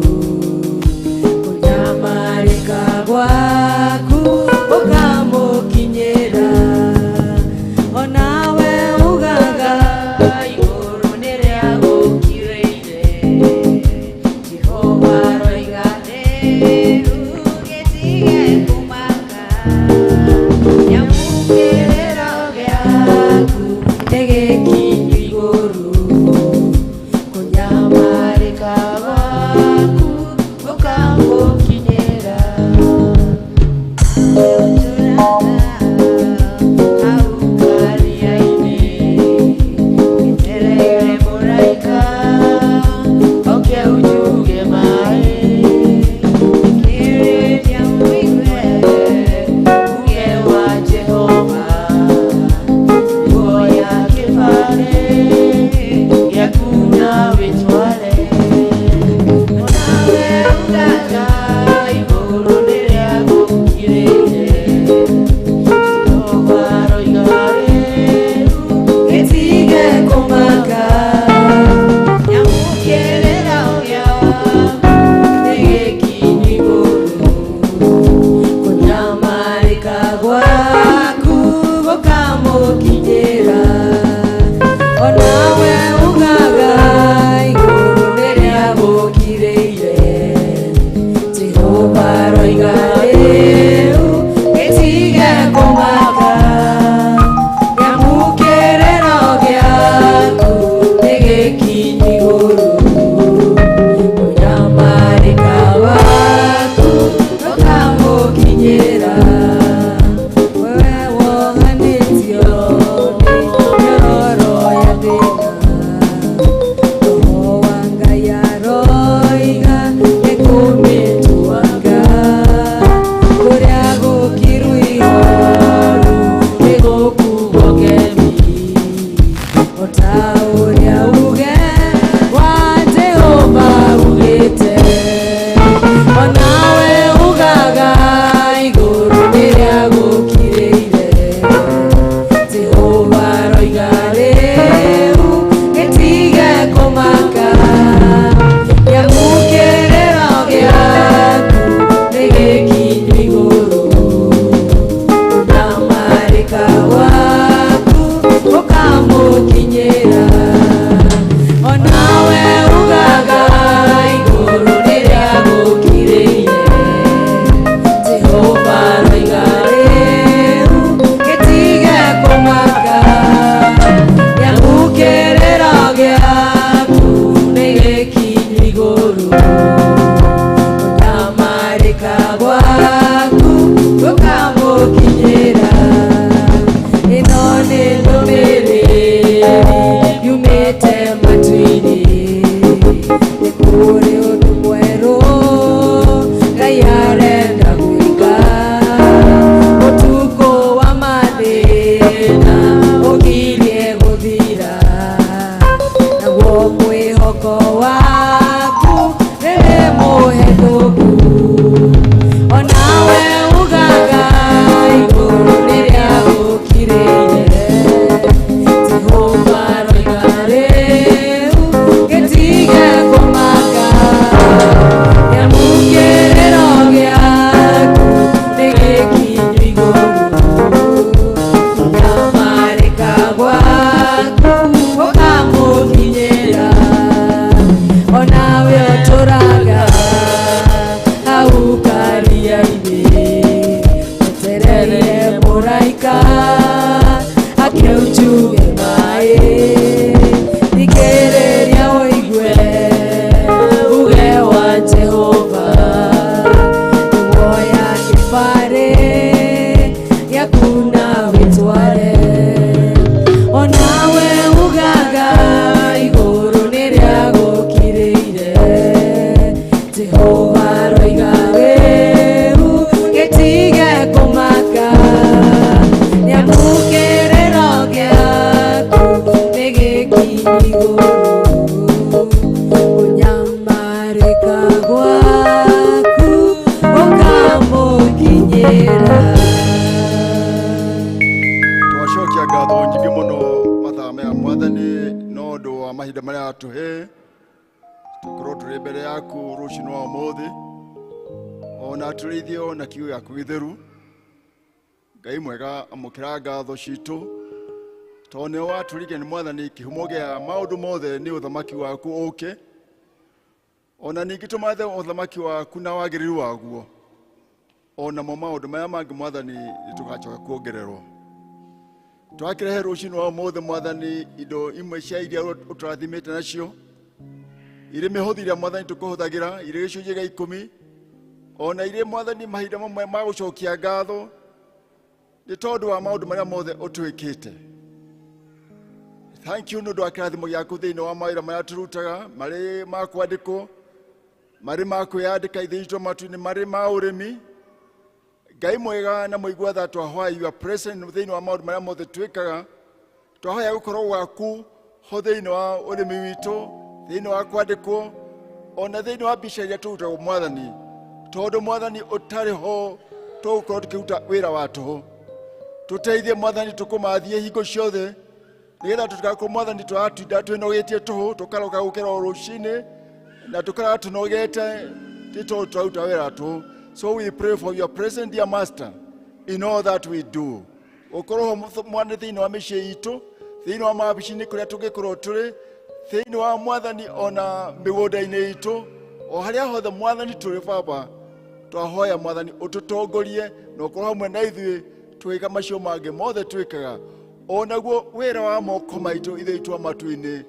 kũnyamarĩka gwaku ũkamũkinyĩra. Onawe ugaga igũrũ nĩrĩa gũkirĩire, Jehova roiga rĩu gĩtige kũmaka, kinyera wewe wohanitio nyororo ya thina roho wanga ya roiga ekumitwanga kuria gukiru ihoru nigukugogemi ota uria uge wa Jehova ugite onawe ugaga iguru niria gukireire Jehova roiga riu gitige kumaka yamukerera giaku nigikinyu iguru ndamarika waku ukamukinyira onawe ugaga iguru niria gukireire Jehova roiga riu gitige kumaka yamukerera giaku nigikinyu iguru ndamarika gwaku ukamukinyira ino nĩ ndũmĩrĩri yumĩte matu-inĩ nĩ kũrĩ ũndũ mwerũ Ngai arenda gwĩka ũtukũ wa mathĩna ũgirie gũthira naguo mwĩhoko waku rĩrĩ mũhethũku onawe ugaga igũrũ rĩrĩa gũkirĩire Jehova roiga rĩu gĩtige kũmaka nyamũkĩrĩro gĩaku nĩgĩkinyu igũrũ nyamarĩka gwaku ũkamũkinyĩra onawe ũtũraga hau karia-inĩ ũtereire mũraika akĩunjuge maĩ thikĩrĩria ũigue uge wa Jehova woya kĩbarĩ gĩaku na wĩtware onawe ugaga igũrũ nĩrĩa gũkirĩire Jehova roiga rĩu gĩtige kũmaka nyamũkĩrĩro gĩaku nĩgĩkinyu igũrũ ũnyamarĩka gwaku ũkamũkinyĩra twacokia ngatho nyingĩ mũno mathaa maya Mwathani no ũndũ wa mahinda marĩa atũhe tũkorwo tũrĩ mbere yaku rũciinĩ wa ũmũthĩ ona tũrĩithio na kiugo gĩaku gĩtheru Ngai mwega amũkĩra ngatho citũ tondũ nĩ watũririkania Mwathani kĩhumo gĩa maũndũ mothe nĩ ũthamaki waku ũke ona ningĩ tũmathe ũthamaki waku na wagĩrĩru waguo onamo maũndũ maya mangĩ Mwathani nĩtũgacoka kuongererwo twakĩrehe rũciinĩ wa ũmũthĩ Mwathani indo imwe cia iria ũtũrathimĩte nacio irĩ mĩhothi iria Mwathani tũkũhũthagĩra irĩ gĩcunjĩ gĩa 10 ona irĩ Mwathani mahinda mamwe ma gũcokia ngatho nĩ tondũ wa maũndũ marĩa mothe ũtwĩkĩte thank you nĩ ũndũ wa kĩrathimo gĩaku thĩinĩ wa mawĩra marĩa tũrutaga marĩ ma kwandĩkwo marĩ ma kwĩyandĩka ithe itũ matu-inĩ marĩ ma ũrĩmi Ngai mwega na mũigua tha twahoya your presence thĩinĩ wa maũndũ marĩa mothe twĩkaga twahoya gũkorwo gwaku ho thĩinĩ wa ũrĩmi witũ thĩinĩ wa kwandĩkwo ona thĩinĩ wa mbica iria tũrutagwo Mwathani tondũ Mwathani ũtarĩ ho tũgũkorwo tũkĩruta wĩra wa tũhũ tũteithie Mwathani tũkũmathie hingo ciothe nĩgetha tũtigakorwo Mwathani tũratinda twĩnogetie tũhũ tũkaroka gũkĩra o rũciinĩ na tũkara tũnogete tondũ tũraruta wĩra tũhũ so we pray for your presence dear Master in all that we do ũkorwo ho Mwathani thĩinĩ wa mĩciĩ itũ thĩinĩ wa mawabici-inĩ kũrĩa tũngĩkorwo tũrĩ thĩinĩ wa Mwathani ona mĩgũnda-inĩ itũ o harĩa hothe Mwathani tũrĩ Baba twahoya Mwathani ũtũtongorie na ũkorwo hamwe na ithuĩ twĩka macio mangĩ mothe twĩkaga onaguo wĩra wa moko maitũ ithe itwa matu-inĩ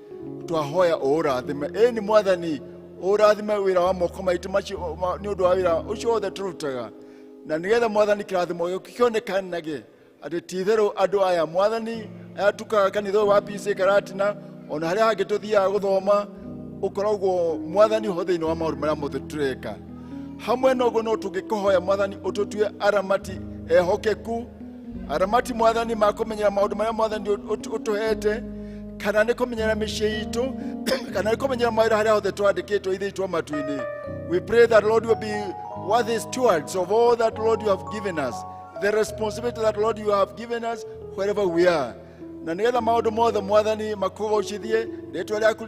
twahoya ũrathime ĩni Mwathani ũrathime wĩra wa moko maitũ macio nĩ ũndũ wa wĩra ũcio wothe tũrutaga na nigetha mwathani kirathimo gĩaku kĩonekanage atĩ ti-itherũ andũ aya mwathani aya tukaga kanitha wa PCA Karatina ona harĩa hangĩ tũthiaga gũthoma ũkoragwo mwathani ho thĩinĩ wa maũndũ marĩa mothe tũreka. Hamwe na ũguo no tũngĩkũhoya mwathani ũtũtue aramati ehokeku, aramati mwathani makũmenyera maũndũ marĩa mwathani ũtũhete, kana nĩ kũmenyera mĩciĩ itũ, kana nĩ kũmenyera mawĩra harĩa hothe twandĩkĩtwo ithuĩ itwa matu-inĩ. We pray that Lord will be worthy stewards of all that Lord you have given us, the responsibility that Lord you have given us wherever we are. Na nigetha maũndũ mothe mwathani makũgocithie, rĩtwa rĩaku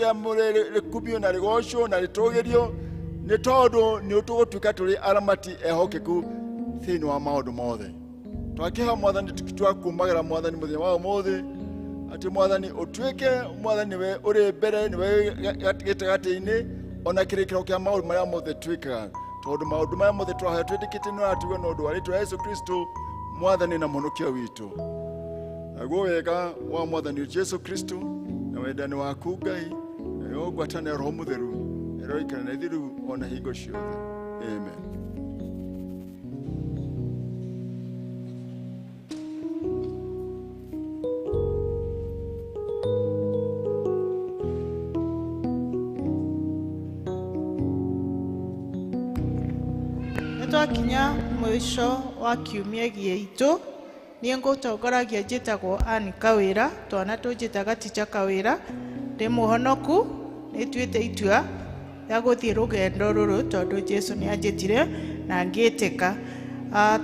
rĩkumio na rĩgocwo na rĩtũgĩrio, nĩ tondũ nĩ ũtũgũtuĩka tũrĩ aramati ehokeku thĩinĩ wa maũndũ mothe. Twakĩha mwathani tũkitua kumagĩra mwathani mũthenya wa ũmũthĩ atĩ mwathani ũtuĩke mwathani nĩwe ũrĩ mbere, nĩwe gĩtagatĩ-inĩ ona kĩrĩkĩro kĩa maũndũ marĩa mothe twĩkaga, tondũ maũndũ marĩa mothe twahoya twĩtĩkĩte nĩ ũratugwo na ũndũ wa rĩtwa Yesu Kristo mwathani na mũhonokia witũ. Naguo wega wa mwathani Yesu Kristo na wendani waku Ngai na ũgwatane Roho Mũtheru eroikana na ithuĩ ona hingo ciothe. Amen. Twakinya mwisho wa kiumia gĩitũ, niĩ ngũtongoragia njĩtagwo Ann Kawĩra, twana tũnjĩtaga Ticha Kawĩra. Ndĩ mũhonoku, nĩtuĩte itua rĩa gũthiĩ rũgendo rũrũ tondũ Jesũ nĩ anjĩtire na ngĩtĩka.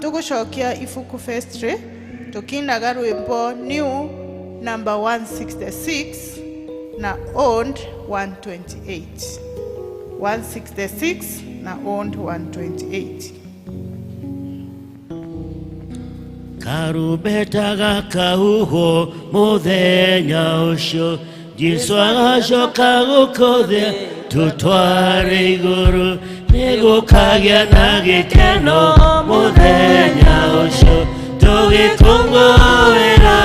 Tũgũcokia ibuku vestry tũkinaga rwĩmbo new number 166 na old 128. 166 na old 128. Karumbeta gakahuho muthenya ucio Jesũ agacoka gũkũ thĩ tũtware igũrũ, nĩgũkagĩa na gĩkeno mũthenya ũcio tũgĩkũngũĩra